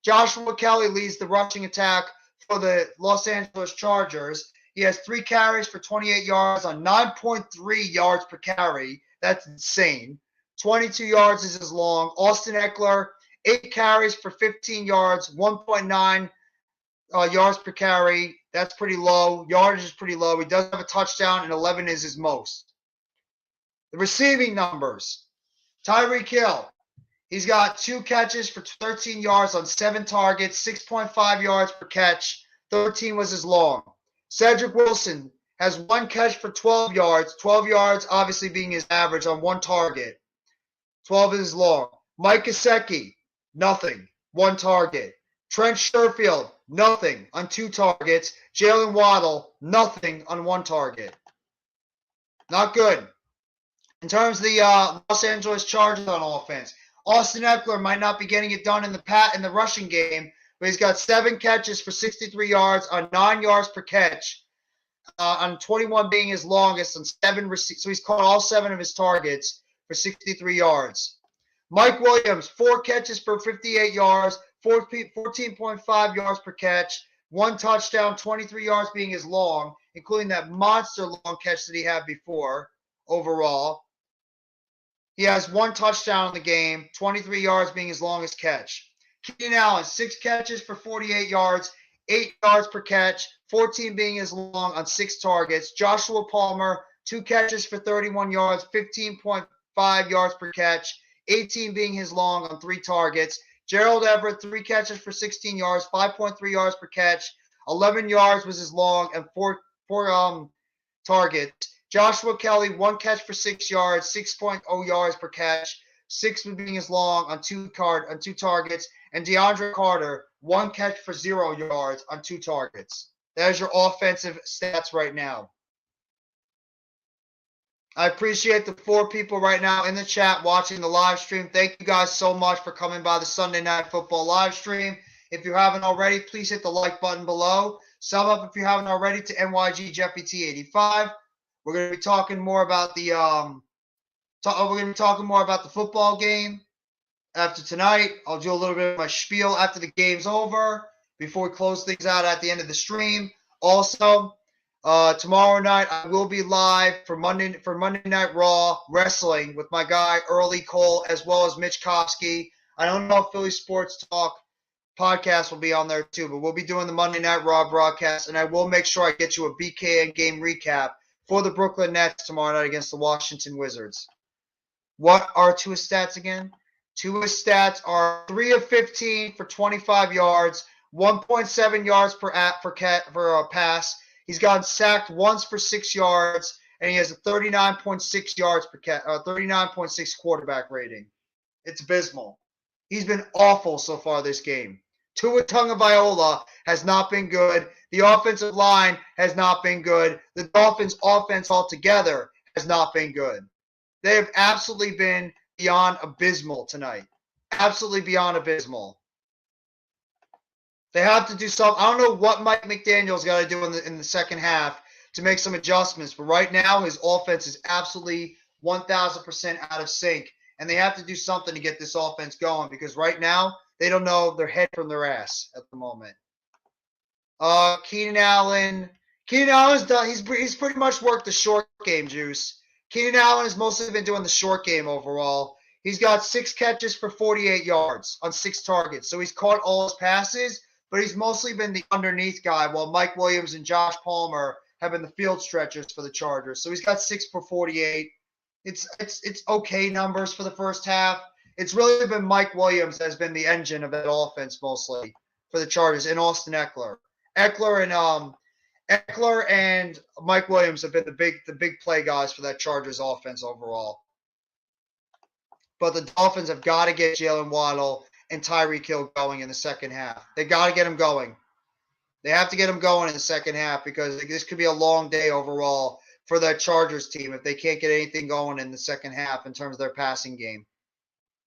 Joshua Kelly leads the rushing attack for the Los Angeles Chargers. He has 3 carries for 28 yards on 9.3 yards per carry. That's insane. 22 yards is his long. Austin Eckler, 8 carries for 15 yards, 1.9 yards per carry. That's pretty low. Yardage is pretty low. He does have a touchdown, and 11 is his most. The receiving numbers. Tyreek Hill. He's got 2 catches for 13 yards on 7 targets, 6.5 yards per catch. 13 was his long. Cedric Wilson has 1 catch for 12 yards. 12 yards obviously being his average on 1 target. 12 is his long. Mike Gesicki, nothing. 1 target. Trent Sherfield, nothing on 2 targets. Jalen Waddle, nothing on 1 target. Not good. In terms of the Los Angeles Chargers on offense, Austin Eckler might not be getting it done in the rushing game, but he's got 7 catches for 63 yards on 9 yards per catch, on 21 being his longest on 7 receipts. So he's caught all 7 of his targets for 63 yards. Mike Williams, 4 catches for 58 yards, 14.5 yards per catch, 1 touchdown, 23 yards being his long, including that monster long catch that he had before overall. He has 1 touchdown in the game, 23 yards being his longest catch. Keenan Allen, 6 catches for 48 yards, 8 yards per catch, 14 being his long on 6 targets. Joshua Palmer, 2 catches for 31 yards, 15.5 yards per catch, 18 being his long on 3 targets. Gerald Everett, 3 catches for 16 yards, 5.3 yards per catch, 11 yards was his long, and 4 targets. Joshua Kelly, 1 catch for 6 yards, 6.0 yards per catch, 6 being as long on 2 targets, and DeAndre Carter, 1 catch for 0 yards on 2 targets. There's your offensive stats right now. I appreciate the 4 people right now in the chat watching the live stream. Thank you guys so much for coming by the Sunday Night Football live stream. If you haven't already, please hit the like button below. Sub up if you haven't already to NYG Jeffy T85. We're going to be talking more about the football game after tonight. I'll do a little bit of my spiel after the game's over before we close things out at the end of the stream. Also, tomorrow night I will be live for Monday Night Raw Wrestling with my guy Early Cole as well as Mitch Kofsky. I don't know if Philly Sports Talk podcast will be on there too, but we'll be doing the Monday Night Raw broadcast, and I will make sure I get you a BKN game recap for the Brooklyn Nets tomorrow night against the Washington Wizards. What are Tua's stats again? Tua's stats are 3 of 15 for 25 yards, 1.7 yards per pass. He's gotten sacked once for 6 yards, and he has a 39.6 yards per 39.6 quarterback rating. It's abysmal. He's been awful so far this game. Tua Tagovailoa has not been good. The offensive line has not been good. The Dolphins' offense altogether has not been good. They have absolutely been beyond abysmal tonight. Absolutely beyond abysmal. They have to do something. I don't know what Mike McDaniel's got to do in the second half to make some adjustments, but right now his offense is absolutely 1,000% out of sync, and they have to do something to get this offense going because right now they don't know their head from their ass at the moment. Keenan Allen's done. He's pretty much worked the short game, Juice. Keenan Allen has mostly been doing the short game overall. He's got 6 catches for 48 yards on 6 targets. So he's caught all his passes, but he's mostly been the underneath guy while Mike Williams and Josh Palmer have been the field stretchers for the Chargers. So he's got 6 for 48. It's okay numbers for the first half. It's really been Mike Williams that has been the engine of that offense mostly for the Chargers and Austin Eckler. Eckler and Mike Williams have been the big play guys for that Chargers offense overall. But the Dolphins have got to get Jalen Waddle and Tyreek Hill going in the second half. They got to get them going. They have to get them going in the second half because this could be a long day overall for that Chargers team if they can't get anything going in the second half in terms of their passing game.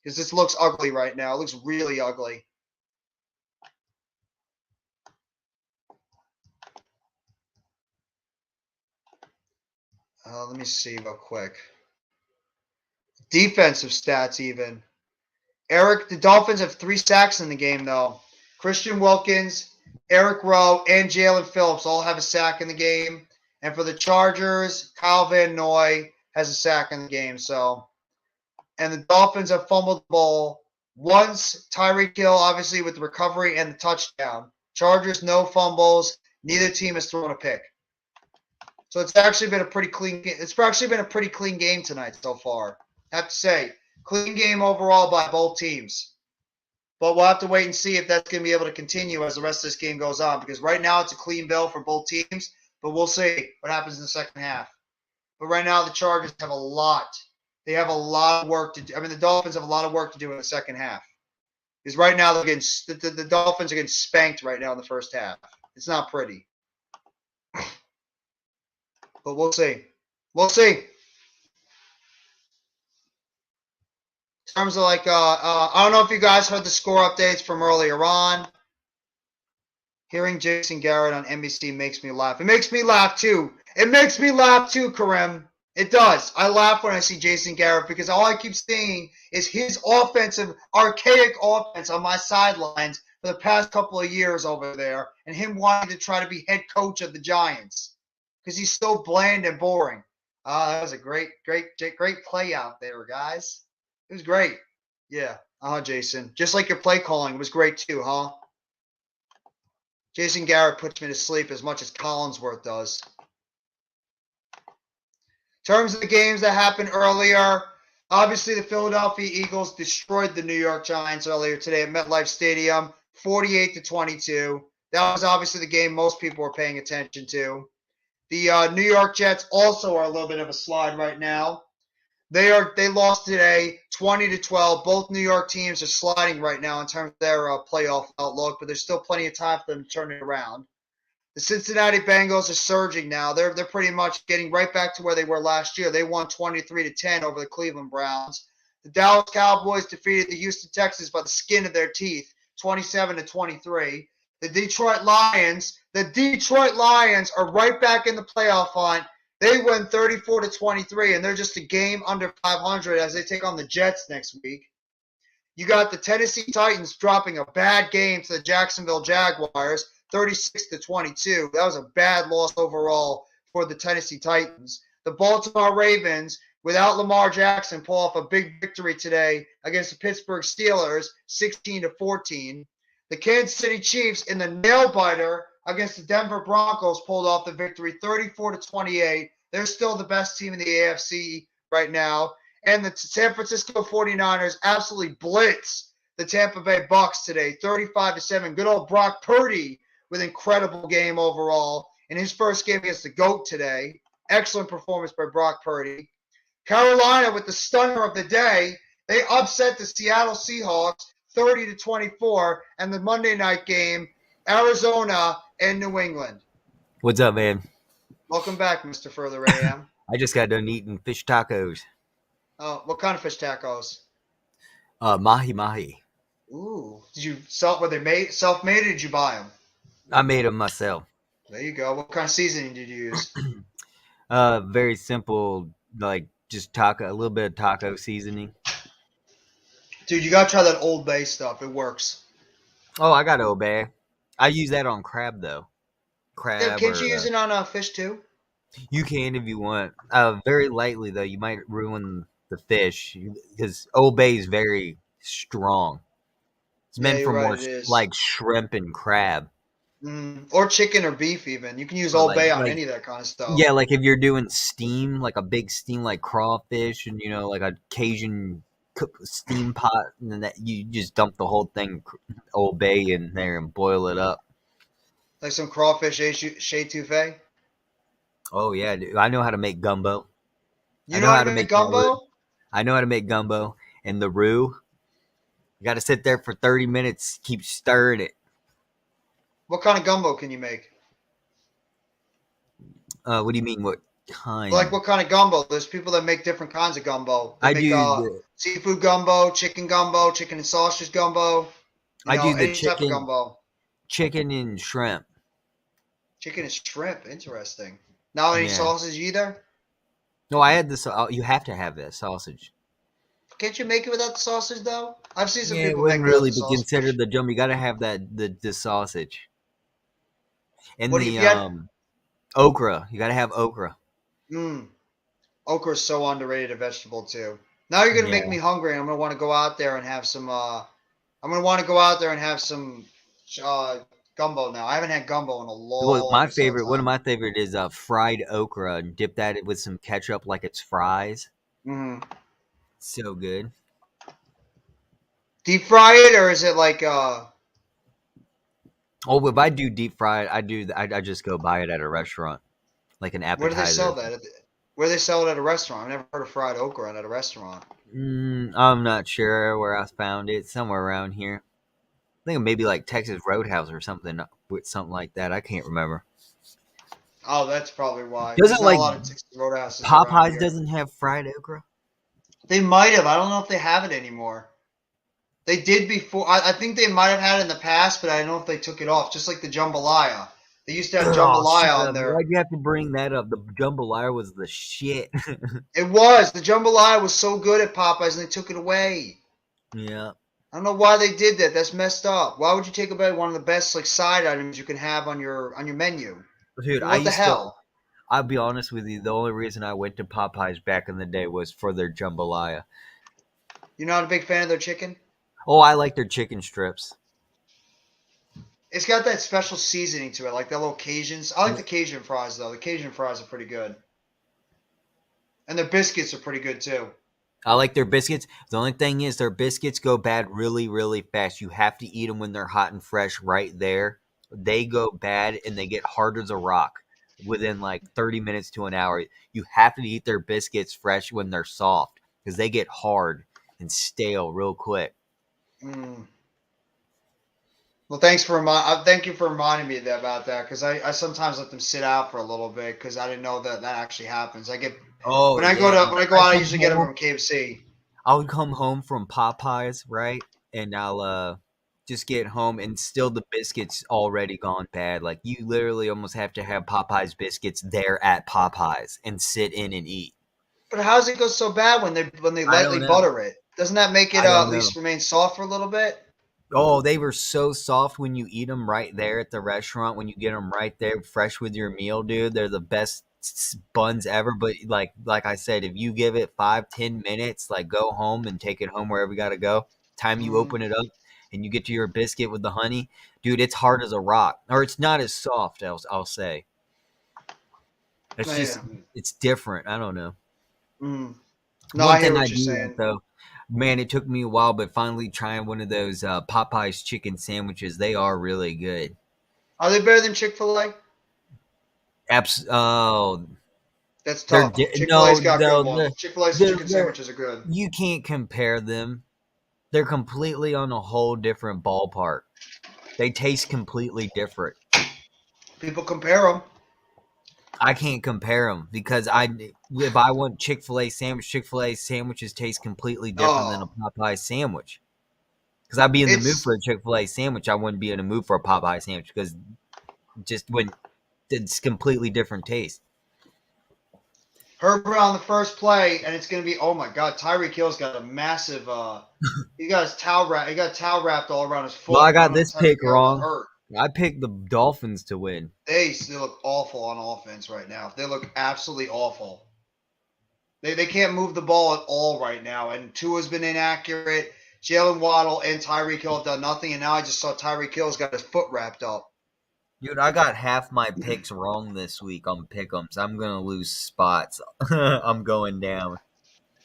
Because this looks ugly right now. It looks really ugly. Let me see real quick. Defensive stats even. The Dolphins have 3 sacks in the game, though. Christian Wilkins, Eric Rowe, and Jalen Phillips all have a sack in the game. And for the Chargers, Kyle Van Noy has a sack in the game. And the Dolphins have fumbled the ball once. Tyreek Hill, obviously, with the recovery and the touchdown. Chargers, no fumbles. Neither team has thrown a pick. So it's actually been a pretty clean game. It's actually been a pretty clean game tonight so far. I have to say, clean game overall by both teams. But we'll have to wait and see if that's going to be able to continue as the rest of this game goes on. Because right now it's a clean bill for both teams. But we'll see what happens in the second half. But right now the Chargers have a lot. They have a lot of work to do. I mean, the Dolphins have a lot of work to do in the second half. Because right now the Dolphins are getting spanked right now in the first half. It's not pretty. But we'll see. We'll see. In terms of I don't know if you guys heard the score updates from earlier on. Hearing Jason Garrett on NBC makes me laugh. It makes me laugh too. It makes me laugh too, Kareem. It does. I laugh when I see Jason Garrett because all I keep seeing is his offensive, archaic offense on my sidelines for the past couple of years over there and him wanting to try to be head coach of the Giants. Because he's so bland and boring. That was a great play out there, guys. It was great. Yeah. Jason. Just like your play calling was great too, huh? Jason Garrett puts me to sleep as much as Collinsworth does. In terms of the games that happened earlier, obviously the Philadelphia Eagles destroyed the New York Giants earlier today at MetLife Stadium, 48-22. That was obviously the game most people were paying attention to. The New York Jets also are a little bit of a slide right now. They lost today 20-12. Both New York teams are sliding right now in terms of their playoff outlook, but there's still plenty of time for them to turn it around. The Cincinnati Bengals are surging now. They're pretty much getting right back to where they were last year. They won 23-10 over the Cleveland Browns. The Dallas Cowboys defeated the Houston Texans by the skin of their teeth, 27-23. The Detroit Lions are right back in the playoff hunt. They win 34-23, and they're just a game under 500 as they take on the Jets next week. You got the Tennessee Titans dropping a bad game to the Jacksonville Jaguars, 36-22. That was a bad loss overall for the Tennessee Titans. The Baltimore Ravens, without Lamar Jackson, pull off a big victory today against the Pittsburgh Steelers, 16-14. The Kansas City Chiefs in the nail-biter against the Denver Broncos pulled off the victory, 34-28. They're still the best team in the AFC right now. And the San Francisco 49ers absolutely blitz the Tampa Bay Bucks today, 35-7. Good old Brock Purdy with incredible game overall in his first game against the GOAT today. Excellent performance by Brock Purdy. Carolina with the stunner of the day. They upset the Seattle Seahawks 30-24. And the Monday night game, Arizona and New England. What's up, man? Welcome back, Mr. Further AM. I just got done eating fish tacos. Oh, what kind of fish tacos? Mahi mahi. Ooh, were they self-made, or did you buy them? I made them myself. There you go. What kind of seasoning did you use? Very simple, like just a little bit of taco seasoning. Dude, you gotta try that Old Bay stuff. It works. Oh, I got Old Bay. I use that on crab though. Yeah, can't you use it on fish too? You can if you want. Very lightly though. You might ruin the fish because Old Bay is very strong. It's meant for more like shrimp and crab. Or chicken or beef even. You can use Old Bay on any of that kind of stuff. Yeah, like if you're doing steam, like a big steam like crawfish and, like a Cajun steam pot, and then you just dump the whole thing Old Bay in there and boil it up. Like some crawfish étouffée? Oh, yeah, dude. I know how to make gumbo. You know how to make gumbo? I know how to make gumbo. And the roux, you got to sit there for 30 minutes, keep stirring it. What kind of gumbo can you make? What do you mean? What kind? Like what kind of gumbo? There's people that make different kinds of gumbo. They make seafood gumbo, chicken and sausage gumbo. I do the type of gumbo. Chicken and shrimp. Chicken and shrimp. Interesting. Not any sausage either? No, I had this. You have to have that sausage. Can't you make it without the sausage though? I've seen some people it wouldn't really be considered the jumbo. You got to have the sausage. And okra. You got to have okra. Okra is so underrated vegetable too. Now you're gonna make me hungry, and I'm gonna want to go out there and have some. Gumbo now. I haven't had gumbo in a long. Well, one of my favorite is fried okra, and dip that with some ketchup like it's fries. So good. Deep fry it, or is it like Oh, if I do deep fry it, I just go buy it at a restaurant, like an appetizer. Where do they sell that? Where they sell it at a restaurant? I've never heard of fried okra at a restaurant. I'm not sure where I found it. Somewhere around here. I think maybe like Texas Roadhouse or something with something like that. I can't remember. Oh, that's probably why. Doesn't like a lot of Texas Roadhouses Popeyes doesn't have fried okra? They might have. I don't know if they have it anymore. They did before. I think they might have had it in the past, but I don't know if they took it off. Just like the jambalaya. They used to have jambalaya on there. Why'd you have to bring that up? The jambalaya was the shit. It was. The jambalaya was so good at Popeyes, and they took it away. Yeah. I don't know why they did that. That's messed up. Why would you take away one of the best side items you can have on your menu? Dude, what the hell? I'll be honest with you. The only reason I went to Popeyes back in the day was for their jambalaya. You're not a big fan of their chicken? Oh, I like their chicken strips. It's got that special seasoning to it, like the little Cajuns. I like the Cajun fries, though. The Cajun fries are pretty good. And their biscuits are pretty good, too. I like their biscuits. The only thing is their biscuits go bad really, really fast. You have to eat them when they're hot and fresh right there. They go bad, and they get hard as a rock. within like 30 minutes to an hour. You have to eat their biscuits fresh when they're soft because they get hard and stale real quick. Mm. Well, thank you for reminding me about that because I sometimes let them sit out for a little bit because I didn't know that actually happens. Oh, When I go yeah. to when I go out, I usually get them from KFC. I'll come home from Popeyes, right? And I'll just get home and still the biscuits already gone bad. Like you literally almost have to have Popeyes biscuits there at Popeyes and sit in and eat. But how does it go so bad when they I don't lightly know. butter it? Doesn't that make it I don't at know. least remain soft for a little bit? Oh, they were so soft when you eat them right there at the restaurant. When you get them right there, fresh with your meal, dude, they're the best buns ever. But like I said, if you give it 5-10 minutes, like go home and take it home wherever you gotta go. Time you Mm, open it up and you get to your biscuit with the honey, dude, it's hard as a rock, or it's not as soft. I'll say it's just yeah. it's different. I don't know. Mm. No, One I hear thing I what you're do like saying. though, man, it took me a while, but finally trying one of those Popeyes chicken sandwiches, they are really good. Are they better than Chick-fil-A? Oh, That's tough. no, Chick-fil-A's got good no, ones. Chick-fil-A's chicken they're sandwiches are good. you can't compare them. They're completely on a whole different ballpark. They taste completely different. People compare them. I can't compare them because if I want Chick-fil-A sandwiches taste completely different than a Oh, Popeye sandwich. Because I'd be in the mood it's for a Chick-fil-A sandwich, I wouldn't be in the mood for a Popeye sandwich because just when it's completely different taste. Herbert on the first play, and it's going to be, oh my God, Tyreek Hill's got a massive, he got he got towel wrapped all around his Well, foot. I I don't got know if this pick Tyreek Hill got wrong. hurt. I picked the Dolphins to win. They still look awful on offense right now. They look absolutely awful. They can't move the ball at all right now, and Tua's been inaccurate. Jalen Waddle and Tyreek Hill have done nothing, and now I just saw Tyreek Hill's got his foot wrapped up. Dude, I got half my picks wrong this week on pick'ems. I'm gonna lose spots. I'm going down.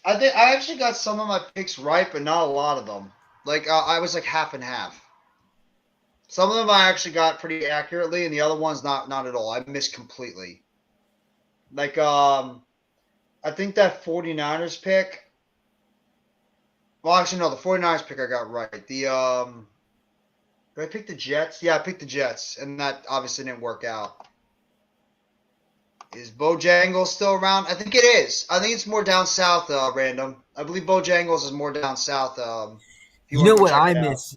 I actually got some of my picks right, but not a lot of them. Like I was like half and half. Some of them I actually got pretty accurately, and the other ones not at all. I missed completely. Like I think that 49ers pick. Well, actually no, the 49ers pick I got right. Did I pick the Jets? Yeah, I picked the Jets, and that obviously didn't work out. Is Bojangles still around? I think it is. I think it's more down south, random. I believe Bojangles is more down south. If you You want know to go what check I it out. miss?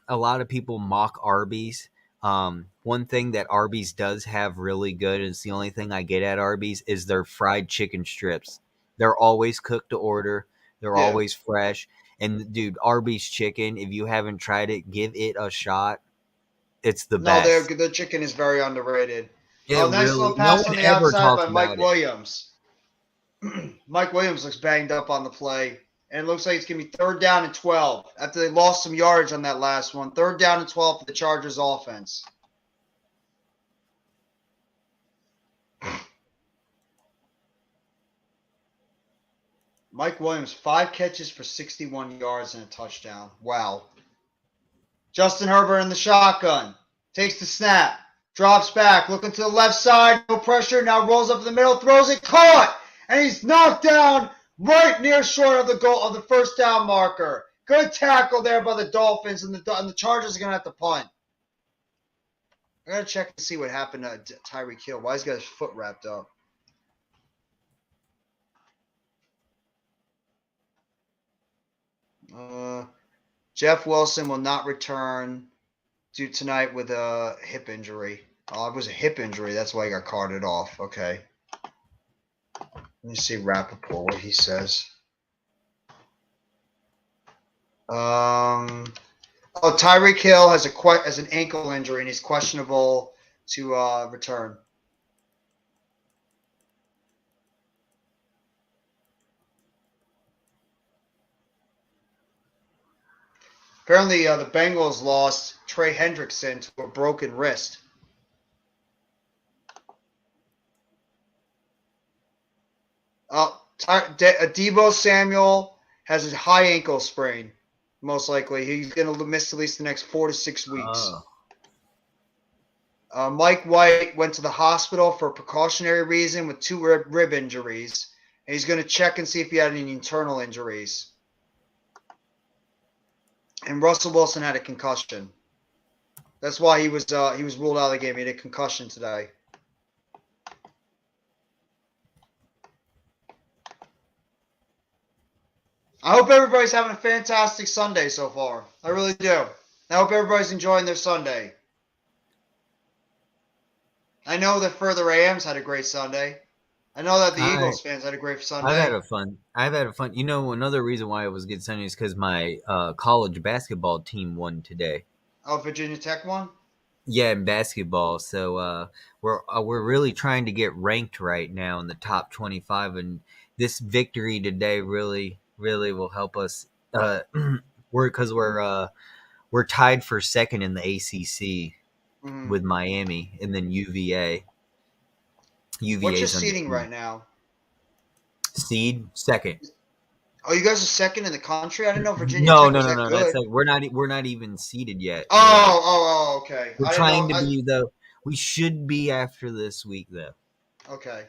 A lot of people mock Arby's. One thing that Arby's does have really good, and it's the only thing I get at Arby's, is their fried chicken strips. They're always cooked to order. They're Yeah. always fresh. And dude, Arby's chicken, if you haven't tried it, give it a shot. It's the No, best. the chicken is very underrated. It Oh, nice little really, no pass one on the ever outside talks by Mike about it. Williams. Mike Williams looks banged up on the play. And it looks like it's going to be 3rd down and 12 after they lost some yardage on that last one. 3rd down and 12 for the Chargers offense. Mike Williams, 5 catches for 61 yards and a touchdown. Wow. Justin Herbert in the shotgun. Takes the snap. Drops back. Looking to the left side. No pressure. Now rolls up in the middle. Throws it. Caught. And he's knocked down right near short of the goal of the first down marker. Good tackle there by the Dolphins. And the Chargers are going to have to punt. I got to check and see what happened to Tyreek Hill. Why he's got his foot wrapped up. Jeff Wilson will not return tonight with a hip injury. Oh, it was a hip injury. That's why he got carted off. Okay. Let me see Rappaport, what he says. Tyreek Hill has an ankle injury and he's questionable to return. Apparently, the Bengals lost Trey Hendrickson to a broken wrist. Deebo Samuel has a high ankle sprain. Most likely, he's going to miss at least the next 4 to 6 weeks. Mike White went to the hospital for a precautionary reason with 2 rib injuries. And he's going to check and see if he had any internal injuries. And Russell Wilson had a concussion. That's why he was ruled out of the game. He had a concussion today. I hope everybody's having a fantastic Sunday so far. I really do. I hope everybody's enjoying their Sunday. I know that Further AM's had a great Sunday. I know that the Eagles fans had a great Sunday. I've had a fun. You know, another reason why it was a good Sunday is because my college basketball team won today. Oh, Virginia Tech won? Yeah, in basketball. So we're really trying to get ranked right now in the top 25, and this victory today really will help us. We're tied for second in the ACC with Miami, and then UVA. What's your seeding right now? Seed second. Oh, you guys are second in the country? I didn't know Virginia No. Tech was that good. That's like we're not even seeded yet. Okay. We're trying to be though. We should be after this week though. Okay.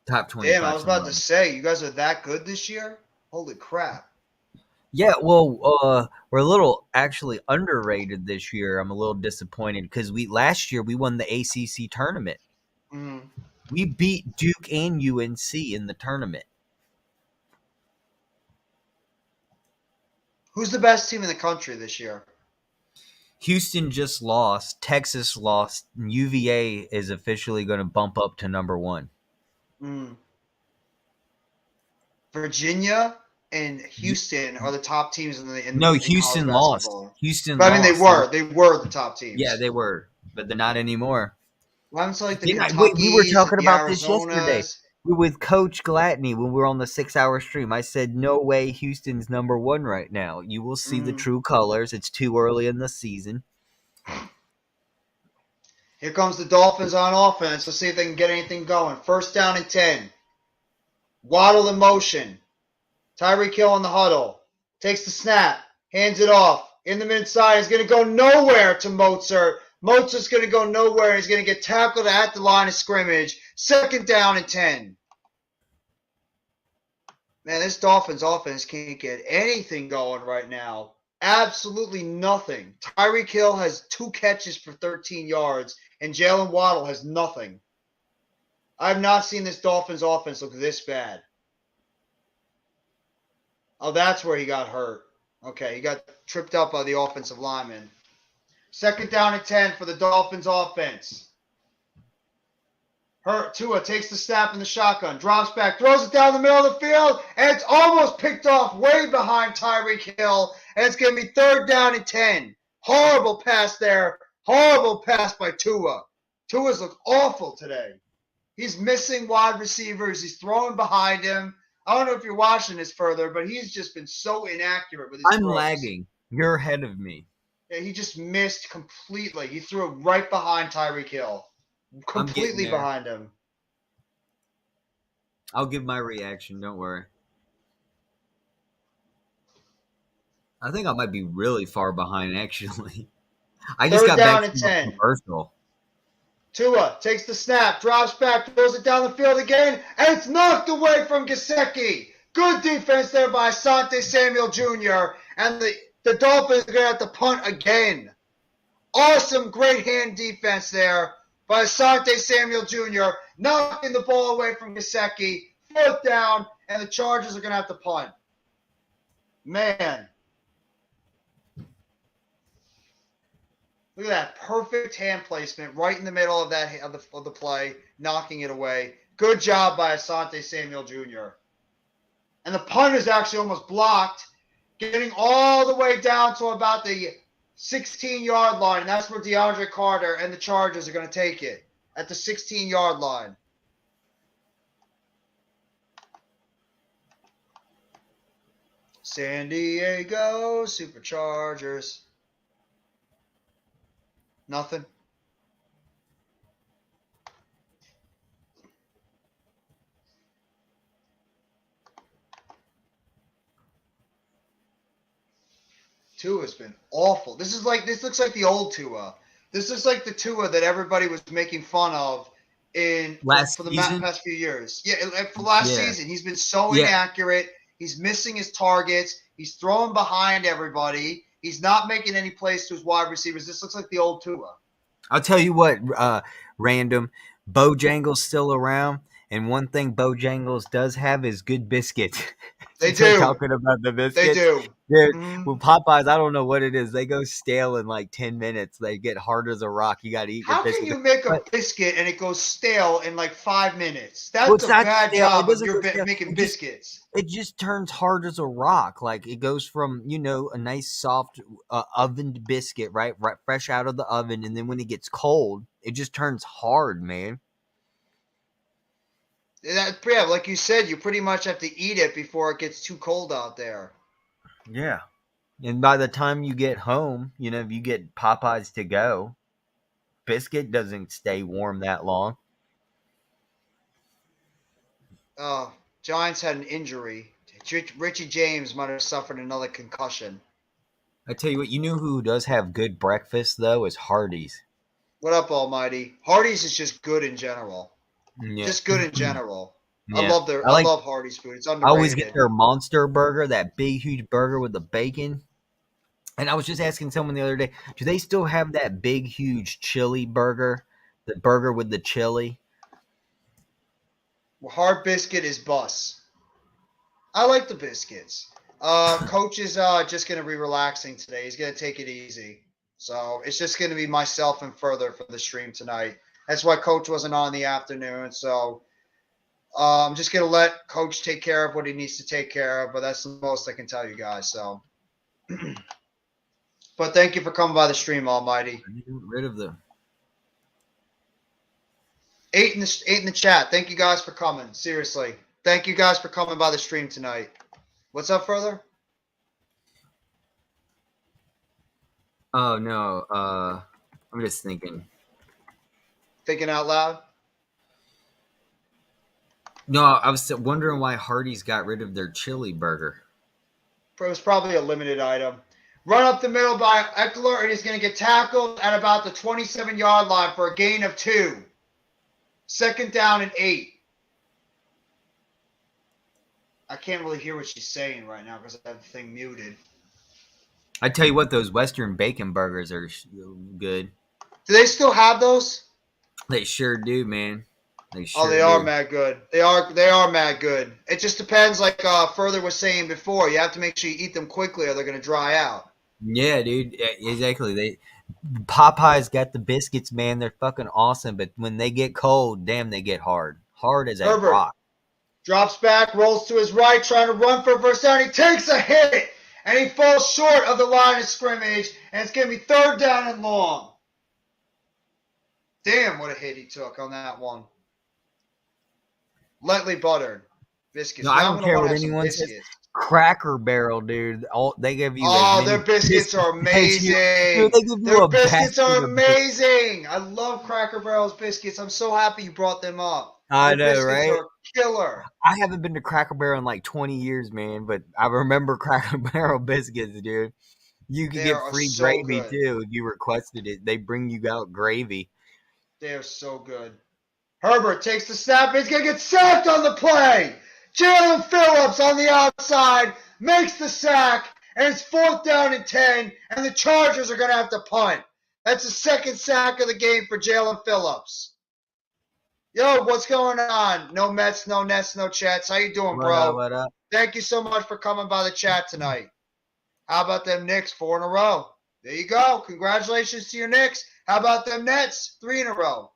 Top 25. Damn, I was about to say, you guys are that good this year? Holy crap. Yeah, well, we're a little actually underrated this year. I'm a little disappointed because last year we won the ACC tournament. Mm-hmm. We beat Duke and UNC in the tournament. Who's the best team in the country this year? Houston just lost. Texas lost. And UVA is officially going to bump up to number 1. Virginia and Houston are the top teams in Houston college lost. basketball. Houston But lost. I mean, they were the top teams. Yeah, they were, but they're not anymore. Well, I'm like the we were talking about this Arizonas. yesterday with Coach Gladney when we were on the 6-hour stream. I said, no way Houston's number 1 right now. You will see the true colors. It's too early in the season. Here comes the Dolphins on offense. Let's see if they can get anything going. 1st down and 10. Waddle in motion. Tyreek Hill in the huddle. Takes the snap. Hands it off. In the midside. He's going to go nowhere to Mozart. Mozart's going to go nowhere. He's going to get tackled at the line of scrimmage. 2nd down and 10. Man, this Dolphins offense can't get anything going right now. Absolutely nothing. Tyreek Hill has 2 catches for 13 yards, and Jalen Waddle has nothing. I have not seen this Dolphins offense look this bad. Oh, that's where he got hurt. Okay, he got tripped up by the offensive lineman. 2nd down and 10 for the Dolphins offense. Tua takes the snap in the shotgun, drops back, throws it down the middle of the field, and it's almost picked off way behind Tyreek Hill, and it's going to be 3rd down and 10. Horrible pass there. Horrible pass by Tua. Tua's looked awful today. He's missing wide receivers. He's throwing behind him. I don't know if you're watching this further, but he's just been so inaccurate with his I'm throws. lagging. You're ahead of me. Yeah, he just missed completely. He threw it right behind Tyreek Hill. Completely behind him. I'll give my reaction. Don't worry. I think I might be really far behind, actually. I just 3rd got down back and from a 10. commercial. Tua takes the snap, drops back, throws it down the field again, and it's knocked away from Gesicki. Good defense there by Asante Samuel Jr., and the Dolphins are going to have to punt again. Awesome, great hand defense there by Asante Samuel Jr., knocking the ball away from Gesicki. 4th down, and the Chargers are going to have to punt. Man. Look at that perfect hand placement right in the middle of the play, knocking it away. Good job by Asante Samuel Jr. And the punt is actually almost blocked, getting all the way down to about the 16-yard line. And that's where DeAndre Carter and the Chargers are going to take it, at the 16-yard line. San Diego Superchargers. Nothing. Tua's been awful. This looks like the old Tua. This is like the Tua that everybody was making fun of Last for the season? past few years. Yeah, like for last Yeah. season, he's been so Yeah. inaccurate. He's missing his targets. He's throwing behind everybody. He's not making any plays to his wide receivers. This looks like the old Tua. I'll tell you what, random. Bojangles still around, and one thing Bojangles does have is good biscuits. They Since we're do. talking about the They biscuits, do. dude, Mhm. with Popeyes, I don't know what it is. They go stale in like 10 minutes. They get hard as a rock. You got to eat your How can biscuits. you make a But biscuit and it goes stale in like 5 minutes? well, That's it's a not bad stale. It job of doesn't your go stale. making It just biscuits. it just turns hard as a rock. Like it goes from a nice soft ovened biscuit, right, fresh out of the oven, and then when it gets cold, it just turns hard, man. Yeah, like you said, you pretty much have to eat it before it gets too cold out there. Yeah. And by the time you get home, if you get Popeyes to go, biscuit doesn't stay warm that long. Giants had an injury. Richie James might have suffered another concussion. I tell you what, you know who does have good breakfast though is Hardee's. What up, Almighty? Hardee's is just good in general. Yeah. Just good in general. Yeah. I love Hardee's food. It's I always get underrated. their monster burger, that big huge burger with the bacon. And I was just asking someone the other day, do they still have that big huge chili burger? The burger with the chili? Hard biscuit is bus. I like the biscuits. Coach is just gonna be relaxing today. He's gonna take it easy. So it's just gonna be myself and Further for the stream tonight. That's why Coach wasn't on in the afternoon. So I'm just gonna let Coach take care of what he needs to take care of. But that's the most I can tell you guys. So, but thank you for coming by the stream, Almighty. Get rid of them. 8 in the chat. Thank you guys for coming. Seriously, thank you guys for coming by the stream tonight. What's up, Further? Oh no, I'm just thinking. Thinking out loud? No, I was wondering why Hardee's got rid of their chili burger. It was probably a limited item. Run up the middle by Eckler, and he's going to get tackled at about the 27-yard line for a gain of 2. 2nd down and 8. I can't really hear what she's saying right now because I have the thing muted. I tell you what, those Western bacon burgers are good. Do they still have those? They sure do, man. They sure Oh, they are mad good. They are mad good. It just depends, like Further was saying before. You have to make sure you eat them quickly or they're going to dry out. Yeah, dude. Exactly. Popeyes got the biscuits, man. They're fucking awesome. But when they get cold, damn, they get hard. Hard as a Herbert rock. drops back, rolls to his right, trying to run for a first down. He takes a hit, and he falls short of the line of scrimmage, and it's going to be 3rd down and long. Damn, what a hit he took on that one. Lightly buttered biscuits. No, I don't care what anyone says. Cracker Barrel, dude. They give you. Oh, their biscuits are amazing. Dude, they give you their a biscuits are basket of amazing. I love Cracker Barrel's biscuits. I'm so happy you brought them up. I Their know, biscuits right? are killer. I haven't been to Cracker Barrel in like 20 years, man, but I remember Cracker Barrel biscuits, dude. You could get free so gravy good. too if you requested it. They bring you out gravy. They are so good. Herbert takes the snap. He's going to get sacked on the play. Jalen Phillips on the outside makes the sack, and it's 4th down and 10, and the Chargers are going to have to punt. That's the 2nd sack of the game for Jalen Phillips. Yo, what's going on? No Mets, no Nets, no chats. How you doing, bro? What up? Thank you so much for coming by the chat tonight. How about them Knicks? 4 in a row. There you go. Congratulations to your Knicks. How about them Nets? 3 in a row.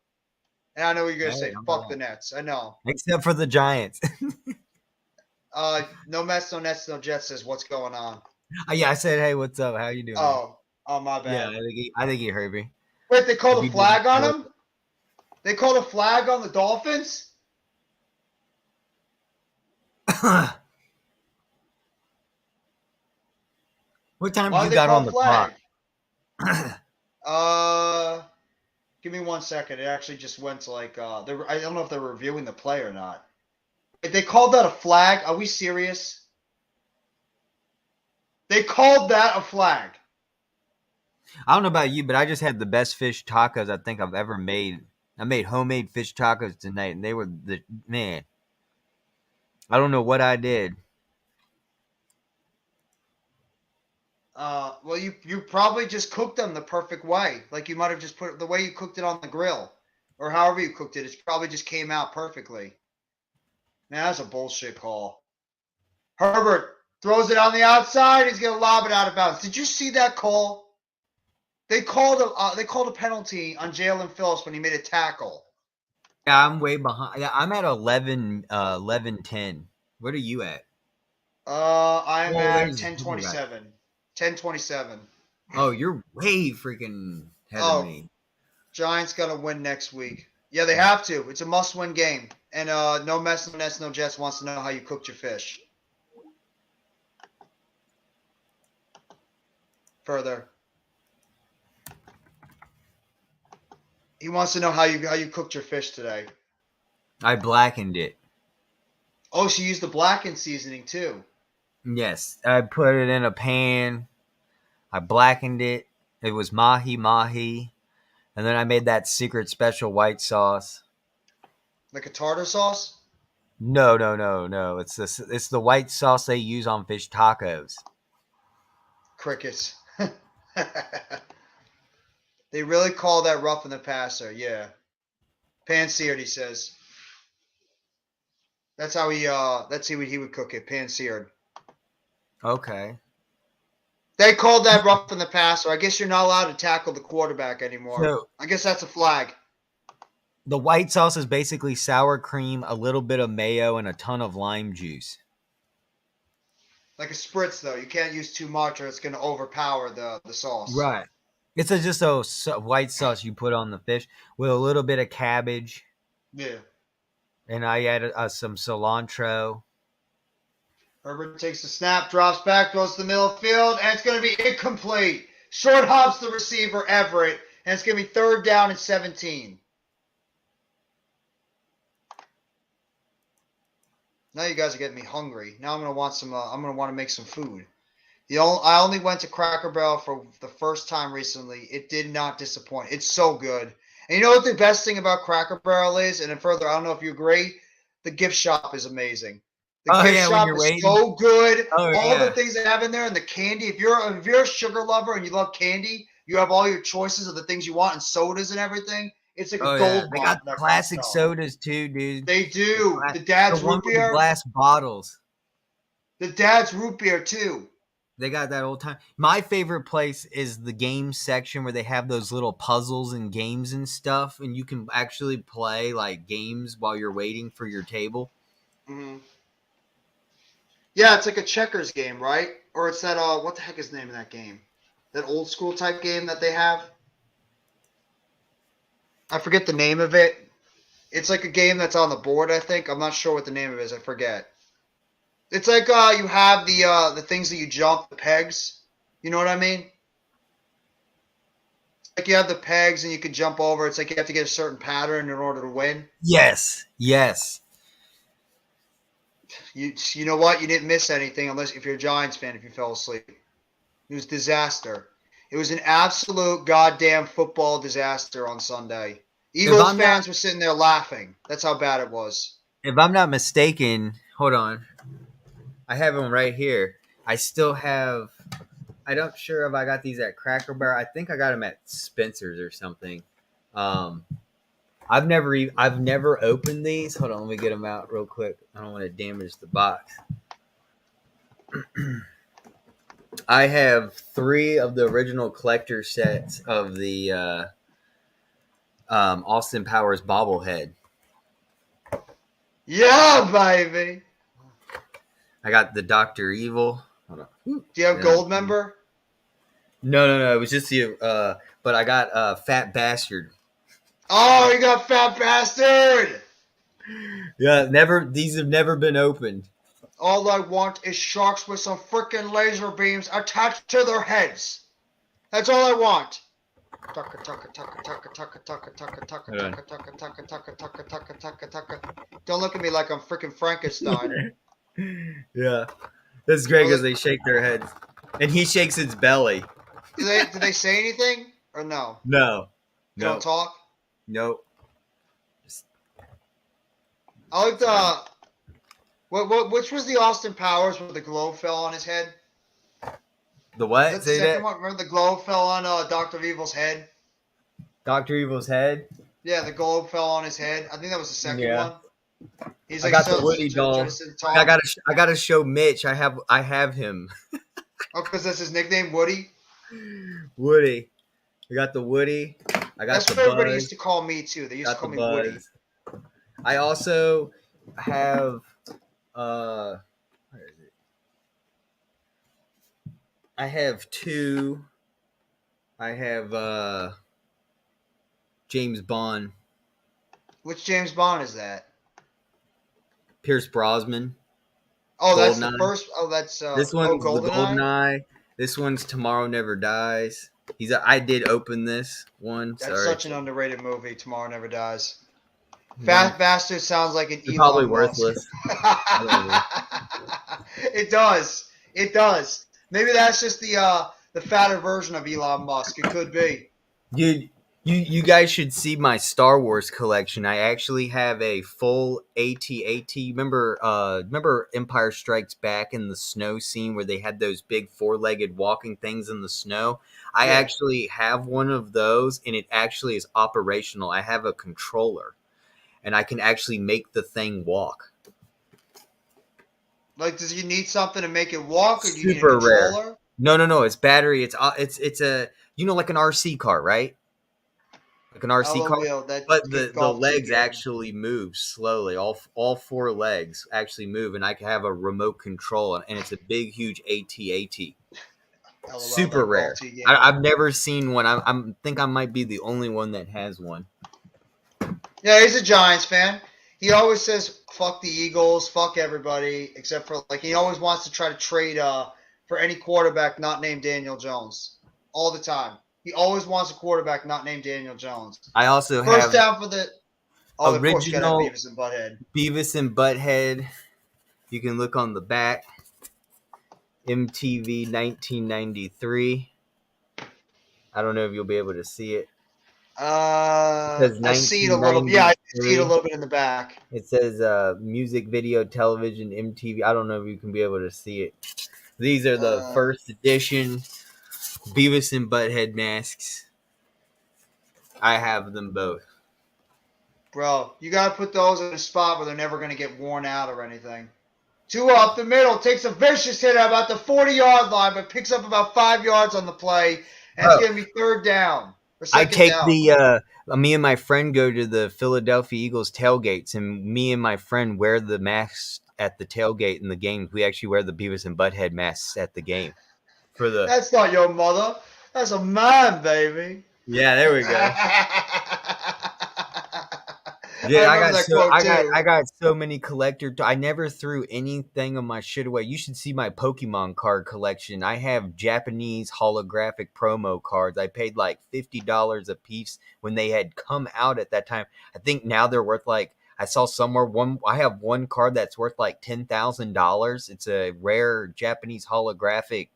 And I know what you're going to say. Fuck the Nets. I know. Except for the Giants. No Mets, no Nets, no Jets says, what's going on? Yeah, I said, hey, what's up? How you doing? Oh, my bad. Yeah, I think he heard me. Wait, they called a flag on him? They called a flag on the Dolphins? What time you got on the clock? Give me 1 second. It actually just went to like I don't know if they're reviewing the play or not. They called that a flag. Are we serious? They called that a flag. I don't know about you, but I just had the best fish tacos I think I've ever made. I made homemade fish tacos tonight, and they were the man. I don't know what I did. Well, you probably just cooked them the perfect way. Like you might have just put the way you cooked it on the grill, or however you cooked it. It's probably just came out perfectly. Man, that's a bullshit call. Herbert throws it on the outside. He's gonna lob it out of bounds. Did you see that call? They called a penalty on Jalen Phillips when he made a tackle. Yeah, I'm way behind. Yeah, I'm at 11-10. What are you at? I'm Oh, at there's 10:27. 10:27. Oh, you're way freaking ahead of Oh, me. Giants gonna win next week. Yeah, they have to. It's a must-win game. And no mess, no nest, no Jets wants to know how you cooked your fish. Further. He wants to know how you cooked your fish today. I blackened it. Oh, she used the blackened seasoning too. Yes, I put it in a pan. I blackened it. It was mahi, and then I made that secret special white sauce. Like a tartar sauce? No. It's the white sauce they use on fish tacos. Crickets. They really call that roughing the passer, yeah. Pan-seared, he says. That's how he would cook it, pan-seared. Okay. They called that roughing the passer. I guess you're not allowed to tackle the quarterback anymore. So I guess that's a flag. the white sauce is basically sour cream, a little bit of mayo, and a ton of lime juice. Like a spritz, though. You can't use too much or it's going to overpower the sauce. Right. It's just a white sauce you put on the fish with a little bit of cabbage. Yeah. And I added some cilantro. Herbert takes the snap, drops back, goes to the middle of the field, and it's going to be incomplete. Short hops the receiver, Everett, and it's going to be 3rd down and 17. Now you guys are getting me hungry. Now I'm going to want some. I'm going to want to make some food. I only went to Cracker Barrel for the first time recently. It did not disappoint. It's so good. And you know what the best thing about Cracker Barrel is? And then further, I don't know if you agree, the gift shop is amazing. The gift shop is so good. All the things they have in there and the candy. If you're a sugar lover and you love candy, you have all your choices of the things you want and sodas and everything. It's like a gold. They got classic sodas too, dude. They do. The Dad's root beer. Glass bottles. The Dad's root beer too. They got that old time. My favorite place is the games section where they have those little puzzles and games and stuff, and you can actually play like games while you're waiting for your table. Mm-hmm. Yeah, it's like a checkers game, right? Or it's that what the heck is the name of that game? That old school type game that they have? I forget the name of it. It's like a game that's on the board, I think. I'm not sure what the name of it is. I forget. It's like you have the things that you jump, the pegs. You know what I mean? Like you have the pegs and you can jump over. It's like you have to get a certain pattern in order to win. Yes. You know what? You didn't miss anything if you're a Giants fan if you fell asleep. It was disaster. It was an absolute goddamn football disaster on Sunday. Eagles fans were sitting there laughing. That's how bad it was. If I'm not mistaken, hold on. I have them right here. I still have. I'm not sure if I got these at Cracker Barrel. I think I got them at Spencer's or something. I've never opened these. Hold on, let me get them out real quick. I don't want to damage the box. I have 3 of the original collector sets of the Austin Powers bobblehead. Yeah, baby. I got the Dr. Evil. Hold on. Do you have Gold member? No. It was just the. But I got Fat Bastard. Oh, you got Fat Bastard. Yeah, these have never been opened. All I want is sharks with some freaking laser beams attached to their heads. That's all I want. Don't look at me like I'm freaking Frankenstein. Yeah, that's great because they shake their heads, and he shakes its belly. Do they say anything or no? No, They don't no, talk. no. I like the which was the Austin Powers where the globe fell on his head? The Is what? that the Say second that. one? Remember the globe fell on Doctor Evil's head? Doctor Evil's head. Yeah, the globe fell on his head. I think that was the second Yeah. one. He's I like got the so Woody doll. just to I talk. gotta show Mitch. I have him. Oh, because that's his nickname, Woody. Woody. I got the Woody. I got That's the what everybody used Buzz. to call me too. They used to Got the call me Woody. Buzz. I also have where is it? I have two. I have James Bond, Which James Bond is that? Pierce Brosnan, Oh, that's the Goldeneye. first. Oh, that's This oh, one's the Goldeneye. Goldeneye. This one's Tomorrow Never Dies. I did open this one. That's Sorry. such an underrated movie. Tomorrow Never Dies. Well, Fast Bastard sounds like an they're probably Elon Musk. worthless. It does. It does. Maybe that's just the fatter version of Elon Musk. It could be. Dude, you guys should see my Star Wars collection. I actually have a full AT-AT. Remember Empire Strikes Back in the snow scene where they had those big four-legged walking things in the snow? I Yeah. actually have one of those, and it actually is operational. I have a controller, and I can actually make the thing walk. Like, does you need something to make it walk, or do you need a Super rare. controller? No. It's battery. It's a like an RC car, right? Like an RC car. LOL, that But the golf legs game. actually move slowly. All four legs actually move, and I can have a remote control, and it's a big, huge AT-AT. LOL, Super that rare. golf game. I've never seen one. I think I might be the only one that has one. Yeah, he's a Giants fan. He always says fuck the Eagles, fuck everybody, except for like he always wants to try to trade for any quarterback not named Daniel Jones. All the time. He always wants a quarterback not named Daniel Jones. I also First have down for the of course you gotta original have Beavis and Butthead. Beavis and Butthead. You can look on the back. MTV 1993. I don't know if you'll be able to see it. Says I see it a little. Yeah, I see it a 1993. little bit in the back. It says music, video, television, MTV. I don't know if you can be able to see it. These are the first edition Beavis and Butthead masks. I have them both. Bro, you gotta put those in a spot where they're never gonna get worn out or anything. Two up the middle, takes a vicious hit at about the 40-yard line, but picks up about 5 yards on the play, and it's gonna be third down. Or I second take down. me and my friend go to the Philadelphia Eagles tailgates, and me and my friend wear the masks at the tailgate in the games. We actually wear the Beavis and Butthead masks at the game. That's not your mother. That's a man, baby. Yeah, there we go. Yeah, I got so many collector. I never threw anything of my shit away. You should see my Pokemon card collection. I have Japanese holographic promo cards. I paid like $50 a piece when they had come out at that time. I think now they're worth like I saw somewhere one. I have one card that's worth like $10,000. It's a rare Japanese holographic.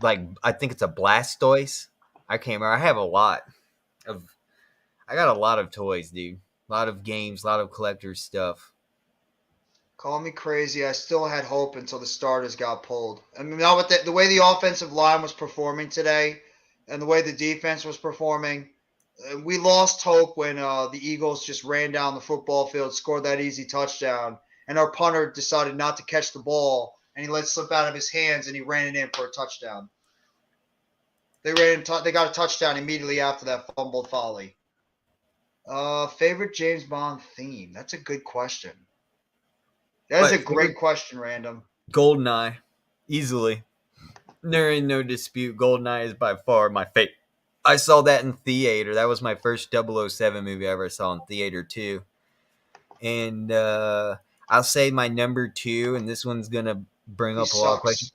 Like I think it's a Blastoise. I can't remember. I have a lot of. I got a lot of toys, dude. A lot of games, a lot of collector's stuff. Call me crazy. I still had hope until the starters got pulled. I mean, now with the way the offensive line was performing today, and the way the defense was performing, we lost hope when the Eagles just ran down the football field, scored that easy touchdown, and our punter decided not to catch the ball, and he let it slip out of his hands, and he ran it in for a touchdown. They got a touchdown immediately after that fumbled volley. Favorite James Bond theme? That's a good question. That is a great question, Random. Goldeneye. Easily. There ain't no dispute. Goldeneye is by far my favorite. I saw that in theater. That was my first 007 movie I ever saw in theater, too. And I'll say my number 2, and this one's going to bring up a lot of questions.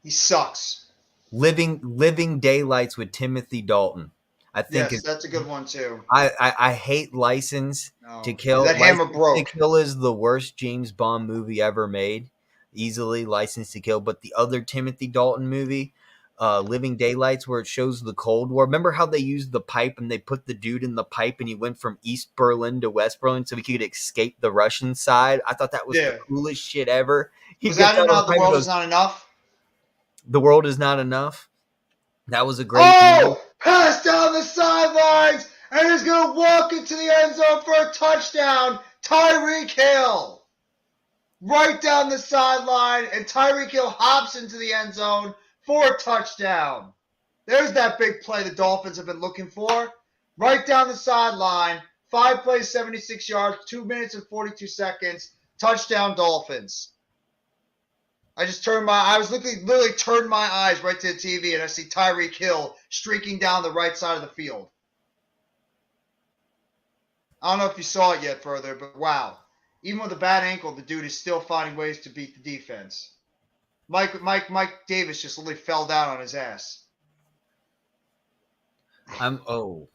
He sucks. Living Daylights with Timothy Dalton. I think that's a good one too. I hate License to Kill. That hammer broke. License to Kill is the worst James Bond movie ever made. Easily License to Kill. But the other Timothy Dalton movie, Living Daylights where it shows the Cold War. Remember how they used the pipe and they put the dude in the pipe and he went from East Berlin to West Berlin so he could escape the Russian side? I thought that was the Yeah. coolest shit ever. He Was gets that out of the enough? The pipe and world goes, is not enough. "The world is not enough." That was a great movie. Oh, pass down the sidelines, and he's going to walk into the end zone for a touchdown. Tyreek Hill. Right down the sideline, and Tyreek Hill hops into the end zone for a touchdown. There's that big play the Dolphins have been looking for. Right down the sideline, 5 plays, 76 yards, 2 minutes and 42 seconds. Touchdown Dolphins. I was literally turned my eyes right to the TV and I see Tyreek Hill streaking down the right side of the field. I don't know if you saw it yet further, but wow. Even with a bad ankle, the dude is still finding ways to beat the defense. Mike Davis just literally fell down on his ass. Hold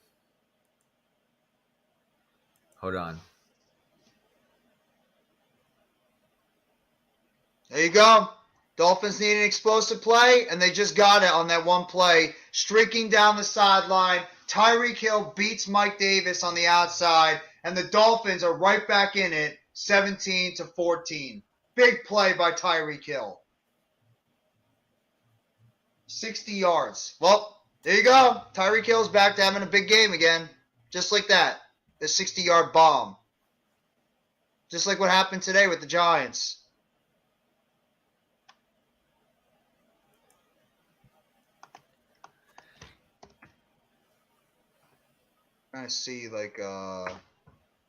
on. There you go. Dolphins need an explosive play, and they just got it on that one play. Streaking down the sideline, Tyreek Hill beats Mike Davis on the outside, and the Dolphins are right back in it, 17-14. Big play by Tyreek Hill. 60 yards. Well, there you go. Tyreek Hill's back to having a big game again. Just like that. The 60-yard bomb. Just like what happened today with the Giants. Trying to see like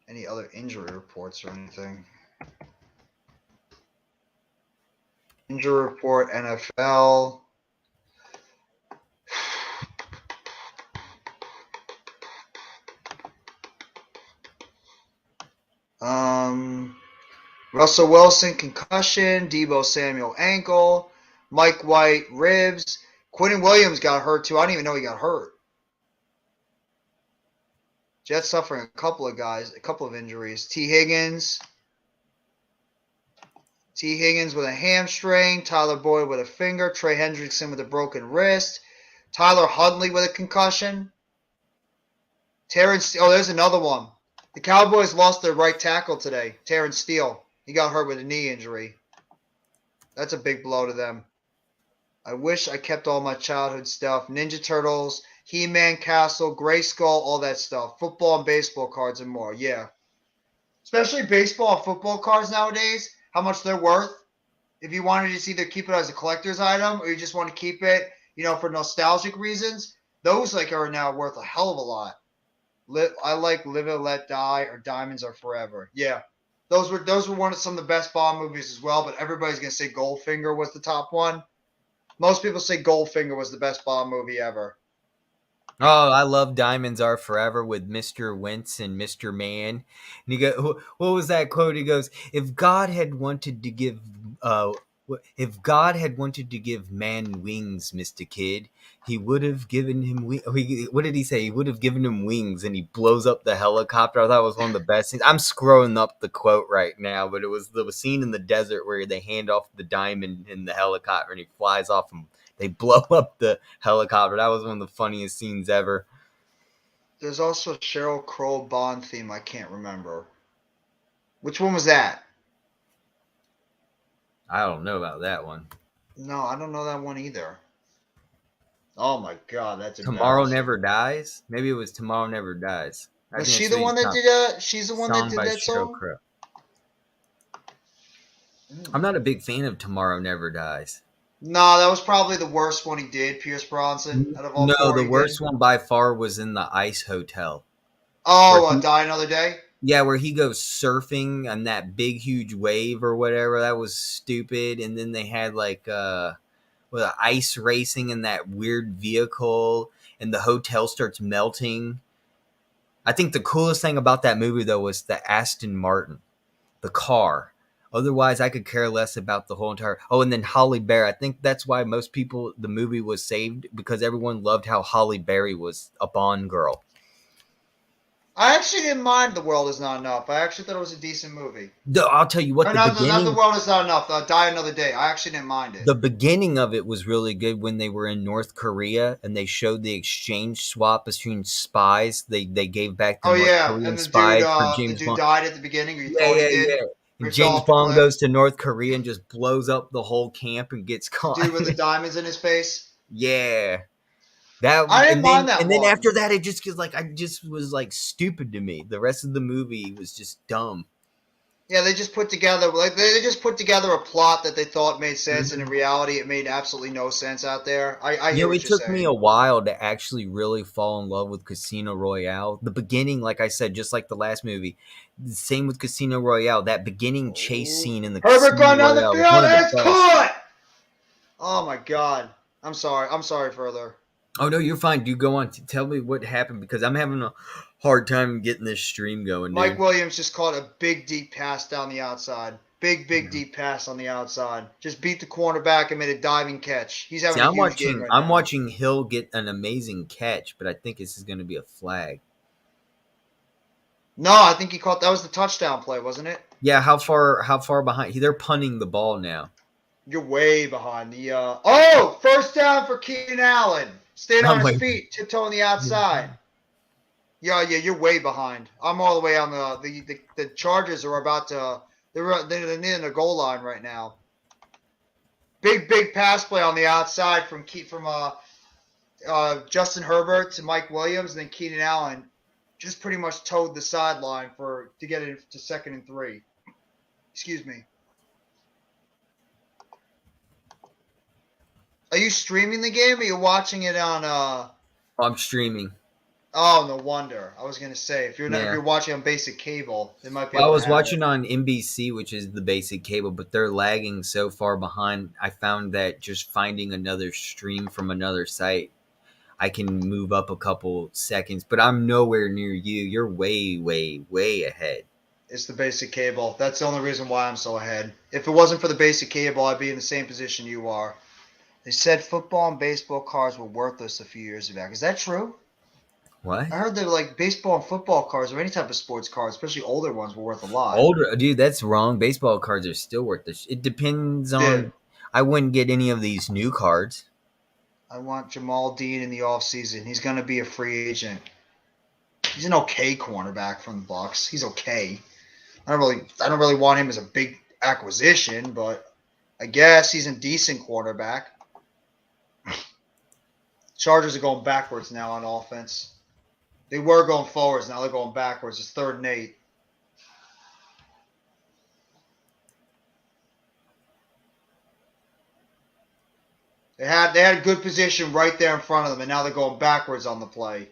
any other injury reports or anything. Injury report NFL. Russell Wilson concussion, Deebo Samuel ankle, Mike White ribs, Quinnen Williams got hurt too. I didn't even know he got hurt. Jets suffering a couple of injuries. T. Higgins with a hamstring. Tyler Boyd with a finger. Trey Hendrickson with a broken wrist. Tyler Huntley with a concussion. There's another one. The Cowboys lost their right tackle today. Terrence Steele. He got hurt with a knee injury. That's a big blow to them. I wish I kept all my childhood stuff. Ninja Turtles, He-Man Castle, Grayskull, all that stuff. Football and baseball cards and more. Yeah. Especially baseball and football cards nowadays, how much they're worth. If you wanted to just either keep it as a collector's item or you just want to keep it, for nostalgic reasons, those are now worth a hell of a lot. I like Live and Let Die or Diamonds Are Forever. Yeah. Those were some of the best Bond movies as well, but everybody's going to say Goldfinger was the top one. Most people say Goldfinger was the best Bond movie ever. Oh, I love Diamonds Are Forever with Mr. Wentz and Mr. Man. And what was that quote? He goes, if God had wanted to give man wings, Mr. Kid, he would have given him what did he say? He would have given him wings, and he blows up the helicopter. I thought it was one of the best scenes. I'm scrolling up the quote right now, but it was the scene in the desert where they hand off the diamond in the helicopter and he flies off and they blow up the helicopter. That was one of the funniest scenes ever. There's also a Sheryl Crow Bond theme I can't remember. Which one was that? I don't know about that one. No, I don't know that one either. Oh my God, that's Tomorrow Never Dies. Maybe it was Tomorrow Never Dies. Was she the one that did? She's the one that did that song. I'm not a big fan of Tomorrow Never Dies. No, that was probably the worst one he did, Pierce Brosnan. Out of all no, the worst one by far was in the Ice Hotel. Oh, Die Another Day? Yeah, where he goes surfing on that big, huge wave or whatever. That was stupid. And then they had ice racing in that weird vehicle, and the hotel starts melting. I think the coolest thing about that movie, though, was the Aston Martin, the car. Otherwise, I could care less about the whole entire... Oh, and then Halle Berry. I think that's why the movie was saved, because everyone loved how Halle Berry was a Bond girl. I actually didn't mind The World Is Not Enough. I actually thought it was a decent movie. I'll tell you what, Or not The World Is Not Enough. Die Another Day. I actually didn't mind it. the beginning of it was really good when they were in North Korea and they showed the exchange swap between spies. They gave back the Oh North yeah, Korean and spies for the James dude Bond. died at the beginning, or you Yeah, thought yeah, he did. yeah. Or And he fell James off a Bond cliff. goes to North Korea and just blows up the whole camp and gets caught. Dude with the diamonds in his face. Yeah. That I didn't and mind then that and then one. after that it just was like stupid to me. The rest of the movie was just dumb. Yeah, they just put together a plot that they thought made sense, and in reality, it made absolutely no sense out there. I hear what It you're took me saying. a while to actually really fall in love with Casino Royale. The beginning, like I said, just like the last movie, the same with Casino Royale. That beginning chase scene in the Herbert Casino going down the Royale was field, one of and the it's best. caught. Oh my god. I'm sorry. I'm sorry further. Oh no, you're fine. Do go on. Tell me what happened because I'm having a hard time getting this stream going, Mike dude. Williams just caught a big deep pass down the outside. Big deep pass on the outside. Just beat the cornerback and made a diving catch. He's having See, a huge game right I'm now. watching Hill get an amazing catch, but I think this is going to be a flag. No, I think he caught that was the touchdown play, wasn't it? Yeah, how far behind? They're punting the ball now. You're way behind the oh, first down for Keenan Allen. Staying on his feet, tiptoeing the outside. Yeah, you're way behind. I'm all the way on the Chargers are about to they're near the goal line right now. Big pass play on the outside from Justin Herbert to Mike Williams, and then Keenan Allen just pretty much towed the sideline to get it to 2nd and 3. Excuse me. Are you streaming the game, or are you watching it on I'm streaming. Oh, no wonder. I was gonna say if you're watching on basic cable, they might be. Well, I was watching on NBC, which is the basic cable, but they're lagging so far behind. I found that just finding another stream from another site, I can move up a couple seconds, but I'm nowhere near you. You're way, way, way ahead. It's the basic cable. That's the only reason why I'm so ahead. If it wasn't for the basic cable, I'd be in the same position you are. They said football and baseball cards were worthless a few years back. Is that true? What? I heard that like baseball and football cards or any type of sports cards, especially older ones, were worth a lot. Older, dude, that's wrong. Baseball cards are still worth this. It depends on. Yeah. I wouldn't get any of these new cards. I want Jamal Dean in the offseason. He's going to be a free agent. He's an okay cornerback from the Bucks. He's okay. I don't really want him as a big acquisition, but I guess he's a decent quarterback. Chargers are going backwards now on offense. They were going forwards. Now they're going backwards. It's 3rd and 8. They had good position right there in front of them, and now they're going backwards on the play.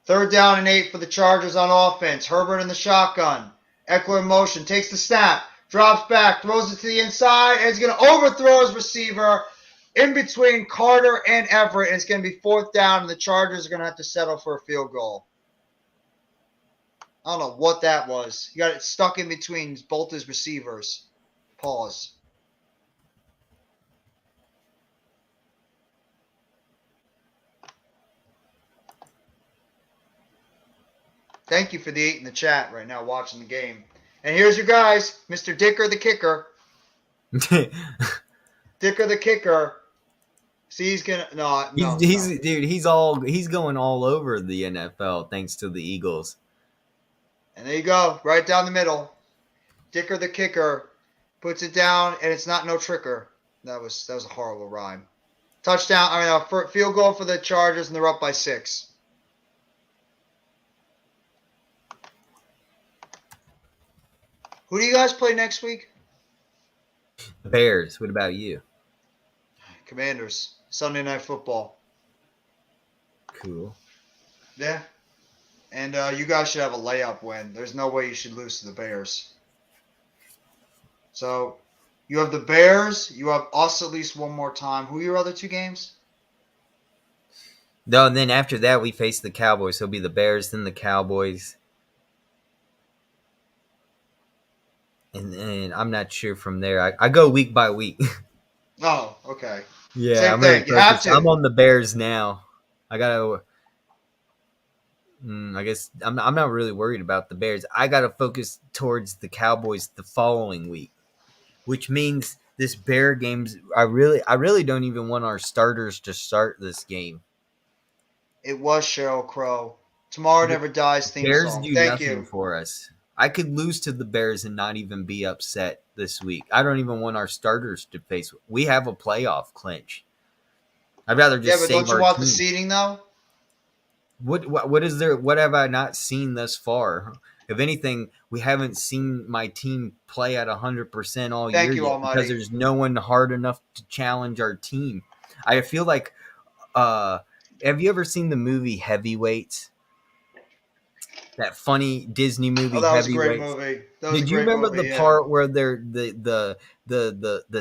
3rd down and 8 for the Chargers on offense. Herbert in the shotgun. Eckler in motion. Takes the snap. Drops back. Throws it to the inside. And he's going to overthrow his receiver in between Carter and Everett. And it's going to be 4th down, and the Chargers are going to have to settle for a field goal. I don't know what that was. He got it stuck in between both his receivers. Pause. Thank you for the 8 in the chat right now watching the game. And here's your guys, Mr. Dicker the kicker. Dicker the kicker. See, he's gonna He's going all over the NFL thanks to the Eagles. And there you go, right down the middle. Dicker the kicker puts it down, and it's not no tricker. That was a horrible rhyme. Touchdown. Field goal for the Chargers, and they're up by 6. Who do you guys play next week? Bears. What about you? Commanders. Sunday Night Football. Cool. Yeah. And you guys should have a layup win. There's no way you should lose to the Bears. So you have the Bears. You have us at least one more time. Who are your other 2 games? No, and then after that we face the Cowboys. So it'll be the Bears, then the Cowboys. And I'm not sure from there. I go week by week. Oh, okay. Yeah, Same thing. You have to. I'm on the Bears now. I gotta. I guess I'm not really worried about the Bears. I got to focus towards the Cowboys the following week, which means this Bear games. I really don't even want our starters to start this game. It was Cheryl Crow. Tomorrow The Never Dies theme Bears song. do Thank nothing you. for us. I could lose to the Bears and not even be upset this week. I don't even want our starters to face. We have a playoff clinch. I'd rather Yeah, just but save don't you our want the team. seating though? What is there? What have I not seen thus far? If anything, we haven't seen my team play at 100% all year Thank you, yet because Almighty. there's no one hard enough to challenge our team. I feel like, uh, have you ever seen the movie Heavyweights? That funny Disney Oh, movie that was a great Heavyweights. movie. That was a Did you great remember movie. the Yeah. part where they're the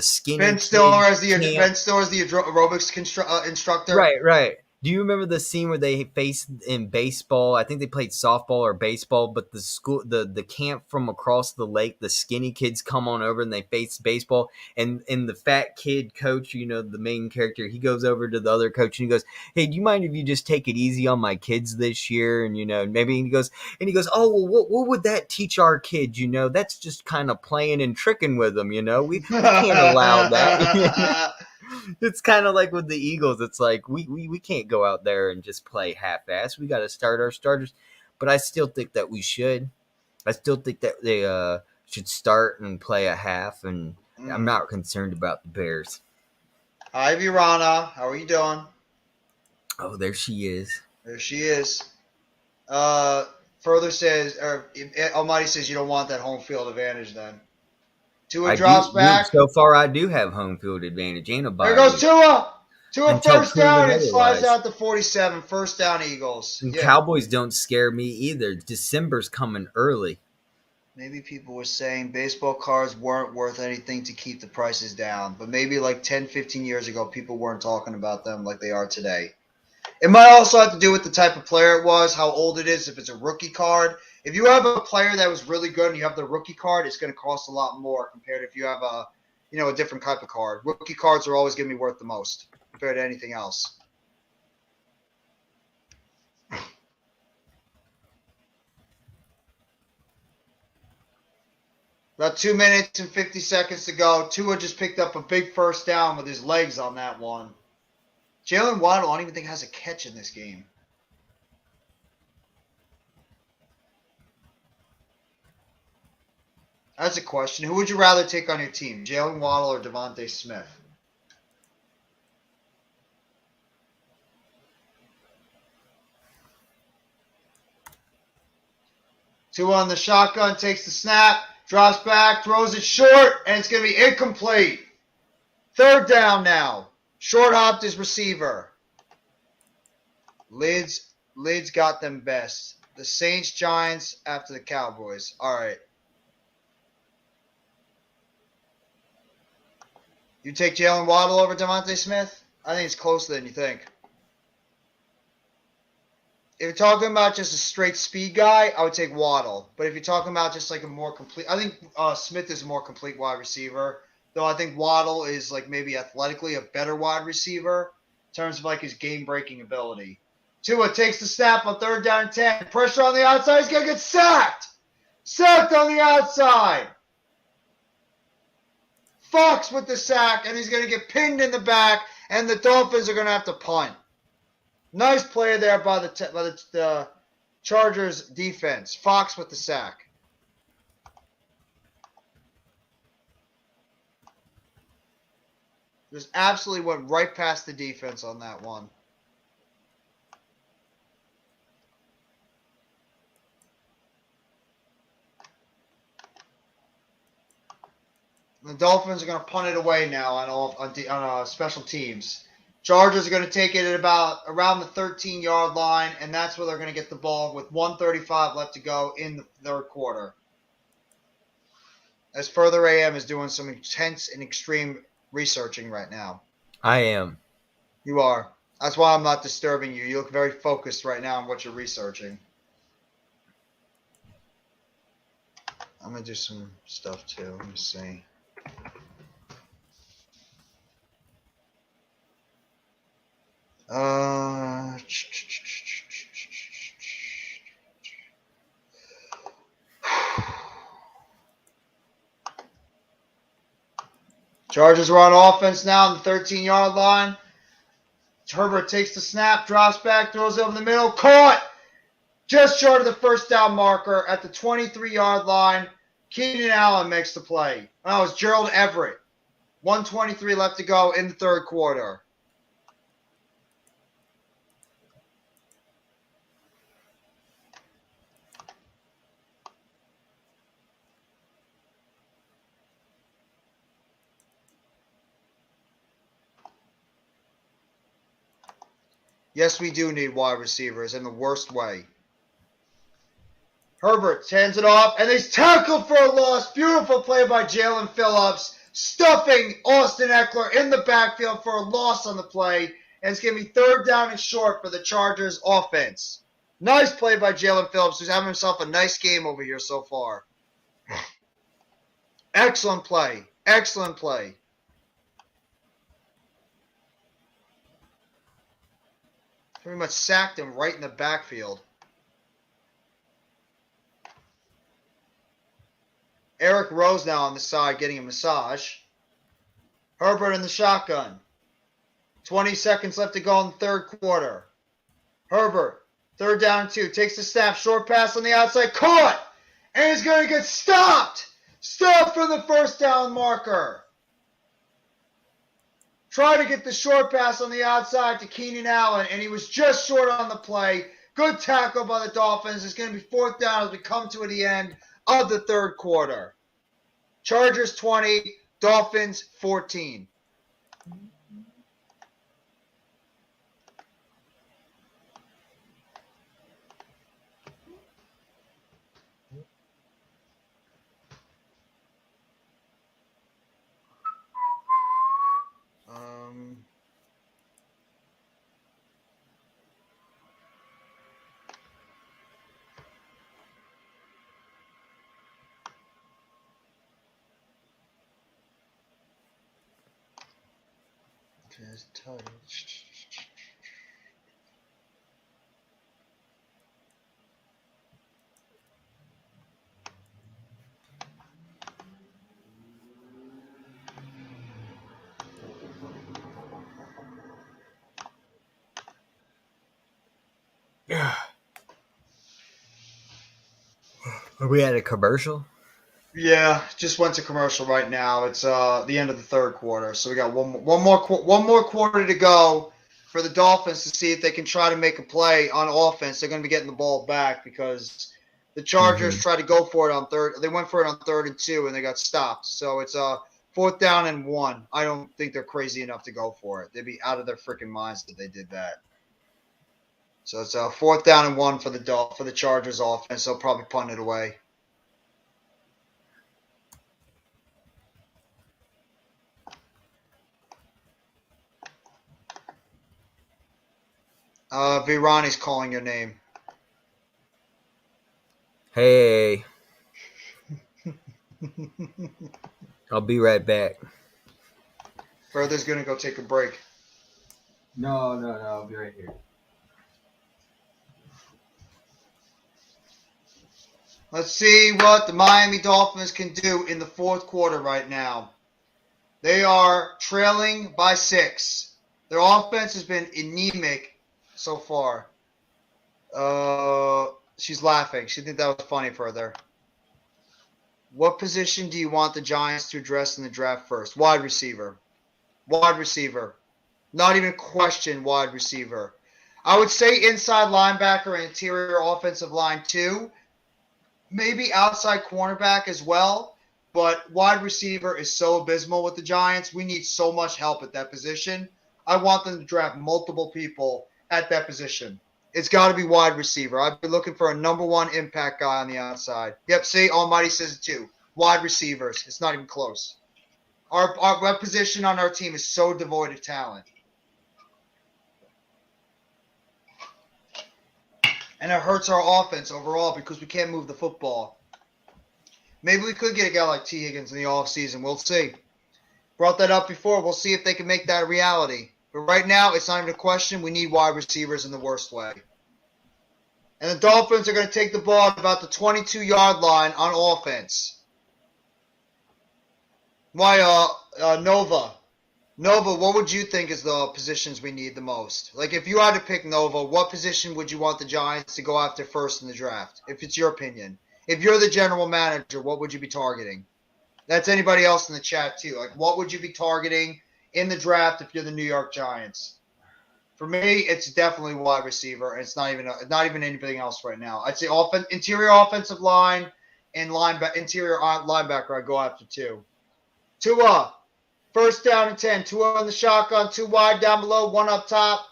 skinny Ben Stiller kids as the can't. Ben Stiller as the aerobics instructor. Right. Do you remember the scene where they faced in baseball? I think they played softball or baseball, but the camp from across the lake, the skinny kids come on over and they face baseball, and the fat kid coach, the main character, he goes over to the other coach and he goes, "Hey, do you mind if you just take it easy on my kids this year?" And maybe he goes, "Oh, well, what would that teach our kids? That's just kind of playing and tricking with them. We can't allow that." It's kind of like with the Eagles. It's like we can't go out there and just play half-ass. We got to start our starters. But I still think that we should. I still think that they should start and play a half. And I'm not concerned about the Bears. Hi, Virana. How are you doing? Oh, there she is. There she is. Further says, Almighty says you don't want that home field advantage then. Tua I drops do. back. So far, I do have home field advantage and a There bye goes week Tua. Tua until first down proven and slides otherwise. out to 47. First down, Eagles. And Yeah. Cowboys don't scare me either. December's coming early. Maybe people were saying baseball cards weren't worth anything to keep the prices down. But maybe like 10, 15 years ago, people weren't talking about them like they are today. It might also have to do with the type of player it was, how old it is, if it's a rookie card. If you have a player that was really good and you have the rookie card, it's going to cost a lot more compared to if you have a different type of card. Rookie cards are always going to be worth the most compared to anything else. About 2 minutes and 50 seconds to go. Tua just picked up a big first down with his legs on that one. Jalen Waddle, I don't even think has a catch in this game. That's a question. Who would you rather take on your team, Jalen Waddle or Devontae Smith? Tua on the shotgun, takes the snap, drops back, throws it short, and it's going to be incomplete. Third down now. Short hopped his receiver. Lids got them best. The Saints, Giants after the Cowboys. All right. You take Jalen Waddle over Devontae Smith? I think it's closer than you think. If you're talking about just a straight speed guy, I would take Waddle. But if you're talking about just like a more complete, I think Smith is a more complete wide receiver. Though I think Waddle is like maybe athletically a better wide receiver in terms of like his game-breaking ability. Tua takes the snap on third down and 10. Pressure on the outside. He's going to get sacked. Sacked on the outside. Fox with the sack, and he's going to get pinned in the back, and the Dolphins are going to have to punt. Nice play there by the Chargers defense. Fox with the sack. Just absolutely went right past the defense on that one. The Dolphins are going to punt it away now on special teams. Chargers are going to take it at around the 13-yard line, and that's where they're going to get the ball with 1:35 left to go in the third quarter. As Further AM is doing some intense and extreme researching right now. I am. You are. That's why I'm not disturbing you. You look very focused right now on what you're researching. I'm going to do some stuff too. Let me see. Chargers are on offense now on the 13-yard line. Herbert takes the snap, drops back, throws it over the middle. Caught! Just short of the first down marker at the 23-yard line. Keenan Allen makes the play. That was Gerald Everett. 1:23 left to go in the third quarter. Yes, we do need wide receivers in the worst way. Herbert hands it off, and he's tackled for a loss. Beautiful play by Jalen Phillips, stuffing Austin Eckler in the backfield for a loss on the play, and it's going to be third down and short for the Chargers offense. Nice play by Jalen Phillips, who's having himself a nice game over here so far. Excellent play. Excellent play. Pretty much sacked him right in the backfield. Eric Rose now on the side getting a massage. Herbert in the shotgun. 20 seconds left to go in the third quarter. Herbert, third down and 2. Takes the snap, short pass on the outside. Caught! And he's going to get stopped! Stopped for the first down marker. Try to get the short pass on the outside to Keenan Allen, and he was just short on the play. Good tackle by the Dolphins. It's going to be fourth down as we come to the end of the third quarter. Chargers 20, Dolphins 14. Just touch. Are we at a commercial? Yeah, just went to commercial right now. It's the end of the third quarter, so we got one more quarter to go for the Dolphins to see if they can try to make a play on offense. They're going to be getting the ball back because the Chargers tried to go for it on third. They went for it on 3rd and 2, and they got stopped. So it's fourth down and 1. I don't think they're crazy enough to go for it. They'd be out of their freaking minds if they did that. So it's fourth down and 1 for the Chargers offense. They'll probably punt it away. Virani's calling your name. Hey. I'll be right back. Further's going to go take a break. No. I'll be right here. Let's see what the Miami Dolphins can do in the fourth quarter right now. They are trailing by 6. Their offense has been anemic so far. She's laughing. She thinks that was funny further. What position do you want the Giants to address in the draft first? Wide receiver. Wide receiver. Not even question wide receiver. I would say inside linebacker and interior offensive line too. Maybe outside cornerback as well. But wide receiver is so abysmal with the Giants. We need so much help at that position. I want them to draft multiple people at that position. It's got to be wide receiver. I've been looking for a number 1 impact guy on the outside. Yep, see, Almighty says it too. Wide receivers. It's not even close. Our position on our team is so devoid of talent. And it hurts our offense overall because we can't move the football. Maybe we could get a guy like T. Higgins in the offseason. We'll see. Brought that up before. We'll see if they can make that a reality. But right now, it's not even a question. We need wide receivers in the worst way. And the Dolphins are going to take the ball at about the 22-yard line on offense. My Nova. Nova, what would you think is the positions we need the most? Like, if you had to pick Nova, what position would you want the Giants to go after first in the draft? If it's your opinion. If you're the general manager, what would you be targeting? That's anybody else in the chat, too. Like, what would you be targeting in the draft if you're the New York Giants? For me, it's definitely wide receiver, and it's not even anything else right now. I'd say interior offensive line and interior linebacker. I'd go after two. Tua, first down and 10. Tua on the shotgun, 2 wide down below, 1 up top.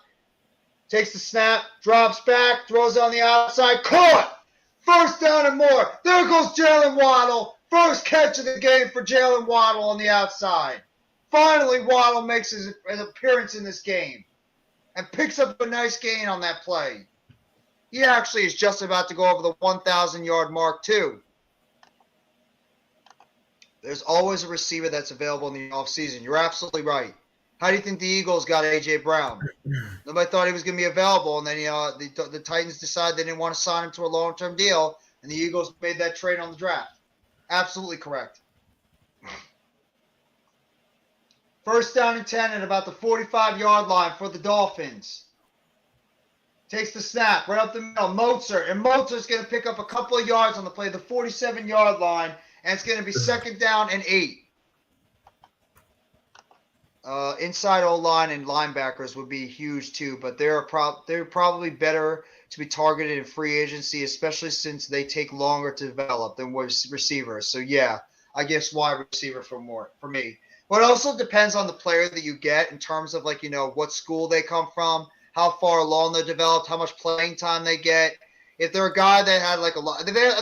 Takes the snap, drops back, throws on the outside, caught. First down and more. There goes Jalen Waddle. First catch of the game for Jalen Waddle on the outside. Finally, Waddle makes his appearance in this game and picks up a nice gain on that play. He actually is just about to go over the 1,000-yard mark, too. There's always a receiver that's available in the offseason. You're absolutely right. How do you think the Eagles got A.J. Brown? Nobody thought he was going to be available, and then the Titans decided they didn't want to sign him to a long-term deal, and the Eagles made that trade on the draft. Absolutely correct. First down and 10 at about the 45-yard line for the Dolphins. Takes the snap right up the middle. Mozart. And Mozart's going to pick up a couple of yards on the play, the 47-yard line, and it's going to be second down and 8. Inside O-line and linebackers would be huge too, but they're probably better to be targeted in free agency, especially since they take longer to develop than receivers. So yeah, I guess wide receiver for me. But it also depends on the player that you get in terms of what school they come from, how far along they're developed, how much playing time they get. If they're a guy that had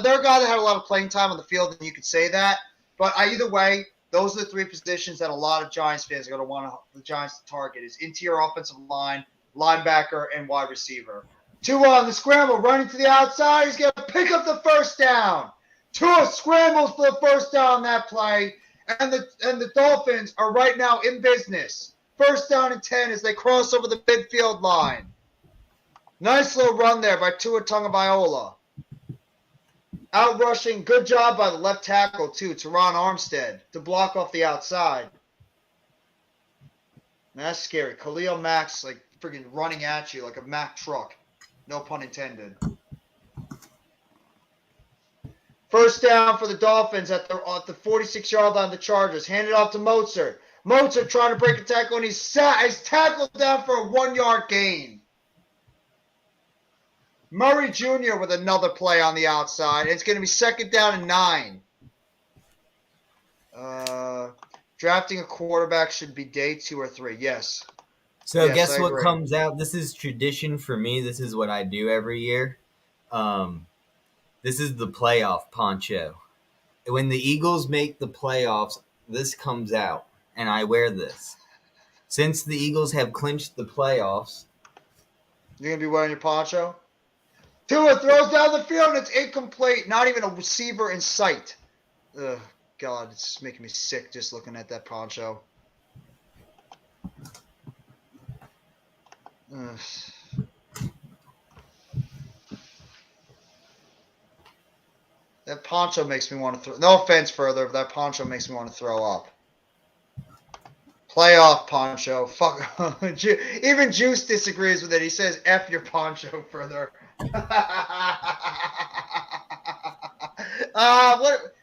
they're a guy that had a lot of playing time on the field, then you could say that. But either way, those are the 3 positions that a lot of Giants fans are going to want the Giants to target: is interior offensive line, linebacker, and wide receiver. Tua on the scramble, running to the outside. He's going to pick up the first down. Tua scrambles for the first down on that play, and the Dolphins are right now in business. First down and 10 as they cross over the midfield line. Nice little run there by Tua Tagovailoa. Out rushing, good job by the left tackle too, Teron Armstead, to block off the outside. That's scary. Khalil Mack's freaking running at you like a Mack truck. No pun intended. First down for the Dolphins at the 46-yard line of the Chargers. Handed off to Mozart. Mozart trying to break a tackle, and he's tackled down for a 1-yard gain. Murray Jr. with another play on the outside. It's going to be second down and 9. Drafting a quarterback should be day 2 or 3. Yes. So Yes, guess I what agree. comes out? This is tradition for me. This is what I do every year. This is the playoff poncho. When the Eagles make the playoffs, this comes out, and I wear this. Since the Eagles have clinched the playoffs, You're going to be wearing your poncho? Tua throws down the field, and it's incomplete. Not even a receiver in sight. Ugh, God, it's just making me sick just looking at that poncho. Ugh. That poncho makes me want to throw. No offense further, but that poncho makes me want to throw up. Playoff poncho. Fuck. Even Juice disagrees with it. He says, F your poncho further. What?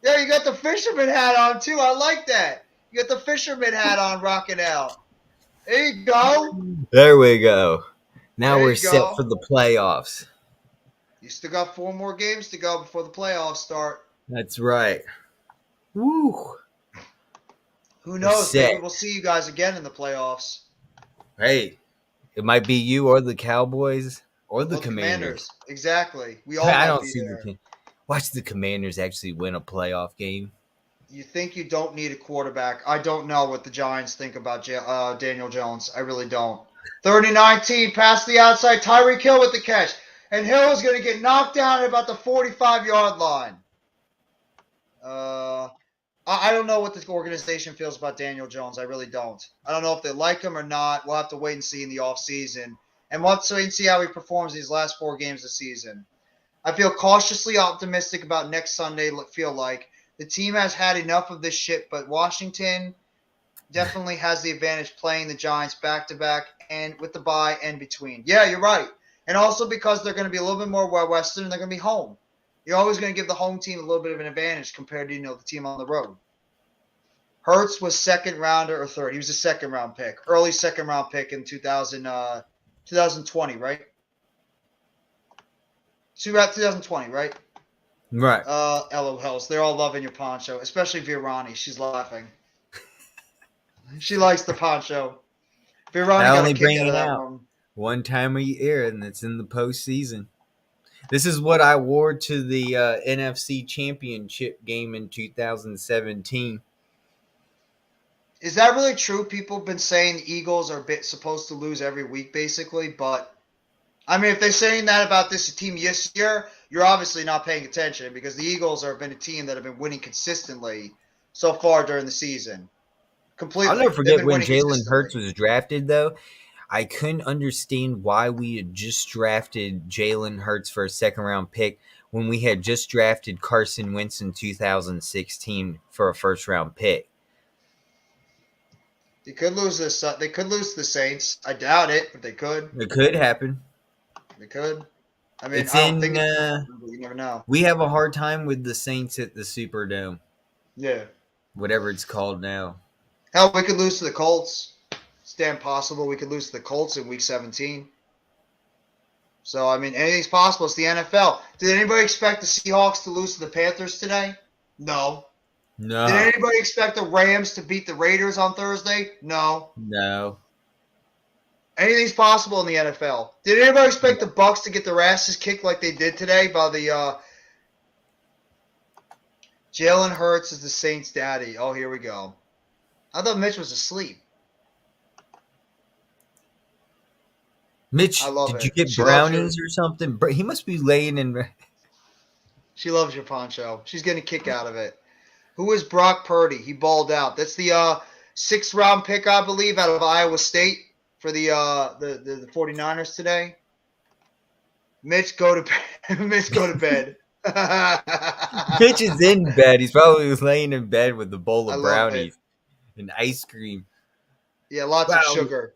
Yeah, you got the fisherman hat on, too. I like that. You got the fisherman hat on rocking out. There you go. there we go. Now There we're you set go. for the playoffs. You still got 4 more games to go before the playoffs start. That's right. Woo! Who knows? set. Maybe we'll see you guys again in the playoffs. Hey, it might be you or the Cowboys or the Well, Commanders. Exactly. We all I might don't be see there. watch the Commanders actually win a playoff game. You think you don't need a quarterback. I don't know what the Giants think about Daniel Jones. I really don't. 30-19, pass the outside. Tyreek Hill with the catch. And Hill is going to get knocked down at about the 45-yard line. I don't know what this organization feels about Daniel Jones. I really don't. I don't know if they like him or not. We'll have to wait and see in the offseason. And we'll have to wait and see how he performs these last 4 games of the season. I feel cautiously optimistic about next Sunday. Feel like the team has had enough of this shit, but Washington definitely has the advantage playing the Giants back to back and with the bye and between. Yeah, you're right. And also because they're going to be a little bit more Western and they're going to be home. You're always going to give the home team a little bit of an advantage compared to the team on the road. Hurts was second rounder or third. He was a second round pick, early second round pick in 2020, right? 2020, right? Right. LOLs. They're all loving your poncho, especially Virani. She's laughing. She likes the poncho. Virani I got only a kick bring out of it that out room. one time a year, and it's in the postseason. This is what I wore to the NFC Championship game in 2017. Is that really true? People have been saying the Eagles are supposed to lose every week, basically. But, I mean, if they're saying that about this team this year, you're obviously not paying attention because the Eagles have been a team that have been winning consistently so far during the season. Completely. I'll never They've forget been when winning Jalen Hurts consistently. was drafted, though. I couldn't understand why we had just drafted Jalen Hurts for a second round pick when we had just drafted Carson Wentz in 2016 for a first round pick. They could lose this. They could lose to the Saints. I doubt it, but they could. It could happen. They could. I mean, It's I don't in. think it's gonna happen, but you never know. We have a hard time with the Saints at the Superdome, Yeah. whatever it's called now. Hell, we could lose to the Colts. It's damn possible we could lose to the Colts in Week 17. So, I mean, anything's possible. It's the NFL. Did anybody expect the Seahawks to lose to the Panthers today? No. No, Did anybody expect the Rams to beat the Raiders on Thursday? No. no. Anything's possible in the NFL. Did anybody expect the Bucks to get their asses kicked like they did today by the Jalen Hurts is the Saints' daddy. Oh, here we go. I thought Mitch was asleep. Mitch, I love did it. you get She loves your brownies or something? He must be laying in. she loves your poncho. She's getting a kick out of it. Who is Brock Purdy? He balled out. That's the sixth round pick, I believe, out of Iowa State for the 49ers today. Mitch, go to bed. Mitch, go to bed. Mitch is in bed. He's probably laying in bed with a bowl I of love it. brownies and ice cream. Yeah, lots of sugar.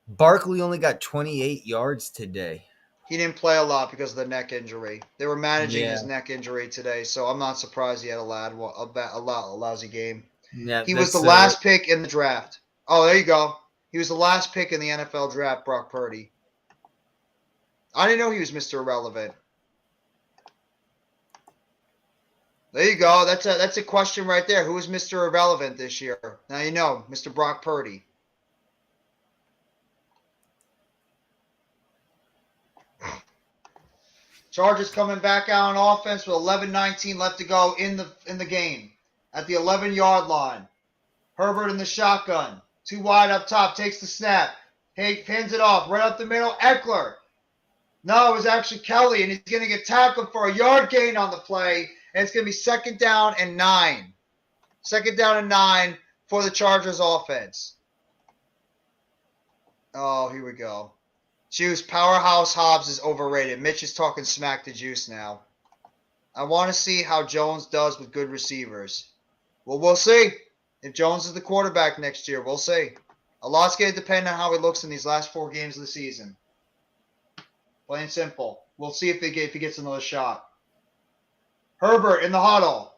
Barkley only got 28 yards today. He didn't play a lot because of the neck injury. They were managing Yeah. his neck injury today, so I'm not surprised he had a lousy game. Yeah, He was the last pick in the draft. Oh, there you go. He was the last pick in the NFL draft, Brock Purdy. I didn't know he was Mr. Irrelevant. There you go. That's a question right there. Who is Mr. Irrelevant this year? Now you know, Mr. Brock Purdy. Chargers coming back out on offense with 11:19 left to go in the game. At the 11-yard line. Herbert in the shotgun. Too wide up top. Takes the snap. Hands it off. Right up the middle. Eckler. No, it was actually Kelly, and he's going to get tackled for a yard gain on the play. And it's going to be 2nd down and 9. 2nd down and 9 for the Chargers offense. Oh, here we go. Juice, Powerhouse Hobbs is overrated. Mitch is talking smack to Juice now. I want to see how Jones does with good receivers. Well, we'll see. If Jones is the quarterback next year, we'll see. A lot's going to depend on how he looks in these last 4 games of the season. Plain and simple. We'll see if he gets another shot. Herbert in the huddle.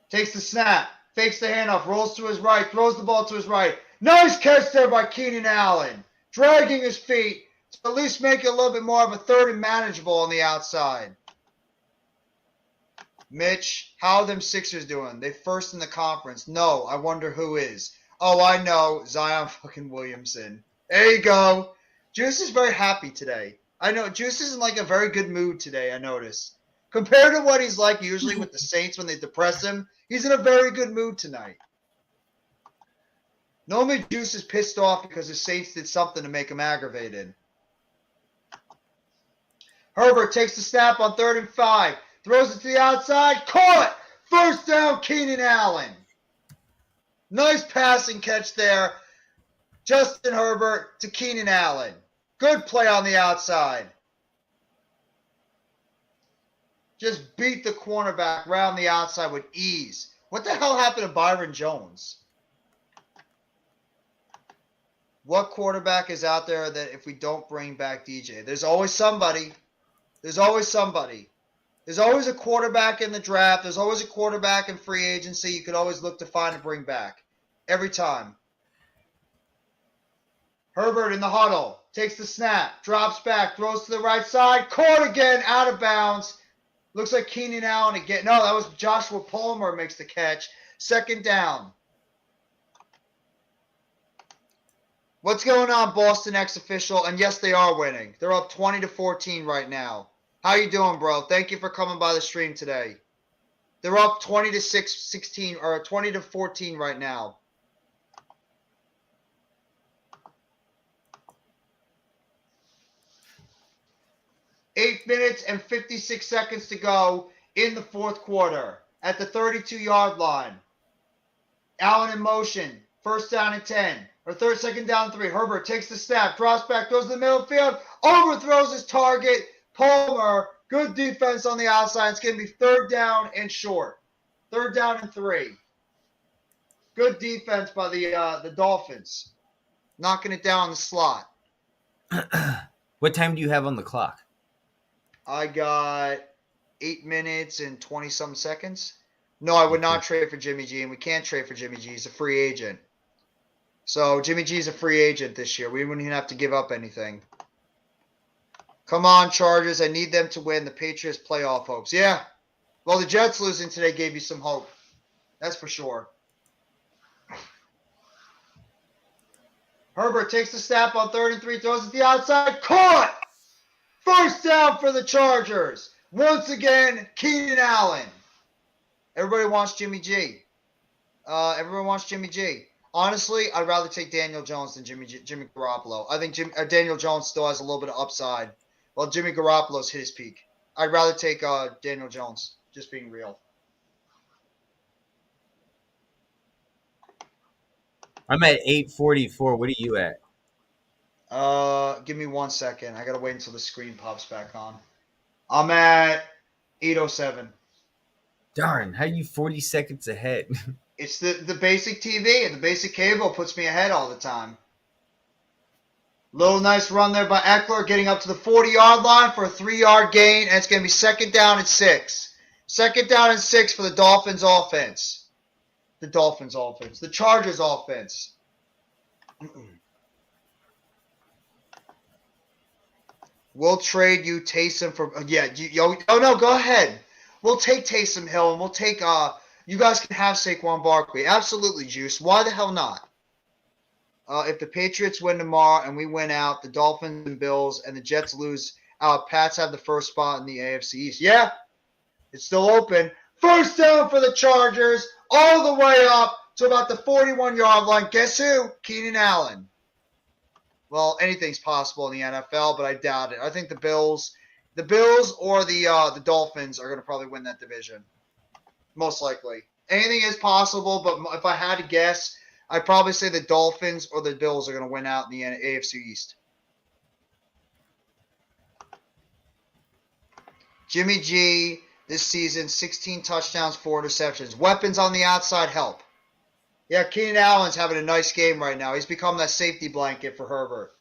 Takes the snap. Fakes the handoff. Rolls to his right. Throws the ball to his right. Nice catch there by Keenan Allen. Dragging his feet to at least make it a little bit more of a 3rd and manageable on the outside. Mitch, how are them Sixers doing? They first in the conference. No, I wonder who is. Oh, I know. Zion fucking Williamson. There you go. Juice is very happy today. I know. Juice is in like a very good mood today, I notice. Compared to what he's like usually with the Saints when they depress him, he's in a very good mood tonight. Normally, Juice is pissed off because the Saints did something to make him aggravated. Herbert takes the snap on 3rd and 5. Throws it to the outside. Caught! 1st down, Keenan Allen. Nice passing catch there. Justin Herbert to Keenan Allen. Good play on the outside. Just beat the cornerback round the outside with ease. What the hell happened to Byron Jones? What quarterback is out there that if we don't bring back DJ? There's always somebody. There's always somebody. There's always a quarterback in the draft. There's always a quarterback in free agency you could always look to find and bring back. Every time. Herbert in the huddle. Takes the snap. Drops back. Throws to the right side. Caught again. Out of bounds. Looks like Keenan Allen again. No, that was Joshua Palmer makes the catch. Second down. What's going on, Boston ex-official? And yes, they are winning. They're up 20-14 right now. How you doing, bro? Thank you for coming by the stream today. They're up 20-16 or 20-14 right now. Eight minutes and 56 seconds to go in the fourth quarter at the 32-yard line. Allen in motion. First down and 10. Or second down 3. Herbert takes the snap, drops back, goes to the middle of the field, overthrows his target. Palmer, good defense on the outside. It's going to be third down and short. Third down and 3. Good defense by the Dolphins. Knocking it down the slot. What time do you have on the clock? I got 8 minutes and 20-some seconds. No, I would not trade for Jimmy G, and we can't trade for Jimmy G. He's a free agent. So Jimmy G's a free agent this year. We wouldn't even have to give up anything. Come on, Chargers. I need them to win the Patriots playoff hopes. Yeah. Well, the Jets losing today gave you some hope. That's for sure. Herbert takes the snap on 3rd and 3, throws it to the outside. Caught! First down for the Chargers. Once again, Keenan Allen. Everybody wants Jimmy G. Everyone wants Jimmy G. Honestly, I'd rather take Daniel Jones than Jimmy Garoppolo. I think Daniel Jones still has a little bit of upside, while Jimmy Garoppolo's hit his peak. I'd rather take Daniel Jones, just being real. I'm at 8:44. What are you at? Give me 1 second. I gotta wait until the screen pops back on. I'm at 8:07. Darn, how are you 40 seconds ahead? It's the basic TV and the basic cable puts me ahead all the time. Little nice run there by Eckler, getting up to the 40-yard line for a 3-yard gain, and it's going to be second down and 6. Second down and 6 for the Dolphins offense. The Dolphins offense. The Chargers offense. We'll trade you Taysom for no, go ahead. We'll take Taysom Hill and we'll take you guys can have Saquon Barkley. Absolutely, Juice. Why the hell not? If the Patriots win tomorrow and we win out, the Dolphins and Bills and the Jets lose out, Pats have the first spot in the AFC East. Yeah, it's still open. First down for the Chargers, all the way up to about the 41-yard line. Guess who? Keenan Allen. Well, anything's possible in the NFL, but I doubt it. I think the Bills or the Dolphins are going to probably win that division. Most likely. Anything is possible, but if I had to guess, I'd probably say the Dolphins or the Bills are going to win out in the AFC East. Jimmy G this season, 16 touchdowns, 4 interceptions. Weapons on the outside help. Yeah, Keenan Allen's having a nice game right now. He's become that safety blanket for Herbert.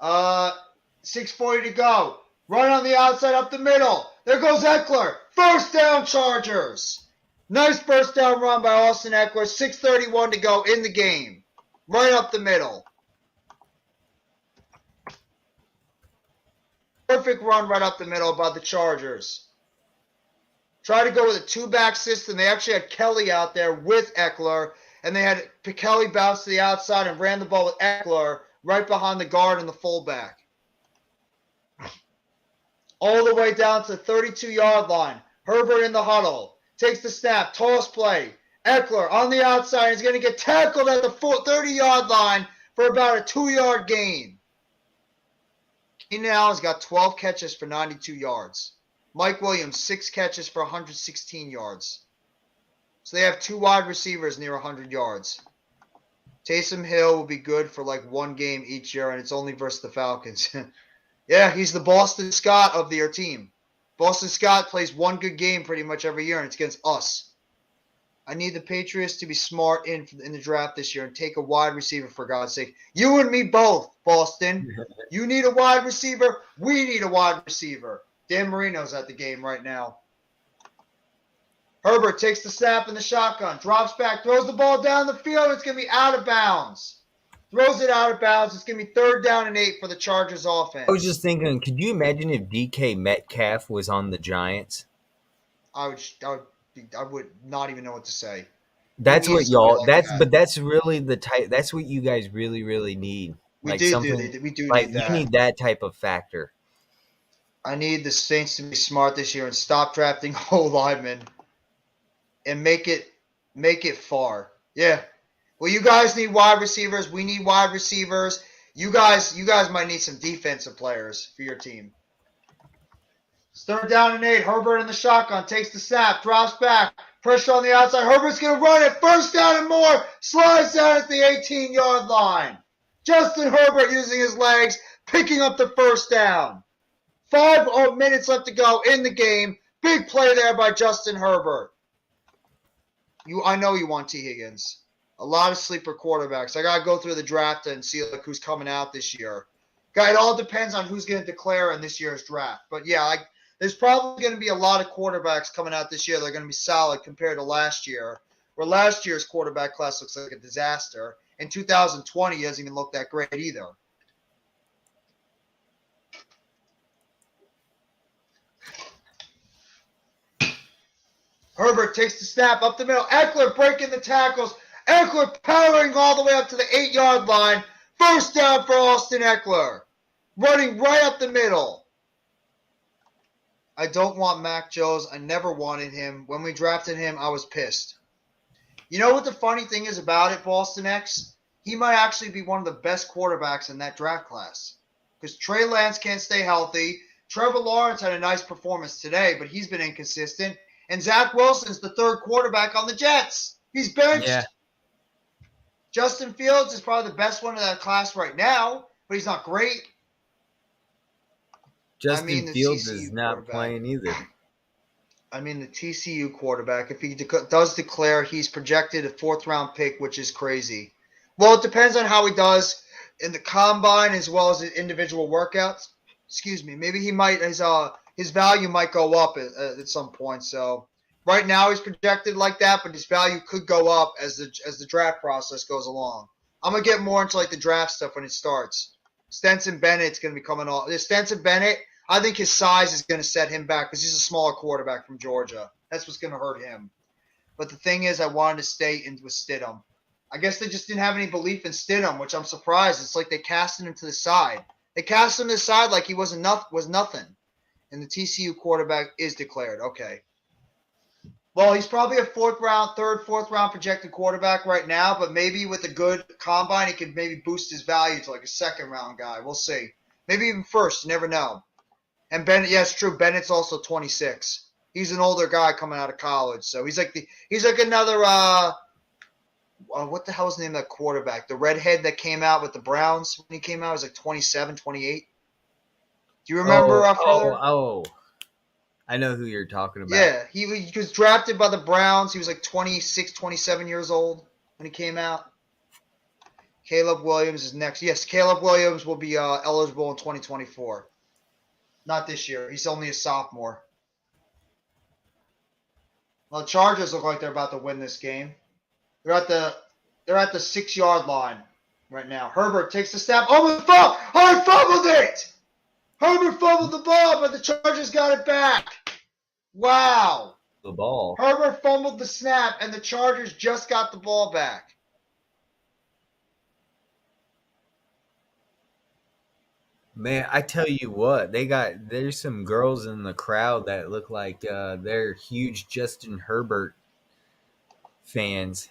6:40 to go. Run on the outside up the middle. There goes Eckler. First down, Chargers. Nice first down run by Austin Eckler. 6:31 to go in the game. Right up the middle. Perfect run right up the middle by the Chargers. Try to go with a 2-back system. They actually had Kelly out there with Eckler, and they had Kelly bounce to the outside and ran the ball with Eckler right behind the guard and the fullback. All the way down to the 32-yard line. Herbert in the huddle. Takes the snap. Toss play. Eckler on the outside. He's going to get tackled at the 30-yard line for about a 2-yard gain. Keenan Allen's got 12 catches for 92 yards. Mike Williams, 6 catches for 116 yards. So they have 2 wide receivers near 100 yards. Taysom Hill will be good for like 1 game each year, and it's only versus the Falcons. Yeah, he's the Boston Scott of their team. Boston Scott plays 1 good game pretty much every year, and it's against us. I need the Patriots to be smart in the draft this year and take a wide receiver, for God's sake. You and me both, Boston. You need a wide receiver. We need a wide receiver. Dan Marino's at the game right now. Herbert takes the snap in the shotgun, drops back, throws the ball down the field. It's going to be out of bounds. Throws it out of bounds. It's going to be 3rd down and 8 for the Chargers offense. I was just thinking, could you imagine if DK Metcalf was on the Giants? I would not even know what to say. That's We need what y'all. somebody like That's that. but that's really the type. That's what you guys really, really need. We Like do something need that. you need that type of factor. I need the Saints to be smart this year and stop drafting whole linemen and make it far. Yeah. Well, you guys need wide receivers. We need wide receivers. You guys might need some defensive players for your team. It's 3rd down and 8. Herbert in the shotgun takes the snap, drops back, pressure on the outside. Herbert's going to run it. 1st down and more. Slides down at the 18-yard line. Justin Herbert using his legs, picking up the 1st down. 5 minutes left to go in the game. Big play there by Justin Herbert. I know you want T. Higgins. A lot of sleeper quarterbacks. I got to go through the draft and see who's coming out this year. It all depends on who's going to declare in this year's draft. But, yeah, there's probably going to be a lot of quarterbacks coming out this year. They're going to be solid compared to last year, where last year's quarterback class looks like a disaster. In 2020, it doesn't even look that great either. Herbert takes the snap up the middle. Eckler breaking the tackles. Eckler powering all the way up to the 8-yard line. 1st down for Austin Eckler. Running right up the middle. I don't want Mac Jones. I never wanted him. When we drafted him, I was pissed. You know what the funny thing is about it, Boston X? He might actually be one of the best quarterbacks in that draft class. Because Trey Lance can't stay healthy. Trevor Lawrence had a nice performance today, but he's been inconsistent. And Zach Wilson's the 3rd quarterback on the Jets. He's benched. Yeah. Justin Fields is probably the best one in that class right now, but he's not great. Justin Fields is not playing either. I mean, the TCU quarterback, if he does declare, he's projected a 4th-round pick, which is crazy. Well, it depends on how he does in the combine as well as the individual workouts. Excuse me. Maybe he might his value might go up at some point. So right now he's projected like that, but his value could go up as the draft process goes along. I'm gonna get more into the draft stuff when it starts. Stenson Bennett's gonna be coming off. Stenson Bennett, I think his size is gonna set him back because he's a smaller quarterback from Georgia. That's what's gonna hurt him. But the thing is, I wanted to stay in with Stidham. I guess they just didn't have any belief in Stidham, which I'm surprised. It's like they casted him to the side. They cast him to the side like he was nothing. And the TCU quarterback is declared. Okay. Well, he's probably a 4th round projected quarterback right now, but maybe with a good combine, he could maybe boost his value to a 2nd round guy. We'll see. Maybe even 1st. You never know. And Bennett, yeah, it's true. Bennett's also 26. He's an older guy coming out of college, so he's like another what the hell is the name of that quarterback? The redhead that came out with the Browns when he came out was 27, 28. Do you remember? I know who you're talking about. Yeah, he was drafted by the Browns. He was 26, 27 years old when he came out. Caleb Williams is next. Yes, Caleb Williams will be eligible in 2024. Not this year. He's only a sophomore. Well, the Chargers look like they're about to win this game. They're at the 6-yard line right now. Herbert takes the snap. Oh, I fumbled it! Herbert fumbled the ball, but the Chargers got it back. Wow. The ball. Herbert fumbled the snap, and the Chargers just got the ball back. Man, I tell you what, there's some girls in the crowd that look like they're huge Justin Herbert fans.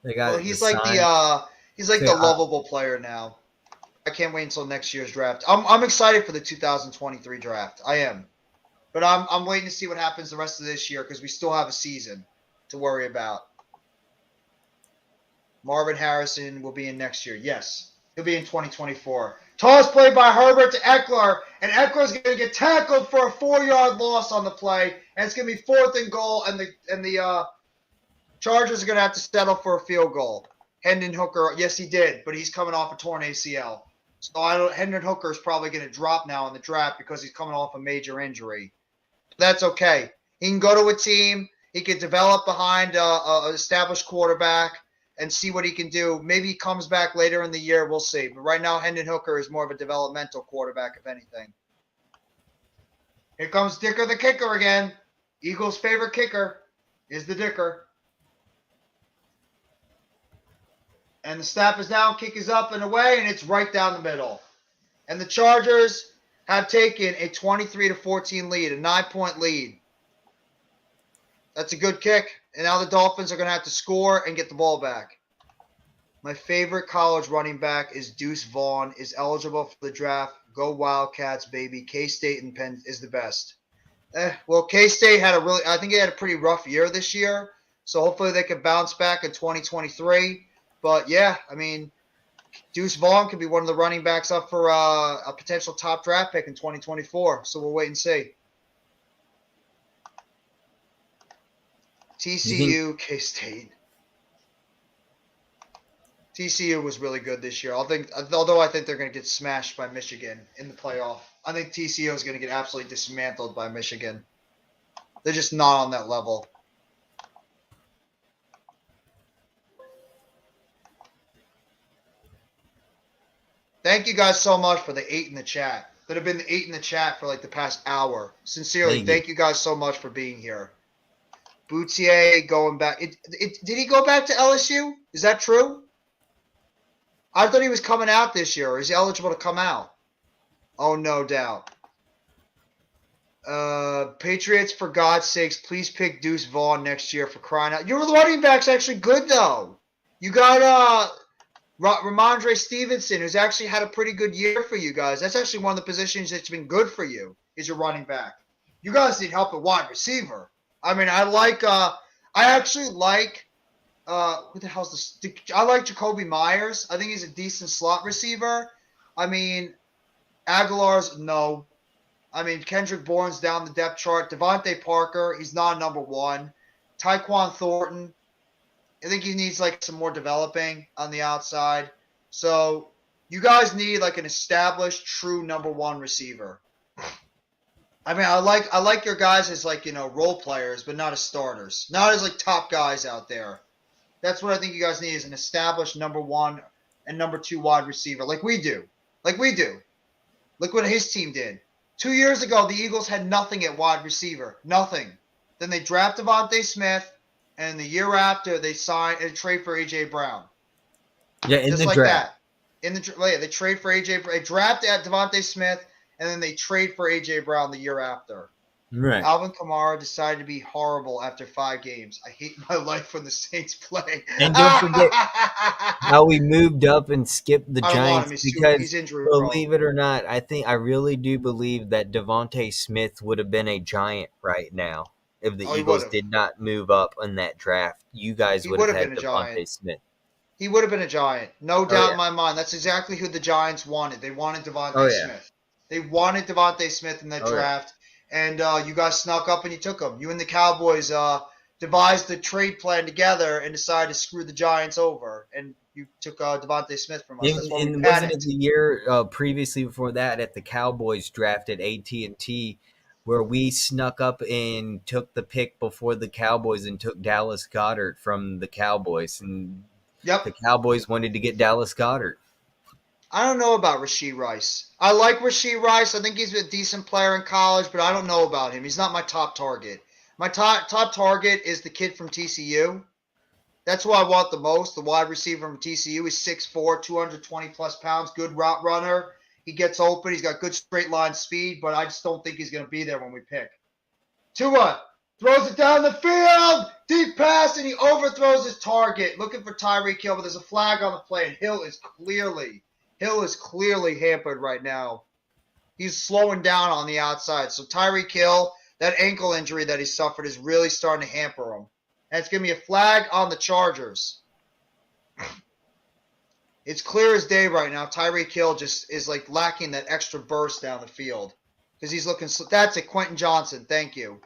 They got. Well, he's like the lovable player now. I can't wait until next year's draft. I'm excited for the 2023 draft. I am, but I'm waiting to see what happens the rest of this year because we still have a season to worry about. Marvin Harrison will be in next year. Yes, he'll be in 2024. Toss play by Herbert to Eckler, and Eckler's going to get tackled for a 4-yard loss on the play, and it's going to be 4th and goal, and the Chargers are going to have to settle for a field goal. Hendon Hooker, yes, he did, but he's coming off a torn ACL. So Hendon Hooker is probably going to drop now in the draft because he's coming off a major injury. That's okay. He can go to a team. He can develop behind an established quarterback and see what he can do. Maybe he comes back later in the year. We'll see. But right now, Hendon Hooker is more of a developmental quarterback, if anything. Here comes Dicker the kicker again. Eagles' favorite kicker is the Dicker. And the snap is down, kick is up and away, and it's right down the middle. And the Chargers have taken a 23-14 lead, a 9-point lead. That's a good kick. And now the Dolphins are going to have to score and get the ball back. My favorite college running back is Deuce Vaughn, is eligible for the draft. Go Wildcats, baby. K-State and Penn is the best. Well, K-State had I think they had a pretty rough year this year. So hopefully they can bounce back in 2023. But, yeah, I mean, Deuce Vaughn could be one of the running backs up for a potential top draft pick in 2024. So we'll wait and see. TCU, K-State. TCU was really good this year. Although I think they're going to get smashed by Michigan in the playoff. I think TCU is going to get absolutely dismantled by Michigan. They're just not on that level. Thank you guys so much for the 8 in the chat. That have been the 8 in the chat for like the past hour. Sincerely, thank you guys so much for being here. Boutier going back. Did he go back to LSU? Is that true? I thought he was coming out this year. Is he eligible to come out? Oh, no doubt. Patriots, for God's sakes, please pick Deuce Vaughn next year for crying out. Your running back's actually good, though. You got Ramondre Stevenson, who's actually had a pretty good year for you guys. That's actually one of the positions that's been good for you, is your running back. You guys need help at wide receiver. I mean, I actually like, who the hell's this? I like Jacoby Myers. I think he's a decent slot receiver. I mean, Aguilar's, no. I mean, Kendrick Bourne's down the depth chart. Devontae Parker, he's not number one. Tyquan Thornton, I think he needs like some more developing on the outside. So you guys need like an established, true number one receiver. I mean, I like your guys as like, role players, but not as starters. Not as like top guys out there. That's what I think you guys need, is an established number one and number two wide receiver, like we do. Look what his team did. 2 years ago, the Eagles had nothing at wide receiver. Nothing. Then they draft Devontae Smith, and the year after they sign and trade for A.J. Brown. Yeah, in just the like draft. That. They trade for A.J. They draft at Devontae Smith, and then they trade for A.J. Brown the year after. Right. Alvin Kamara decided to be horrible after 5 games. I hate my life when the Saints play. And don't forget how we moved up and skipped the Giants, because he's injury believe it or not, I really do believe that Devontae Smith would have been a Giant right now if the Eagles did not move up in that draft. You guys would have had Devontae Smith. He would have been a Giant. No doubt in my mind. That's exactly who the Giants wanted. They wanted Devontae Smith. They wanted Devontae Smith in that draft. And you guys snuck up and you took him. You and the Cowboys devised the trade plan together and decided to screw the Giants over. And you took Devontae Smith from us. And wasn't it the year previously before that at the Cowboys drafted AT&T, where we snuck up and took the pick before the Cowboys and took Dallas Goedert from the Cowboys? And the Cowboys wanted to get Dallas Goedert. I don't know about Rashee Rice. I like Rashee Rice. I think he's a decent player in college, but I don't know about him. He's not my top target. My top target is the kid from TCU. That's who I want the most. The wide receiver from TCU. He's 6'4", 220-plus pounds, good route runner. He gets open. He's got good straight line speed, but I just don't think he's going to be there when we pick. Tua throws it down the field. Deep pass, and he overthrows his target. Looking for Tyreek Hill, but there's a flag on the play, and Hill is clearly hampered right now. He's slowing down on the outside. So Tyreek Hill, that ankle injury that he suffered is really starting to hamper him. And it's going to be a flag on the Chargers. It's clear as day right now. Tyreek Hill just is like lacking that extra burst down the field. Because he's looking – that's it, Quentin Johnson. Thank you.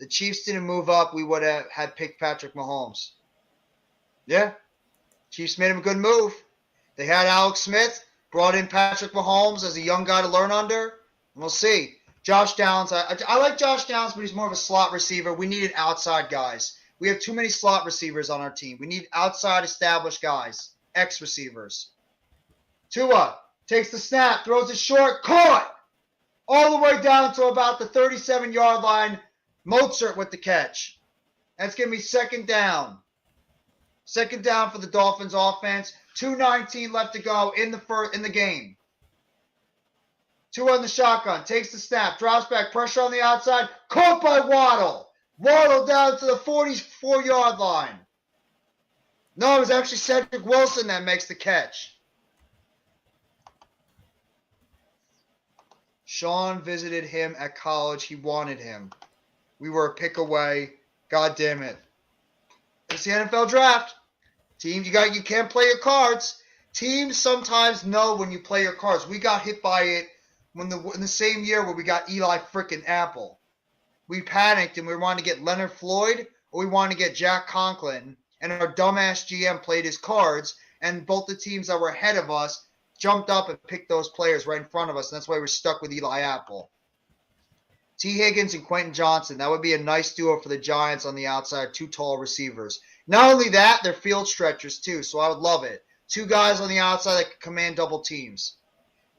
the Chiefs didn't move up, we would have had picked Patrick Mahomes. Yeah. Chiefs made him a good move. They had Alex Smith, brought in Patrick Mahomes as a young guy to learn under. And we'll see. Josh Downs, I like Josh Downs, but he's more of a slot receiver. We needed outside guys. We have too many slot receivers on our team. We need outside established guys, ex-receivers. Tua takes the snap, throws it short, caught! All the way down to about the 37-yard line. Mozart with the catch. That's going to be second down. Second down for the Dolphins offense. 2:19 left to go in the game. Tua on the shotgun, takes the snap, drops back, pressure on the outside, caught by Waddle. Waddle down to the 44-yard line. No, it was actually Cedric Wilson that makes the catch. Sean visited him at college. He wanted him. We were a pick away. God damn it. It's the NFL draft. Teams, you can't play your cards. Teams sometimes know when you play your cards. We got hit by it in the same year where we got Eli frickin' Apple. We panicked and we wanted to get Leonard Floyd or we wanted to get Jack Conklin. And our dumbass GM played his cards. And both the teams that were ahead of us jumped up and picked those players right in front of us. And that's why we're stuck with Eli Apple. T. Higgins and Quentin Johnson. That would be a nice duo for the Giants on the outside. Two tall receivers. Not only that, they're field stretchers too. So I would love it. Two guys on the outside that can command double teams.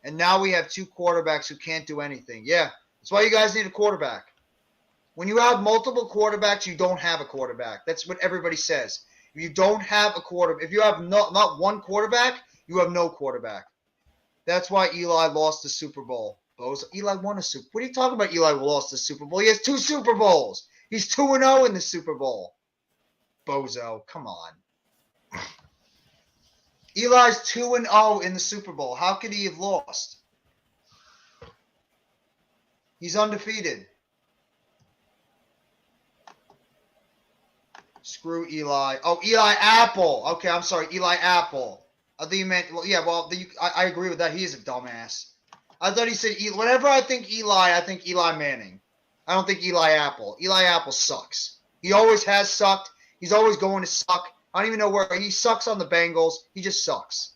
And now we have two quarterbacks who can't do anything. Yeah, that's why you guys need a quarterback. When you have multiple quarterbacks, you don't have a quarterback. That's what everybody says. If you don't have a quarterback, if you have not one quarterback, you have no quarterback. That's why Eli lost the Super Bowl. Eli won a Super Bowl. What are you talking about? Eli lost the Super Bowl. He has 2 Super Bowls. He's 2-0 in the Super Bowl. Bozo, come on. Eli's 2-0 in the Super Bowl. How could he have lost? He's undefeated. Screw Eli. Oh, Eli Apple. Okay, I'm sorry. Eli Apple. I think you meant, well, yeah, well, I agree with that. He is a dumbass. I thought he said, whenever I think Eli Manning. I don't think Eli Apple. Eli Apple sucks. He always has sucked. He's always going to suck. I don't even know where. He sucks on the Bengals. He just sucks.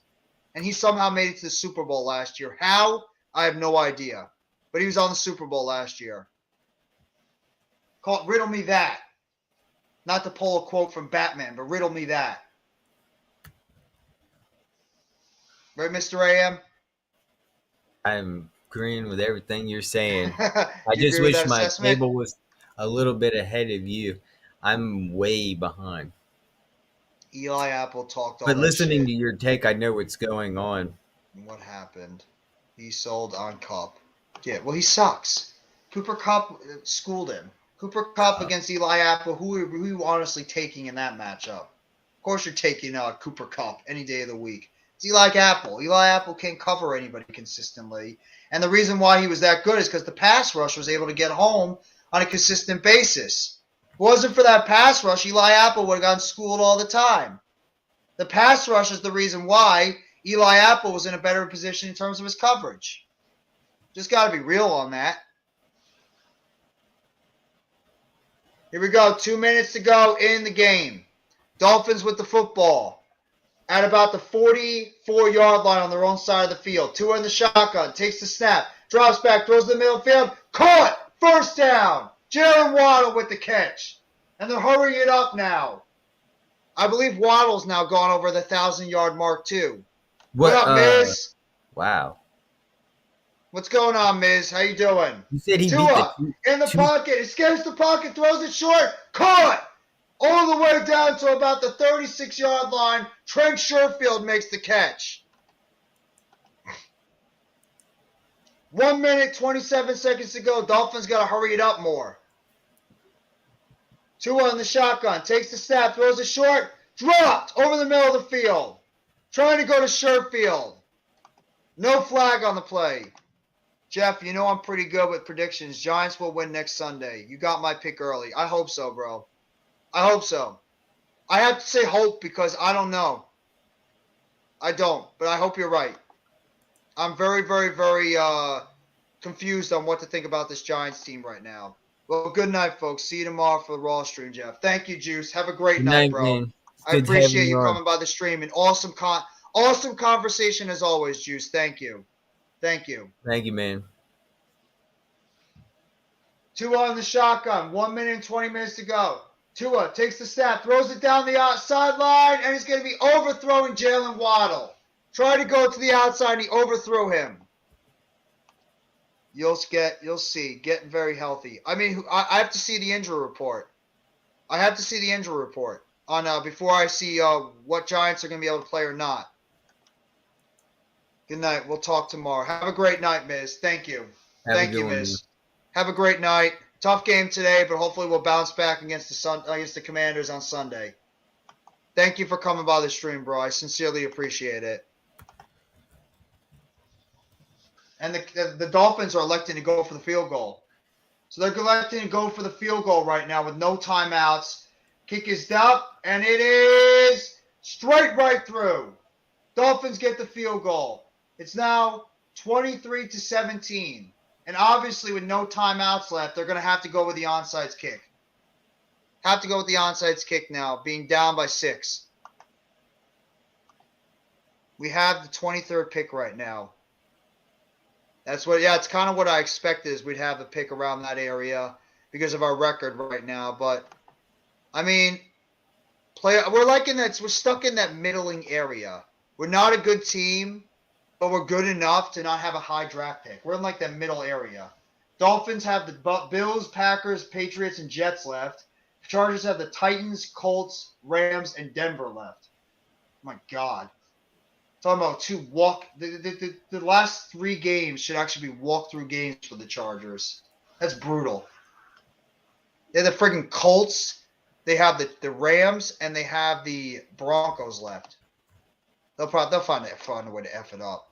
And he somehow made it to the Super Bowl last year. How? I have no idea. But he was on the Super Bowl last year. Riddle me that. Not to pull a quote from Batman, but riddle me that. Right, Mr. AM? I'm agreeing with everything you're saying. I I just wish my table was a little bit ahead of you. I'm way behind. Eli Apple talked all But that listening shit. to your take, I know what's going on. What happened? He sold on Kupp. Yeah, well, he sucks. Cooper Kupp schooled him. Cooper Kupp against Eli Apple. Who are you honestly taking in that matchup? Of course you're taking Cooper Kupp any day of the week. It's Eli Apple. Eli Apple can't cover anybody consistently. And the reason why he was that good is because the pass rush was able to get home on a consistent basis. If it wasn't for that pass rush, Eli Apple would have gotten schooled all the time. The pass rush is the reason why Eli Apple was in a better position in terms of his coverage. Just got to be real on that. Here we go. 2 minutes to go in the game. Dolphins with the football at about the 44-yard line on their own side of the field. Tua in the shotgun. Takes the snap. Drops back. Throws to the middle field. Caught. First down. Jalen Waddle with the catch. And they're hurrying it up now. I believe Waddle's now gone over the 1,000-yard mark too. What up, Miz? Wow. What's going on, Miz? How you doing? You said he Tua in the pocket. Escapes the pocket. Throws it short. Caught. All the way down to about the 36-yard line. Trent Sherfield makes the catch. 1 minute, 27 seconds to go. Dolphins got to hurry it up more. Tua in the shotgun. Takes the snap. Throws it short. Dropped over the middle of the field. Trying to go to Sherfield. No flag on the play. Jeff, you know I'm pretty good with predictions. Giants will win next Sunday. You got my pick early. I hope so, bro. I hope so. I have to say hope because I don't know. I don't, but I hope you're right. I'm very, very, very confused on what to think about this Giants team right now. Well, good night, folks. See you tomorrow for the Raw stream, Jeff. Thank you, Juice. Have a great Good night, night, bro. man. It's I good having appreciate you on. coming by the stream and awesome conversation as always, Juice. Thank you. Thank you. Thank you, man. Tua on the shotgun. 1 minute and 20 minutes to go. Tua takes the snap, throws it down the outside line, and he's going to be overthrowing Jalen Waddle. Try to go to the outside, and he overthrew him. You'll see. Getting very healthy. I mean, I have to see the injury report. I have to see the injury report on before I see what Giants are going to be able to play or not. Good night. We'll talk tomorrow. Have a great night, Miz. Thank you. Thank you, Miz. Have a great night. Tough game today, but hopefully we'll bounce back against the Commanders on Sunday. Thank you for coming by the stream, bro. I sincerely appreciate it. And the Dolphins are electing to go for the field goal. So they're electing to go for the field goal right now with no timeouts. Kick is up, and it is straight right through. Dolphins get the field goal. It's now 23-17. And obviously with no timeouts left, they're going to have to go with the onside kick. Have to go with the onside kick now, being down by 6. We have the 23rd pick right now. It's kind of what I expected is we'd have the pick around that area because of our record right now. But, I mean, we're stuck in that middling area. We're not a good team, but we're good enough to not have a high draft pick. We're in like that middle area. Dolphins have the Bills, Packers, Patriots, and Jets left. Chargers have the Titans, Colts, Rams, and Denver left. My God. Talking about the last 3 games should actually be walkthrough games for the Chargers. That's brutal. They have the friggin' Colts, they have the Rams, and they have the Broncos left. They'll find a way to F it up.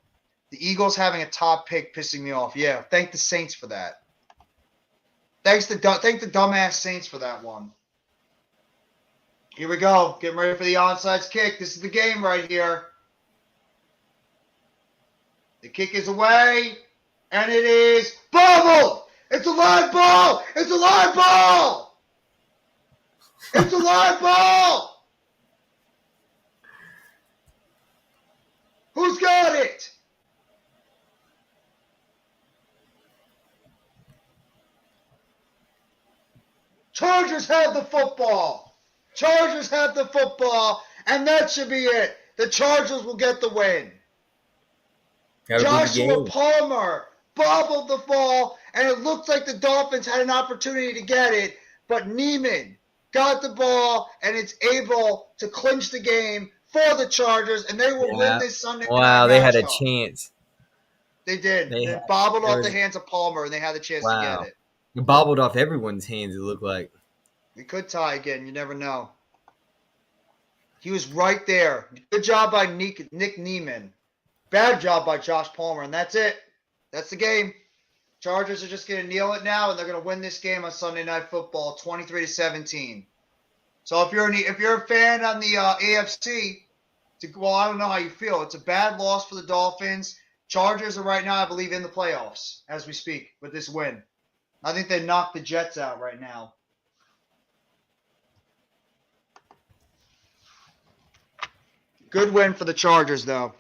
The Eagles having a top pick pissing me off. Yeah, thank the Saints for that. Thank the dumbass Saints for that one. Here we go. Getting ready for the onside kick. This is the game right here. The kick is away, and it is bobbled. It's a live ball. It's a live ball. It's a live ball. Who's got it? Chargers have the football. Chargers have the football, and that should be it. The Chargers will get the win. Joshua Palmer bobbled the ball, and it looked like the Dolphins had an opportunity to get it, but Neiman got the ball, and it's able to clinch the game for the Chargers, and they will win this Sunday night. Wow, they had a chance. They did. They bobbled off the hands of Palmer, and they had the chance to get it. It bobbled off everyone's hands, it looked like. We could tie again. You never know. He was right there. Good job by Nick Neiman. Bad job by Josh Palmer, and that's it. That's the game. Chargers are just going to kneel it now, and they're going to win this game on Sunday Night Football, 23-17. So if you're a fan on the AFC, I don't know how you feel. It's a bad loss for the Dolphins. Chargers are right now, I believe, in the playoffs as we speak with this win. I think they knocked the Jets out right now. Good win for the Chargers, though.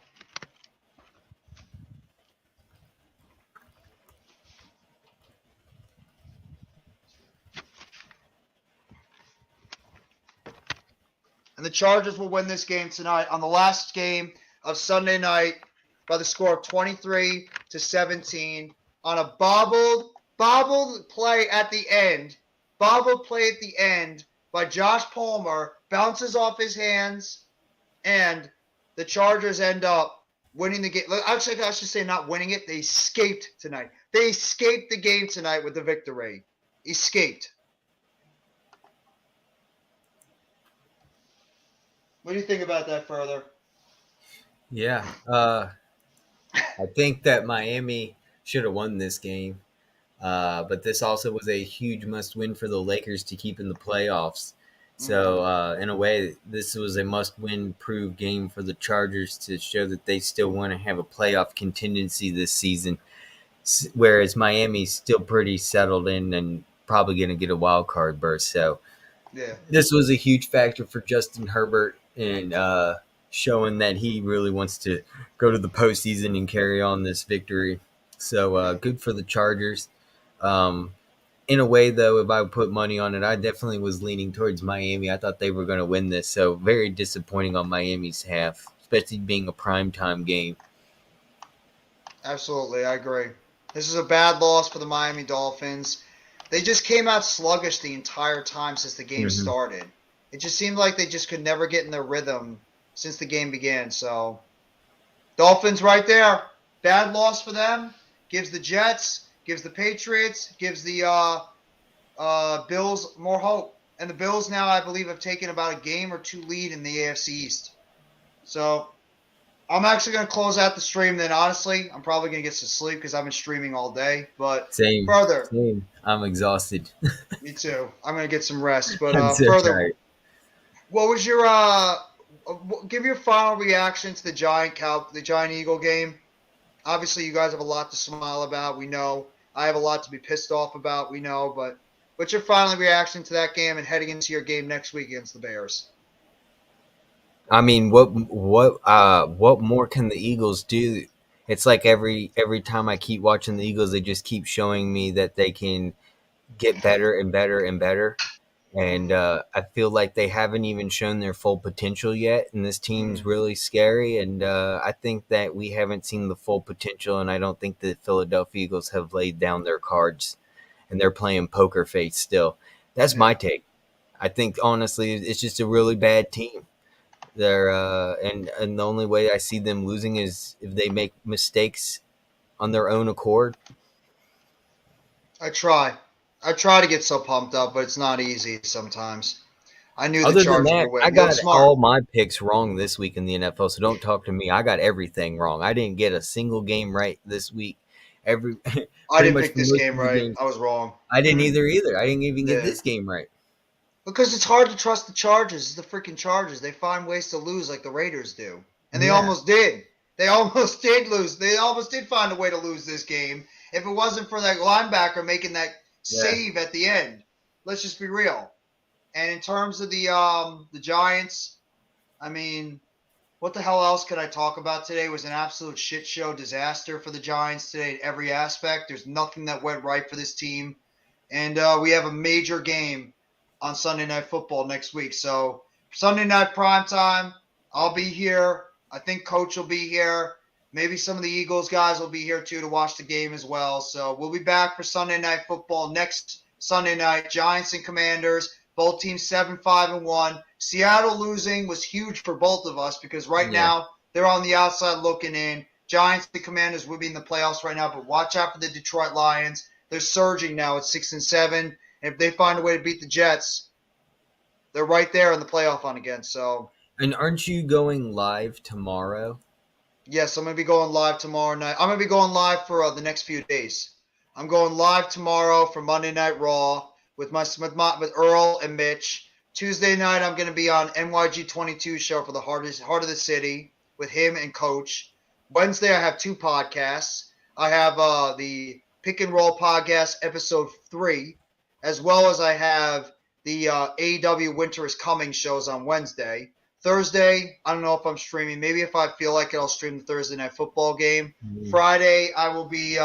And the Chargers will win this game tonight on the last game of Sunday night by the score of 23-17 on a bobbled play at the end. Bobbled play at the end by Josh Palmer. Bounces off his hands, and the Chargers end up winning the game. Actually, I should say not winning it. They escaped tonight. They escaped the game tonight with the victory. Escaped. What do you think about that further? Yeah. I think that Miami should have won this game. But this also was a huge must-win for the Lakers to keep in the playoffs. So, in a way, this was a must-win prove game for the Chargers to show that they still want to have a playoff contingency this season, whereas Miami's still pretty settled in and probably going to get a wild card berth. So Yeah. this was a huge factor for Justin Herbert in showing that he really wants to go to the postseason and carry on this victory. So good for the Chargers. In a way, though, if I put money on it, I definitely was leaning towards Miami. I thought they were going to win this. So very disappointing on Miami's half, especially being a primetime game. Absolutely, I agree. This is a bad loss for the Miami Dolphins. They just came out sluggish the entire time since the game started. It just seemed like they just could never get in their rhythm since the game began. So, Dolphins right there. Bad loss for them. Gives the Jets, gives the Patriots, gives the Bills more hope. And the Bills now, I believe, have taken about a game or two lead in the AFC East. So, I'm actually going to close out the stream then, honestly. I'm probably going to get some sleep because I've been streaming all day. But Same. I'm exhausted. Me too. I'm going to get some rest. But I'm so further, tired. what was your give your final reaction to the Giant Eagle game? Obviously, you guys have a lot to smile about. We know. I have a lot to be pissed off about. We know. But what's your final reaction to that game and heading into your game next week against the Bears? I mean, what more can the Eagles do? It's like every time I keep watching the Eagles, they just keep showing me that they can get better and better and better. And I feel like they haven't even shown their full potential yet. And this team's really scary. And I think that we haven't seen the full potential. And I don't think the Philadelphia Eagles have laid down their cards. And they're playing poker face still. That's my take. I think, honestly, it's just a really bad team. They're and the only way I see them losing is if they make mistakes on their own accord. I try to get so pumped up, but it's not easy sometimes. I knew Other the than Chargers that, would win. I You're got smart. all my picks wrong this week in the NFL, so don't talk to me. I got everything wrong. I didn't get a single game right this week. I didn't pick this game right. I was wrong. I didn't either. I didn't even get this game right. Because it's hard to trust the Chargers. It's the freaking Chargers. They find ways to lose like the Raiders do. And they almost did. They almost did lose. They almost did find a way to lose this game. If it wasn't for that linebacker making that save at the end. Let's just be real. And in terms of the Giants, I mean, what the hell else could I talk about today? It was an absolute shit show disaster for the Giants today in every aspect. There's nothing that went right for this team. And we have a major game on Sunday Night Football next week. So Sunday night primetime, I'll be here. I think Coach will be here. Maybe some of the Eagles guys will be here too to watch the game as well. So we'll be back for Sunday Night Football next Sunday night. Giants and Commanders, both teams 7-5-1. Seattle losing was huge for both of us because right now they're on the outside looking in. Giants and Commanders will be in the playoffs right now, but watch out for the Detroit Lions. They're surging now at 6-7. If they find a way to beat the Jets, they're right there in the playoff hunt again. So, and aren't you going live tomorrow? Yes, I'm going to be going live tomorrow night. I'm going to be going live for the next few days. I'm going live tomorrow for Monday Night Raw with Earl and Mitch. Tuesday night, I'm going to be on NYG 22 show for the Heart of the City with him and Coach. Wednesday, I have two podcasts. I have the Pick and Roll podcast, episode 3. As well as I have the AEW Winter is Coming shows on Wednesday. Thursday, I don't know if I'm streaming. Maybe if I feel like it, I'll stream the Thursday Night Football game. Friday, I will be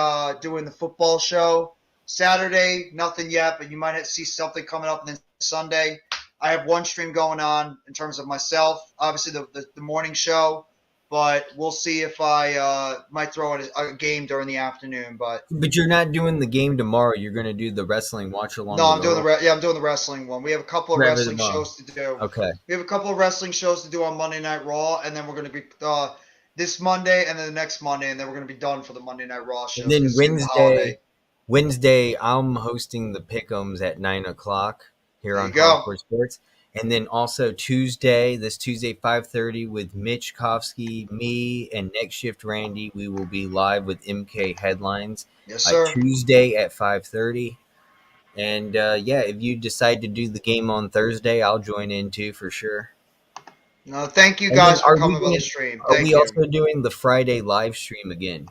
doing the football show. Saturday, nothing yet, but you might see something coming up. And then Sunday, I have one stream going on in terms of myself. Obviously, the morning show. But we'll see if I might throw in a game during the afternoon. But you're not doing the game tomorrow. You're going to do the wrestling watch along. No, I'm doing I'm doing the wrestling one. We have a couple of wrestling shows to do. Okay. We have a couple of wrestling shows to do on Monday Night Raw, and then we're going to be this Monday, and then the next Monday, and then we're going to be done for the Monday Night Raw show. And then Wednesday, I'm hosting the Pick'ems at 9:00 here on Hardcore Sports. And then also Tuesday, 5:30 with Mitch Kofsky, me, and Next Shift Randy. We will be live with MK Headlines. Yes, sir. Tuesday at 5:30. And, if you decide to do the game on Thursday, I'll join in too for sure. No, thank you guys for coming on the stream. Are we also doing the Friday live stream again?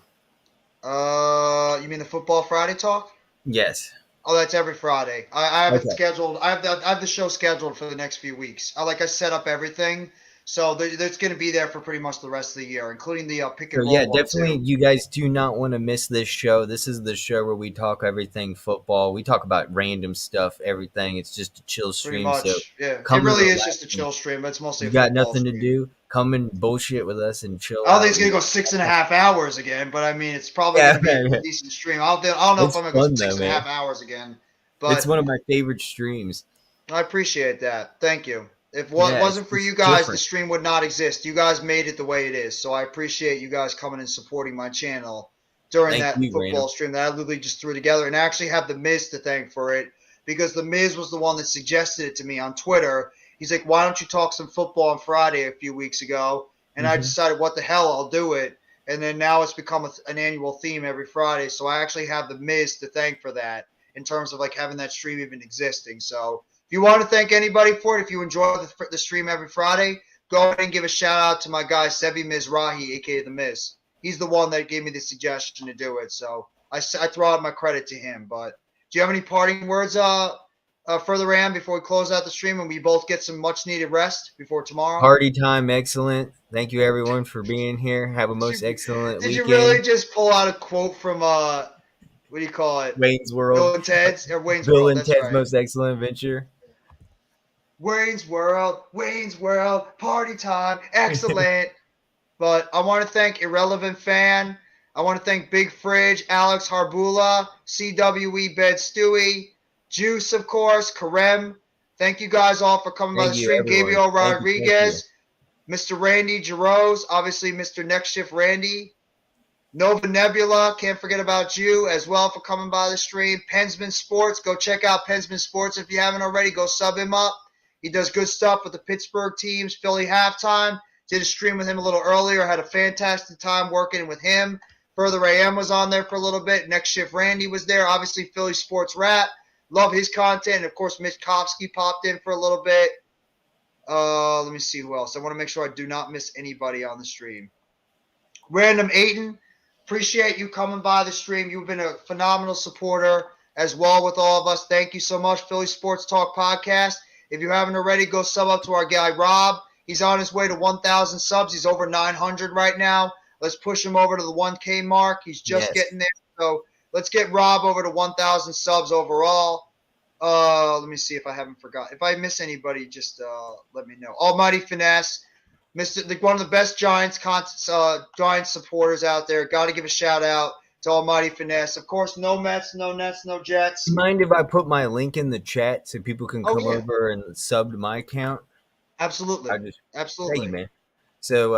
You mean the Football Friday talk? Yes. Oh, that's every Friday. I have it Okay. scheduled. I have the show scheduled for the next few weeks. I set up everything, so that's going to be there for pretty much the rest of the year, including the pick So and yeah, roll one definitely too. you guys do not want to miss this show. This is the show where we talk everything football. We talk about random stuff, everything. It's just a chill Pretty stream. So much, yeah. It come and really is relax. just a And chill stream, but it's mostly you a got football nothing to stream. do. Come and bullshit with us and chill I don't think out. it's gonna go 6.5 hours again, but I mean, it's probably Yeah, gonna be a decent stream. I don't know if it's I'm gonna go fun six though, and a man. half hours again, It's but one of my favorite streams. I appreciate that. Thank you. If what Yeah, wasn't for it's you guys, the different. stream would not exist. You guys made it the way it is, so I appreciate you guys coming and supporting my channel during Thank that you, football Random. stream that I literally just threw together, and I actually have the Miz to thank for it because the Miz was the one that suggested it to me on Twitter. He's like, "Why don't you talk some football on Friday?" A few weeks ago, and I Hmm. decided, "What the hell, I'll do it." And then now it's become an annual theme every Friday, so I actually have the Miz to thank for that in terms of like having that stream even existing. So if you want to thank anybody for it, if you enjoy the stream every Friday, go ahead and give a shout out to my guy Sebi Mizrahi, aka the Miz. He's the one that gave me the suggestion to do it, so I throw out my credit to him. But do you have any parting words, further on before we close out the stream and we both get some much needed rest before tomorrow? Party time, excellent. Thank you everyone for being here. Have a most excellent Did you really weekend. just pull out a quote from what do you call it? Wayne's World. Bill and Ted's or Wayne's Bill World? and That's Ted's right. Most Excellent Adventure. Wayne's World, party time, excellent. But I want to thank Irrelevant Fan. I want to thank Big Fridge, Alex Harbula, CWE Bed Stewie, Juice, of course, Karem. Thank you guys all for coming by Thank the you, stream. everyone. Gabriel Thank you. Thank you. Rodriguez, Mr. Randy Jarosz, obviously Mr. Next Shift Randy, Nova Nebula, can't forget about you as well for coming by the stream. Pensman Sports, go check out Pensman Sports if you haven't already. Go sub him up. He does good stuff with the Pittsburgh teams. Philly halftime. Did a stream with him a little earlier. Had a fantastic time working with him. Further AM was on there for a little bit. Next Shift Randy was there. Obviously Philly Sports Rap. Love his content. And of course, Mitch Kopsky popped in for a little bit. Let me see who else. I want to make sure I do not miss anybody on the stream. Random Aiton, appreciate you coming by the stream. You've been a phenomenal supporter as well with all of us. Thank you so much, Philly Sports Talk Podcast. If you haven't already, go sub up to our guy Rob. He's on his way to 1,000 subs. He's over 900 right now. Let's push him over to the 1K mark. He's just getting there. So let's get Rob over to 1,000 subs overall. Let me see if I haven't forgot. If I miss anybody, just let me know. Almighty Finesse, one of the best Giants Giants supporters out there. Got to give a shout out to Almighty Finesse. Of course, no Mets, no Nets, no Jets. Do you mind if I put my link in the chat so people can come yeah. over and sub to my account? Absolutely. Thank you, man. So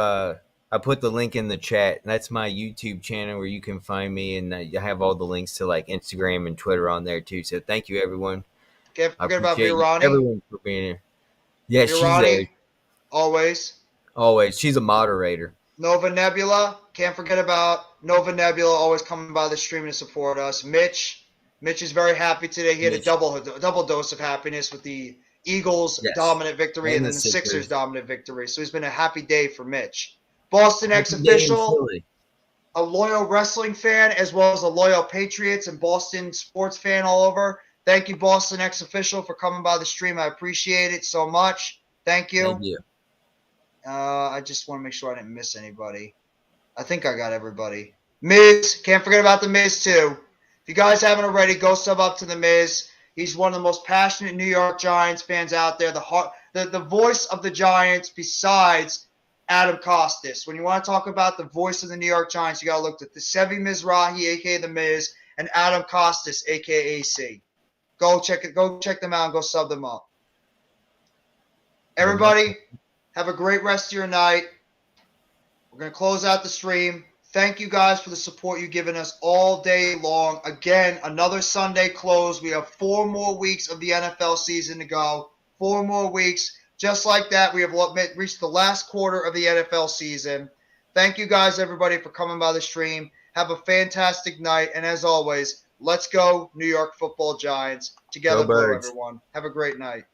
I put the link in the chat. That's my YouTube channel where you can find me, and I have all the links to like Instagram and Twitter on there too. So thank you, everyone. Can't forget about appreciate Virani. everyone for being here. Yeah, she's there. Always. She's a moderator. Nova Nebula, can't forget about Nova Nebula, always coming by the stream to support us. Mitch is very happy today. He had a double dose of happiness with the Eagles' dominant victory and then the Sixers' dominant victory. So it's been a happy day for Mitch. Boston X official, a loyal wrestling fan, as well as a loyal Patriots and Boston sports fan all over. Thank you, Boston X official, for coming by the stream. I appreciate it so much. Thank you. Thank you. I just want to make sure I didn't miss anybody. I think I got everybody. Miz, can't forget about the Miz too. If you guys haven't already, go sub up to the Miz. He's one of the most passionate New York Giants fans out there. The voice of the Giants besides Adam Costas. When you want to talk about the voice of the New York Giants, you got to look at the Sebi Mizrahi, a.k.a. the Miz, and Adam Costas, a.k.a. AC. Go check them out and go sub them up. Everybody, have a great rest of your night. We're going to close out the stream. Thank you guys for the support you've given us all day long. Again, another Sunday close. We have 4 more weeks of the NFL season to go. 4 more weeks. Just like that, we have reached the last quarter of the NFL season. Thank you guys, everybody, for coming by the stream. Have a fantastic night. And as always, let's go New York Football Giants. Together, blue, everyone. Have a great night.